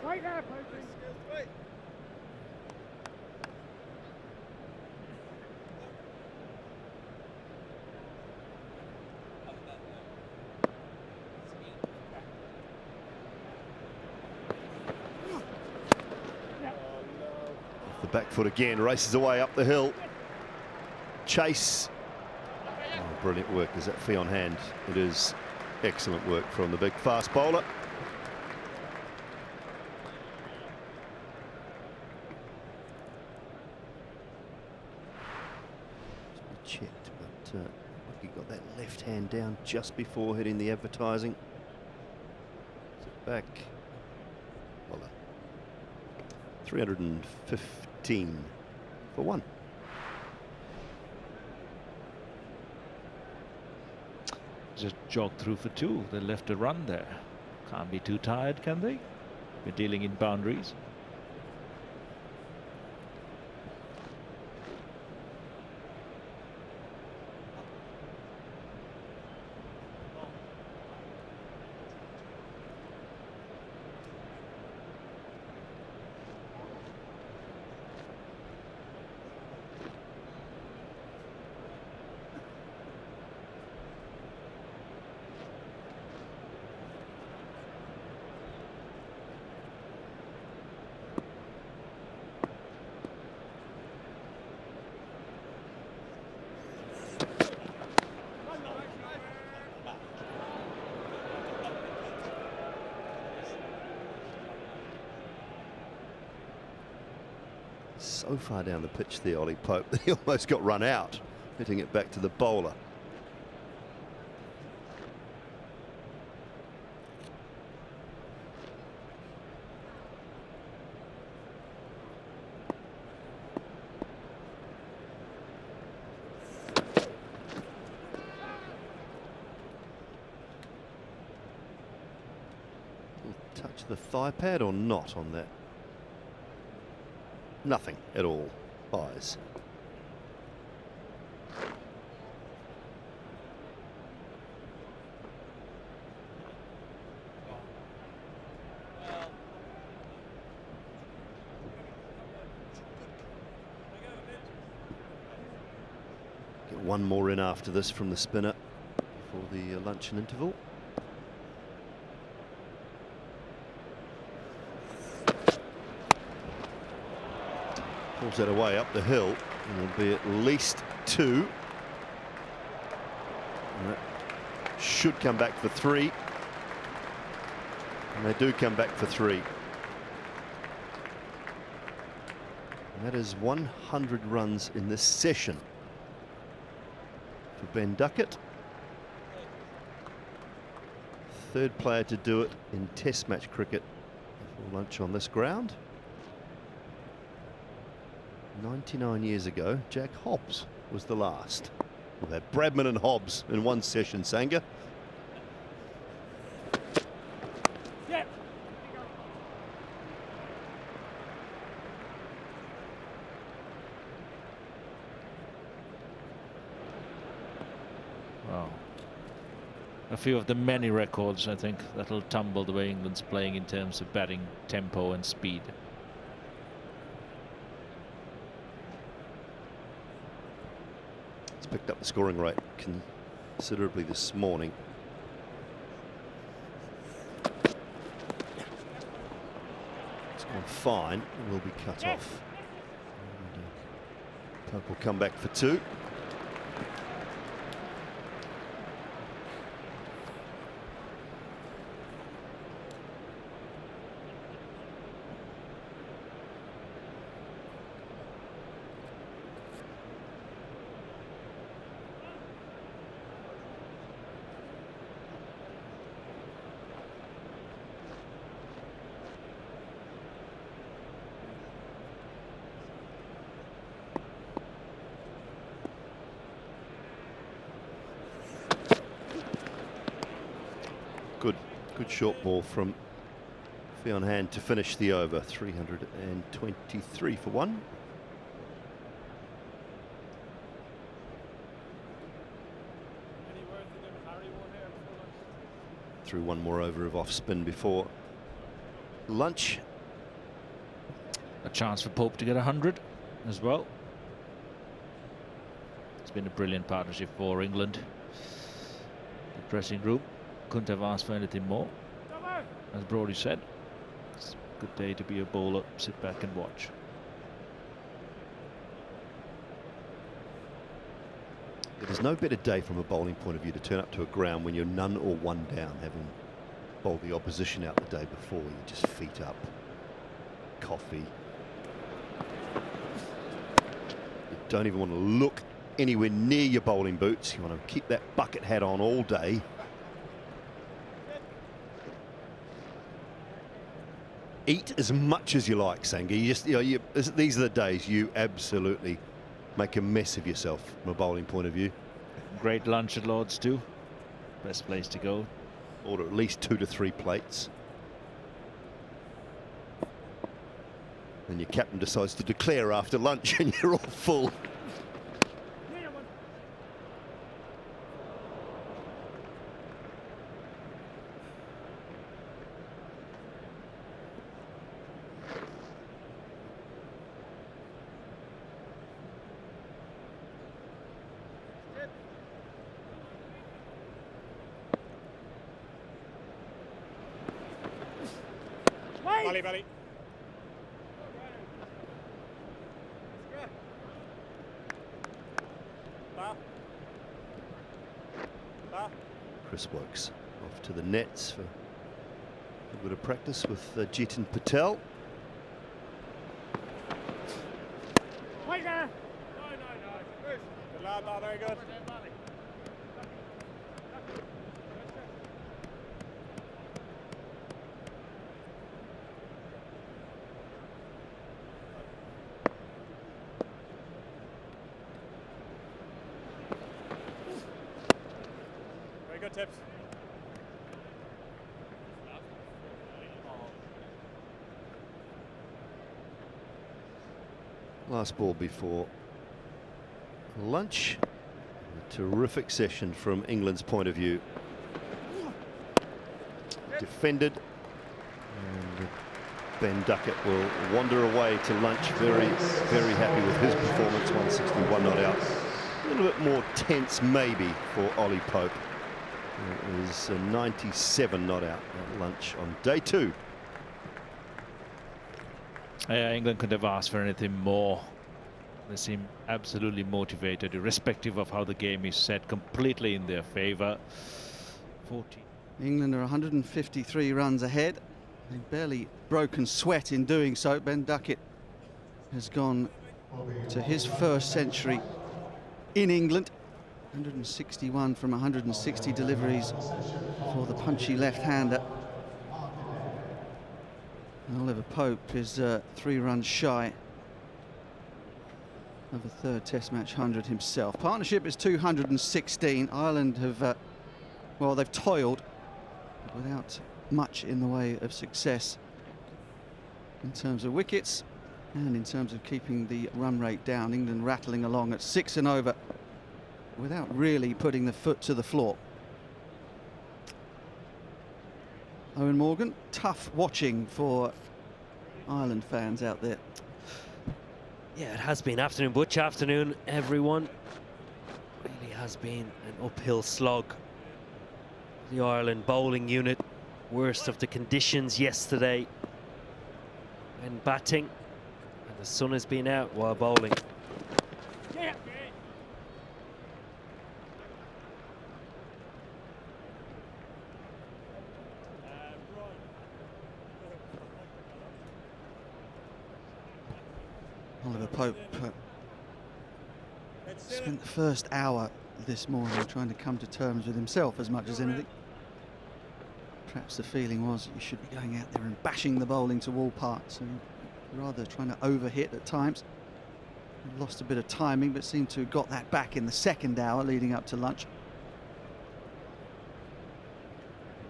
Right there, Pietersen. back foot again, races away up the hill. Chase. Oh, brilliant work. Is that fee on hand? It is excellent work from the big fast bowler. Checked, but he got that left hand down just before hitting the advertising. Is it back? Well done. 315 for 1. Just jogged through for 2. They left a run there. Can't be too tired, can they? We're dealing in boundaries. So far down the pitch there, Ollie Pope, that he almost got run out, hitting it back to the bowler. Touch the thigh pad or not on that? Nothing at all. Eyes. Get one more in after this from the spinner before the luncheon interval. Pulls that away up the hill, and there'll be at least 2. And that should come back for 3. And they do come back for 3. And that is 100 runs in this session for Ben Duckett. Third player to do it in Test match cricket before lunch on this ground. 99 years ago, Jack Hobbs was the last. We've had Bradman and Hobbs in one session, Sanga. Yeah. Wow. A few of the many records, I think, that'll tumble the way England's playing in terms of batting tempo and speed. Picked up the scoring rate considerably this morning. It's gone fine. It will be cut off. And, Pope will come back for 2. Good short ball from fee on hand to finish the over. 323 for 1. Threw one more over of off spin before lunch. A chance for Pope to get 100 as well. It's been a brilliant partnership for England. The dressing room couldn't have asked for anything more. As Brody said, it's a good day to be a bowler. Sit back and watch. There's no better day from a bowling point of view to turn up to a ground when you're none or one down, having bowled the opposition out the day before. You just feet up, coffee. You don't even want to look anywhere near your bowling boots. You want to keep that bucket hat on all day. Eat as much as you like, Sanga. You just, these are the days you absolutely make a mess of yourself from a bowling point of view. Great lunch at Lord's too. Best place to go. Order at least 2 to 3 plates. And your captain decides to declare after lunch and you're all full. Belly, belly. Chris Wokes off to the nets for a bit of practice with Jitin Patel. Wait there. No. Good lad, lad, very good. Good tips. Last ball before lunch. A terrific session from England's point of view. Defended. And Ben Duckett will wander away to lunch very, very happy with his performance. 161 not out. A little bit more tense maybe for Ollie Pope. It is 97 not out at lunch on day 2. Yeah, England could have asked for anything more. They seem absolutely motivated, irrespective of how the game is set, completely in their favour. 40. England are 153 runs ahead. They've barely broken sweat in doing so. Ben Duckett has gone to his first century in England. 161 from 160 deliveries for the punchy left-hander. Oliver Pope is 3 runs shy of a third Test match 100 himself. Partnership is 216. Ireland have, well, they've toiled without much in the way of success in terms of wickets and in terms of keeping the run rate down. England rattling along at 6 and over without really putting the foot to the floor. Owen Morgan, tough watching for Ireland fans out there. Yeah, it has been afternoon, butch afternoon, everyone. Really has been an uphill slog. The Ireland bowling unit, worst of the conditions yesterday when batting, and the sun has been out while bowling. Yeah. Oliver Pope spent the first hour this morning trying to come to terms with himself as much as anything. Perhaps the feeling was that you should be going out there and bashing the bowling to all parts, and rather trying to overhit at times. He lost a bit of timing, but seemed to have got that back in the second hour leading up to lunch.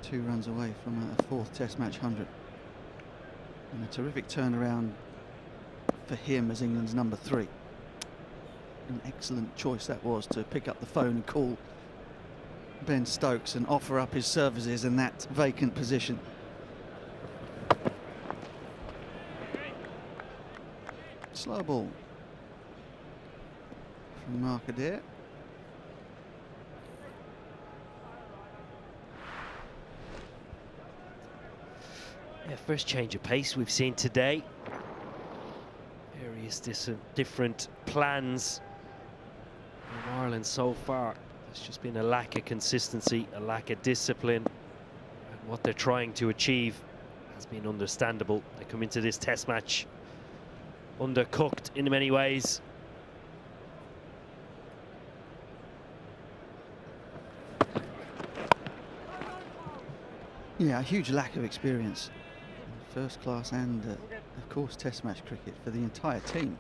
2 runs away from a 4th Test match 100. And a terrific turnaround for him as England's number 3. An excellent choice that was, to pick up the phone and call Ben Stokes and offer up his services in that vacant position. Slow ball from Mark Adair. Yeah, first change of pace we've seen today. Various different plans. And Ireland so far, there's just been a lack of consistency, a lack of discipline, and what they're trying to achieve has been understandable. They come into this test match undercooked in many ways. Yeah, a huge lack of experience in first class and, of course, test match cricket for the entire team.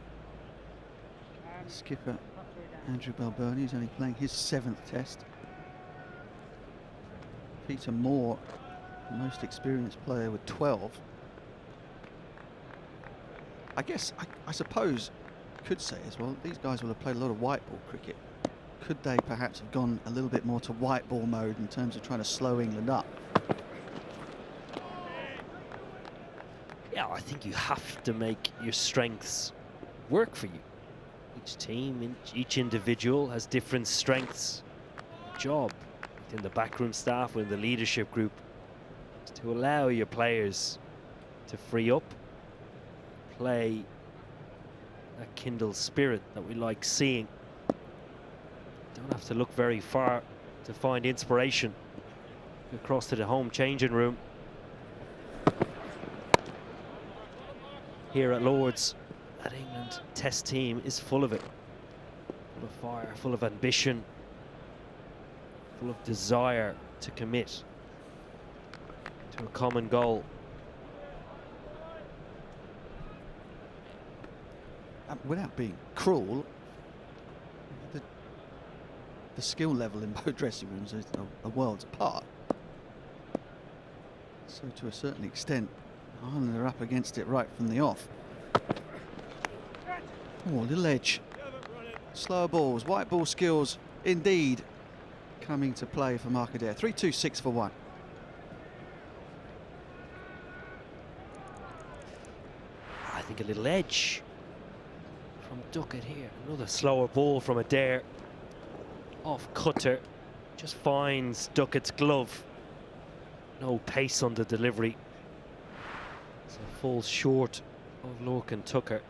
Skipper Andrew Balbirnie is only playing his 7th test. Peter Moore, the most experienced player, with 12. I guess, I suppose, could say as well, these guys will have played a lot of white ball cricket. Could they perhaps have gone a little bit more to white ball mode in terms of trying to slow England up? Yeah, I think you have to make your strengths work for you. Each team, each individual has different strengths. Job within the backroom staff, within the leadership group, is to allow your players to free up, play that kindled spirit that we like seeing. Don't have to look very far to find inspiration. Across to the home changing room here at Lord's. That England test team is full of it, full of fire, full of ambition, full of desire to commit to a common goal. Without being cruel, the skill level in both dressing rooms is a worlds apart. So to a certain extent, Ireland are up against it right from the off. Oh, little edge. Slower balls, white ball skills indeed coming to play for Mark Adair. 3-2-6 for 1. I think a little edge from Duckett here. Another slower ball from Adair. Off cutter. Just finds Duckett's glove. No pace on the delivery. So falls short of Lorcan Tucker.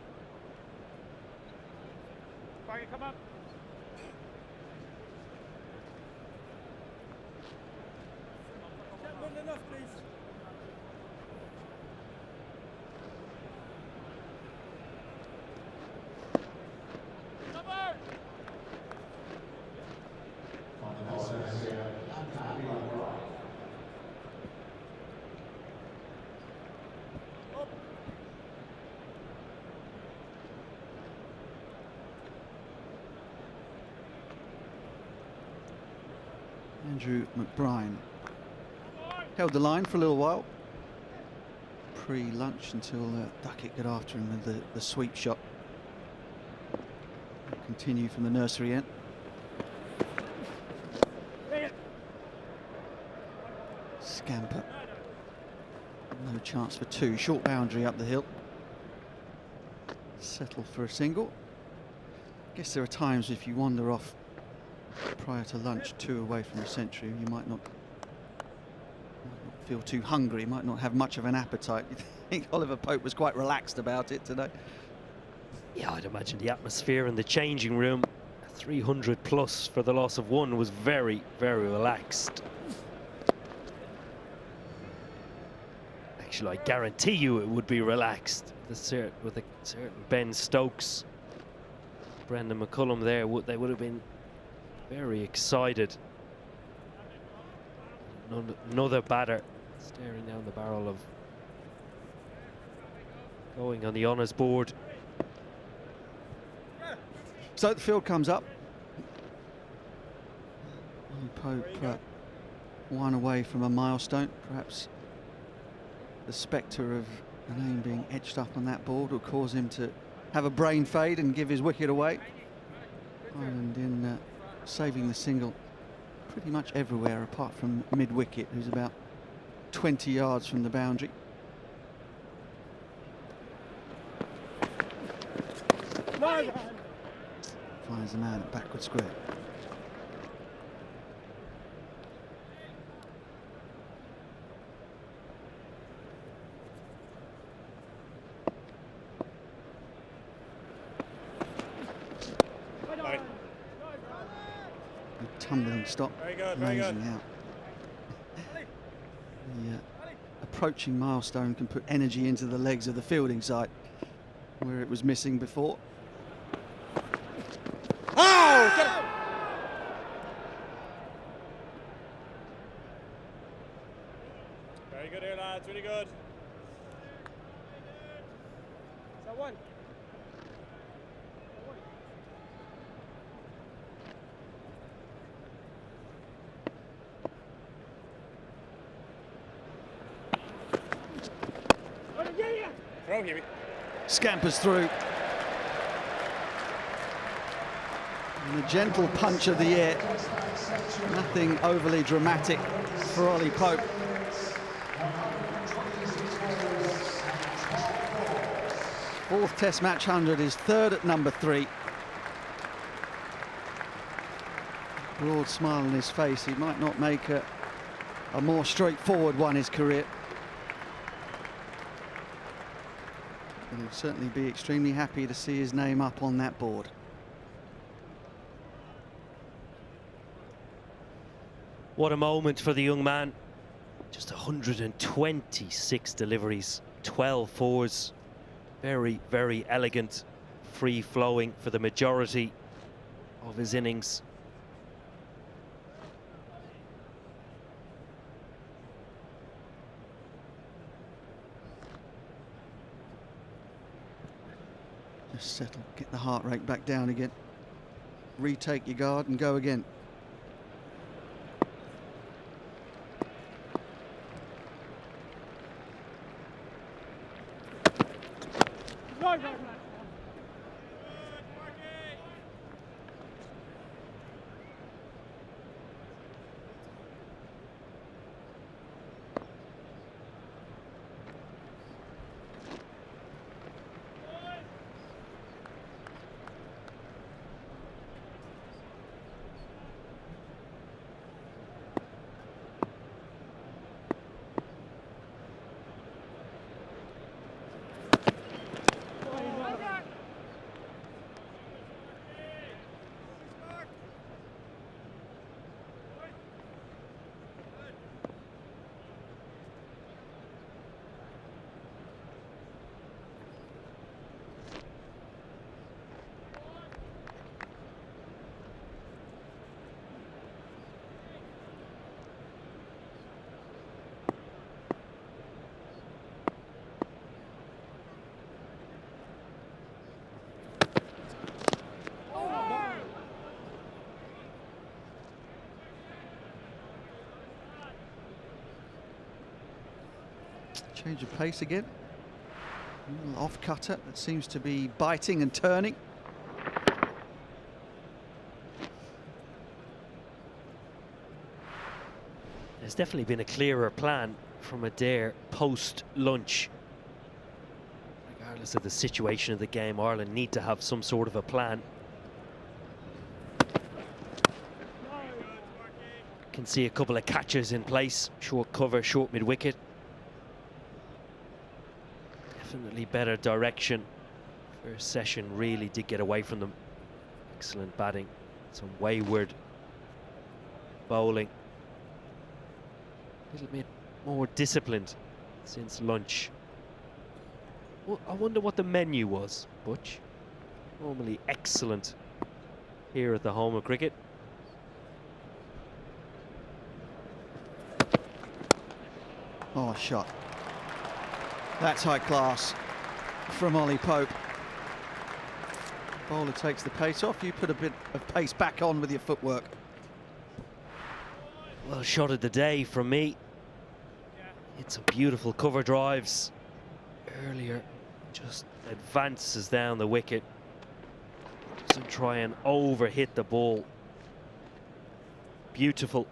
Come up. Enough, please. Andrew McBride held the line for a little while pre-lunch until Duckett got after him with the sweep shot. Continue from the nursery end. Scamper. No chance for 2. Short boundary up the hill. Settle for a single. Guess there are times if you wander off prior to lunch 2 away from the century, you might not feel too hungry, might not have much of an appetite. You think Oliver Pope was quite relaxed about it today? Yeah, I'd imagine the atmosphere in the changing room, 300 plus for the loss of 1, was very, very relaxed. Actually, I guarantee you it would be relaxed with a certain Ben Stokes, Brendan McCullum there. They would have been very excited. Another batter staring down the barrel of going on the honours board. So the field comes up. Pope 1 away from a milestone. Perhaps the spectre of a name being etched up on that board will cause him to have a brain fade and give his wicket away. Ireland in saving the single pretty much everywhere apart from mid-wicket, who's about 20 yards from the boundary. Finds the man at backward square. The tumbling stop, Very good, very amazing good. out. The approaching milestone can put energy into the legs of the fielding side, where it was missing before. Oh! Get it! Very good here, lads. Really good. Is that one? Throw, Huey. Scampers through. And a gentle punch of the air. Nothing overly dramatic for Ollie Pope. Fourth Test match 100, his third at number 3. Broad smile on his face. He might not make a more straightforward one his career. But he'll certainly be extremely happy to see his name up on that board. What a moment for the young man. Just 126 deliveries, 12 fours. Very, very elegant, free-flowing for the majority of his innings. Just settle, get the heart rate back down again. Retake your guard and go again. Right, right, right. Change of pace again. A little off cutter that seems to be biting and turning. There's definitely been a clearer plan from Adair post-lunch. Regardless of the situation of the game, Ireland need to have some sort of a plan. Can see a couple of catches in place. Short cover, short mid-wicket. Definitely better direction. First session really did get away from them. Excellent batting. Some wayward bowling. A little bit more disciplined since lunch. Well, I wonder what the menu was, Butch. Normally excellent here at the home of cricket. Oh, shot. That's high class from Ollie Pope. Bowler takes the pace off. You put a bit of pace back on with your footwork. Well, shot of the day from me. It's some beautiful cover drives earlier. Just advances down the wicket. Doesn't try and overhit the ball. Beautiful.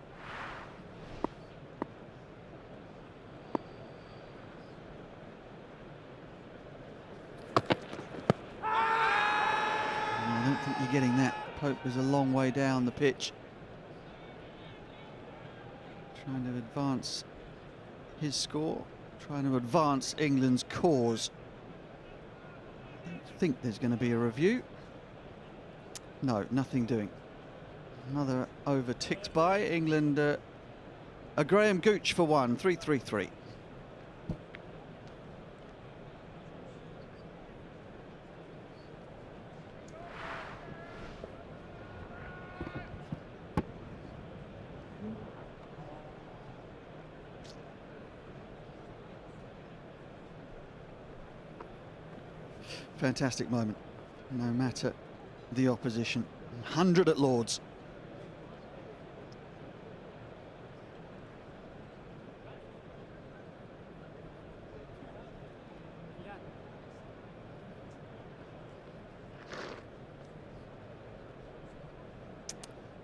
I don't think you're getting that. Pope is a long way down the pitch. Trying to advance his score, trying to advance England's cause. I don't think there's going to be a review. No, nothing doing. Another over ticked by England. A Graham Gooch for one, 3-3-3. Fantastic moment, no matter the opposition. 100 at Lord's.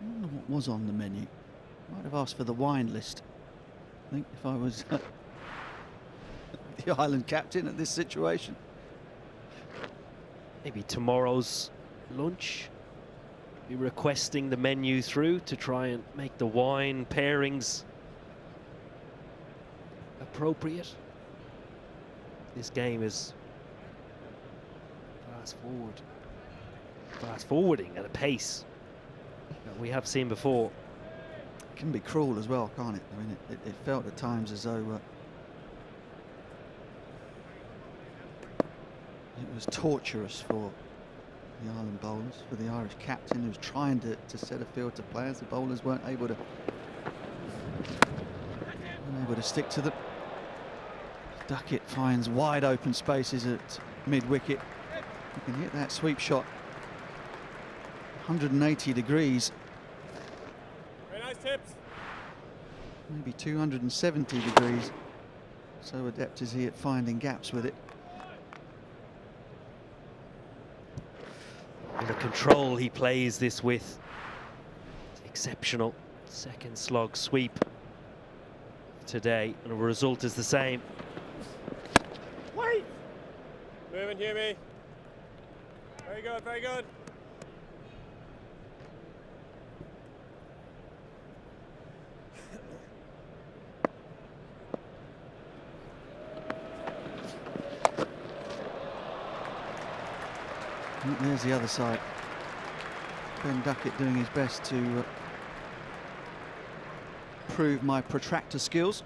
I wonder what was on the menu. Might have asked for the wine list. I think if I was the Ireland captain at this situation. Maybe tomorrow's lunch, be requesting the menu through to try and make the wine pairings appropriate. This game is fast forwarding at a pace that we have seen before. It can be cruel as well, can't it? I mean, it felt at times as though it was torturous for the Ireland bowlers, for the Irish captain who was trying to set a field to players. The bowlers weren't able to stick to them. Duckett finds wide open spaces at mid-wicket. You can hit that sweep shot 180 degrees. Very nice tips. Maybe 270 degrees. So adept is he at finding gaps with it. And the control he plays this with is exceptional. Second slog sweep today, and the result is the same. Wait! Move and hear me. Very good, very good. There's the other side. Ben Duckett doing his best to prove my protractor skills.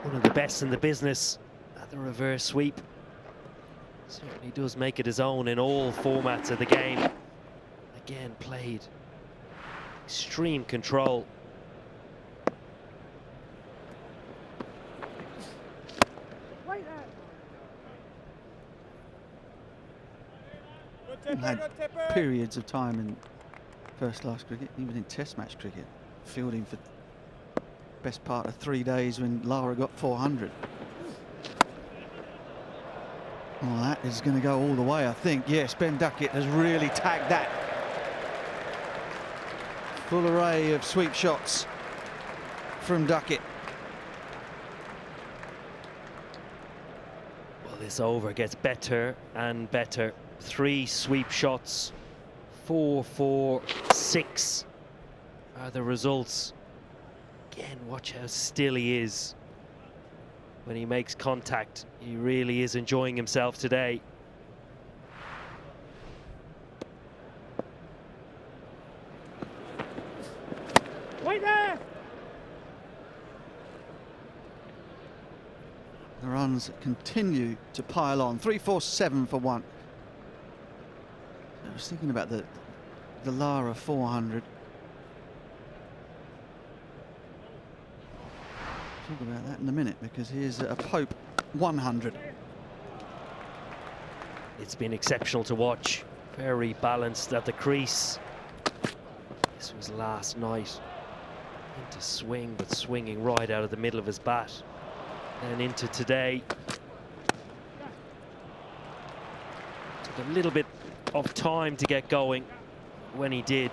One of the best in the business at the reverse sweep. Certainly does make it his own in all formats of the game. Again, played extreme control. Had periods of time in first-class cricket, even in Test match cricket, fielding for best part of 3 days when Lara got 400. Well, that is going to go all the way, I think. Yes, Ben Duckett has really tagged that. Full array of sweep shots from Duckett. Well, this over gets better and better. 3 sweep shots, 4, 4, 6 are the results. Again, watch how still he is when he makes contact. He really is enjoying himself today. Wait there! The runs continue to pile on. 3-4-7 for one. I was thinking about the Lara 400. Talk about that in a minute, because here's a Pope 100. It's been exceptional to watch. Very balanced at the crease. This was last night. Into swing, but swinging right out of the middle of his bat. And into today. Took a little bit of time to get going. When he did,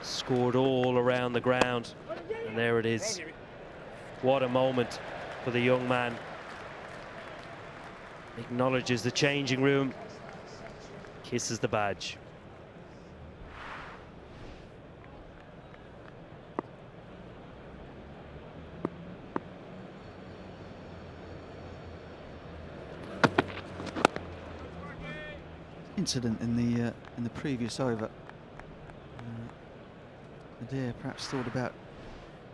scored all around the ground. And there it is. What a moment for the young man. Acknowledges the changing room. Kisses the badge. incident in the previous over. Adair perhaps thought about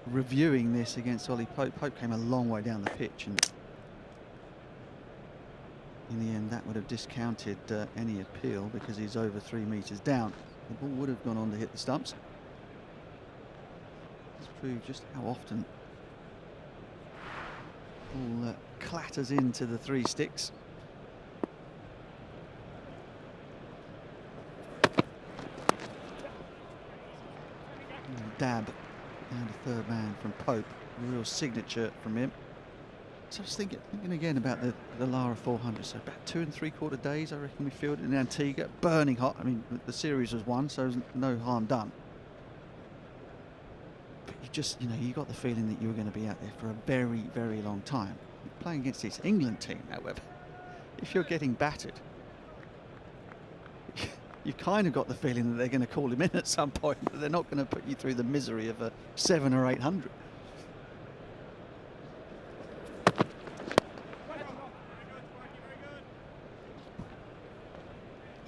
reviewing this against Ollie Pope. Pope came a long way down the pitch, and in the end that would have discounted any appeal because he's over 3 metres down. The ball would have gone on to hit the stumps. This proves just how often the ball clatters into the 3 sticks. Dab down to third man from Pope, a real signature from him. So I was thinking again about the Lara 400. So about 2 3/4 days, I reckon we fielded in Antigua, burning hot. I mean, the series was won, so there's no harm done. But you just, you got the feeling that you were going to be out there for a very, very long time. Playing against this England team, however, if you're getting battered, you've kind of got the feeling that they're going to call him in at some point, but they're not going to put you through the misery of a 700 or 800.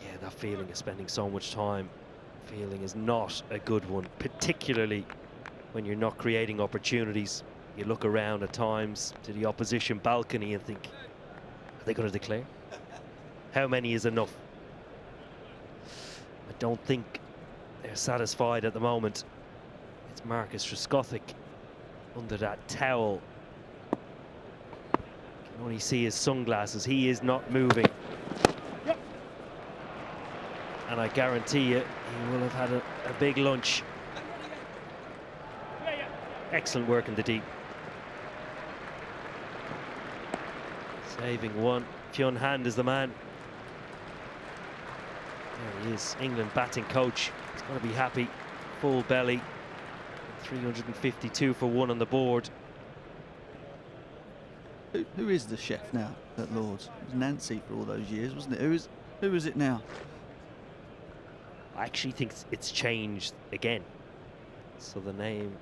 Yeah, that feeling of spending so much time, feeling is not a good one, particularly when you're not creating opportunities. You look around at times to the opposition balcony and think, are they going to declare? How many is enough? I don't think they're satisfied at the moment. It's Marcus Trescothick under that towel. Can only see his sunglasses. He is not moving. Yep. And I guarantee you, he will have had a big lunch. Excellent work in the deep. Saving one. Fionn Hand is the man. There he is, England batting coach. He's going to be happy. Full belly. 352 for 1 on the board. Who is the chef now at Lord's? It was Nancy for all those years, wasn't it? Who is it now? I actually think it's changed again. So the name...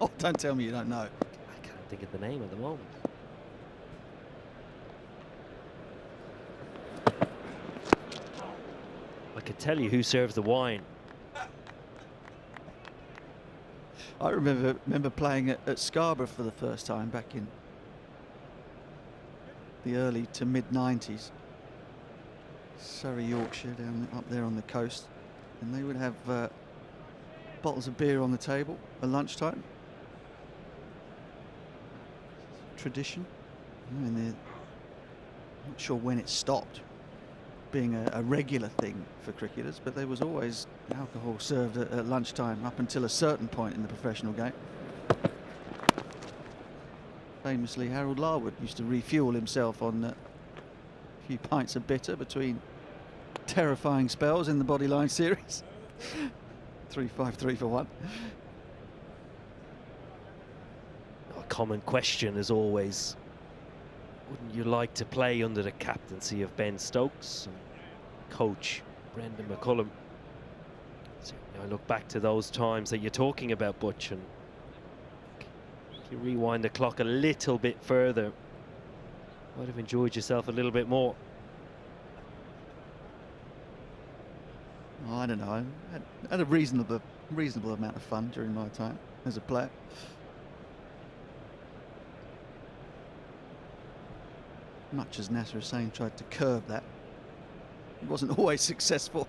Oh, don't tell me you don't know. I can't think of the name at the moment. I could tell you who serves the wine. I remember playing at Scarborough for the first time back in the early to mid 90s. Surrey, Yorkshire, up there on the coast, and they would have bottles of beer on the table at lunchtime. Tradition. I'm not sure when it stopped being a regular thing for cricketers, but there was always alcohol served at lunchtime up until a certain point in the professional game. Famously, Harold Larwood used to refuel himself on a few pints of bitter between terrifying spells in the Bodyline series. 3-5-3 for 1. A common question is always, wouldn't you like to play under the captaincy of Ben Stokes and coach Brendan McCullum? So, I look back to those times that you're talking about, Butch, and if you rewind the clock a little bit further, might have enjoyed yourself a little bit more. Oh, I don't know. I had a reasonable amount of fun during my time as a player. Much as Nasser Hussain tried to curb that, it wasn't always successful.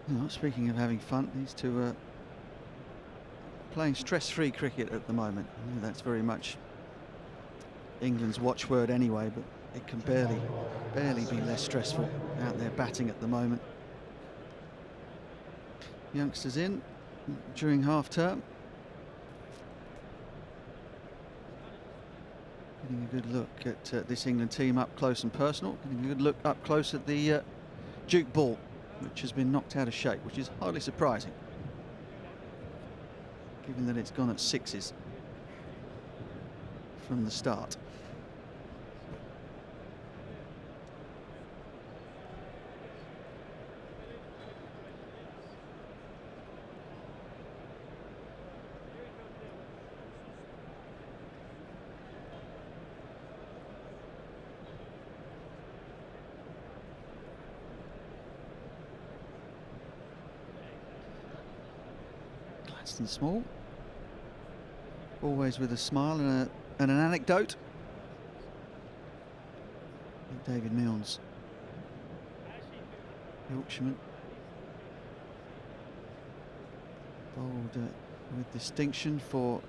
Well, speaking of having fun, these two are playing stress-free cricket at the moment. I know that's very much England's watchword anyway, but it can barely be less stressful out there batting at the moment. Youngsters in during half-term. Getting a good look at this England team up close and personal. Getting a good look up close at the Duke ball, which has been knocked out of shape, which is hardly surprising, given that it's gone at 6s from the start. Aston Small, always with a smile and an anecdote. David Milnes, Yorkshireman, bowled with distinction for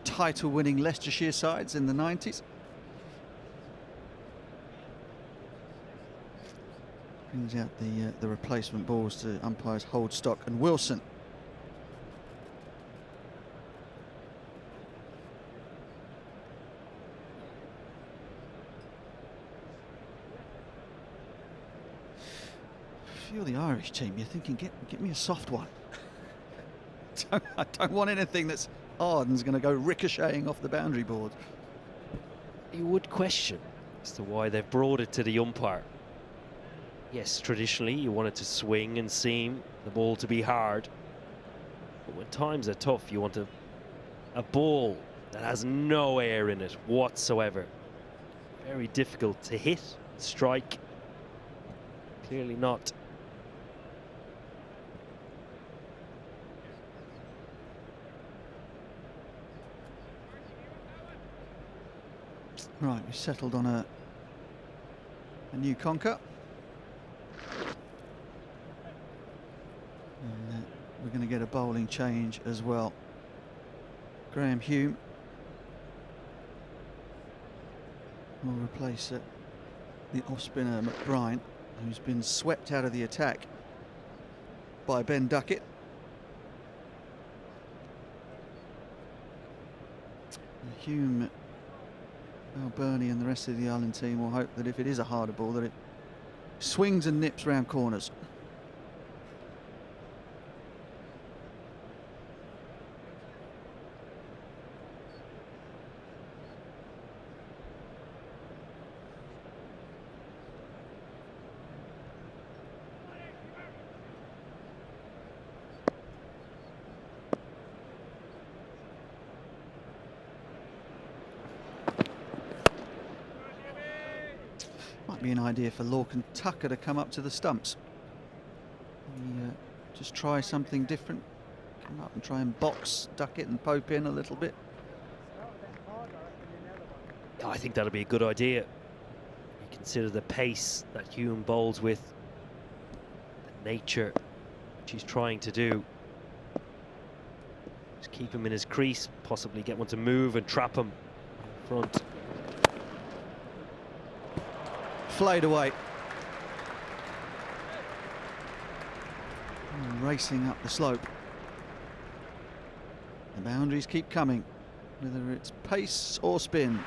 title-winning Leicestershire sides in the 90s. Brings out the replacement balls to umpires Holdstock and Wilson. If you're the Irish team, you're thinking, get me a soft one. I don't want anything that's hard and is going to go ricocheting off the boundary board. You would question as to why they've brought it to the umpire. Yes, traditionally you want it to swing and seam, the ball to be hard. But when times are tough, you want a ball that has no air in it whatsoever. Very difficult to hit, strike. Clearly not. Right, we've settled on a new conker. And we're going to get a bowling change as well. Graham Hume will replace the off-spinner McBride, who's been swept out of the attack by Ben Duckett. Hume, well, Bernie and the rest of the Ireland team will hope that if it is a harder ball, that it swings and nips round corners. Might be an idea for Lorcan Tucker to come up to the stumps. Just try something different. Come up and try and box Duckett and Pope in a little bit. I think that'll be a good idea. You consider the pace that Hume bowls with, the nature which he's trying to do. Just keep him in his crease, possibly get one to move and trap him in front. Flayed away. And racing up the slope. The boundaries keep coming, whether it's pace or spin.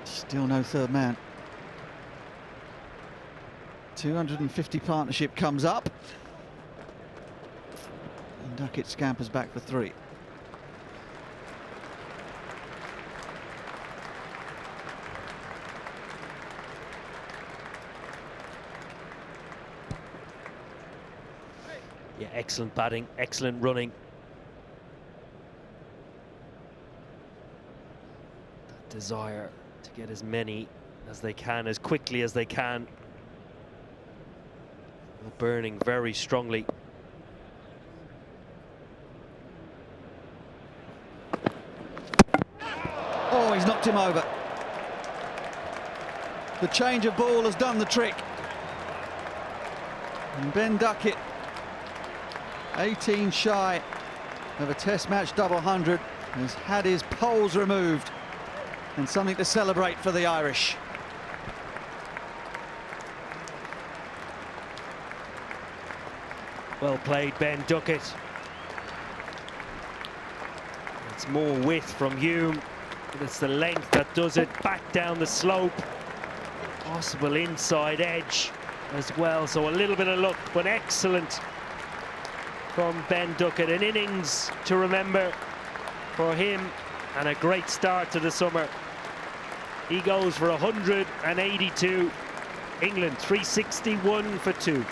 Still no third man. 250 partnership comes up. And Duckett scampers back for 3. Yeah, excellent batting, excellent running. That desire to get as many as they can, as quickly as they can. Burning very strongly. knocked him over. The change of ball has done the trick. And Ben Duckett, 18 shy of a Test match double 100, has had his poles removed, and something to celebrate for the Irish. Well played, Ben Duckett. It's more width from Hume, but it's the length that does it. Back down the slope. Possible inside edge as well, so a little bit of luck, but excellent from Ben Duckett. An innings to remember for him, and a great start to the summer. He goes for 182. England 361 for 2.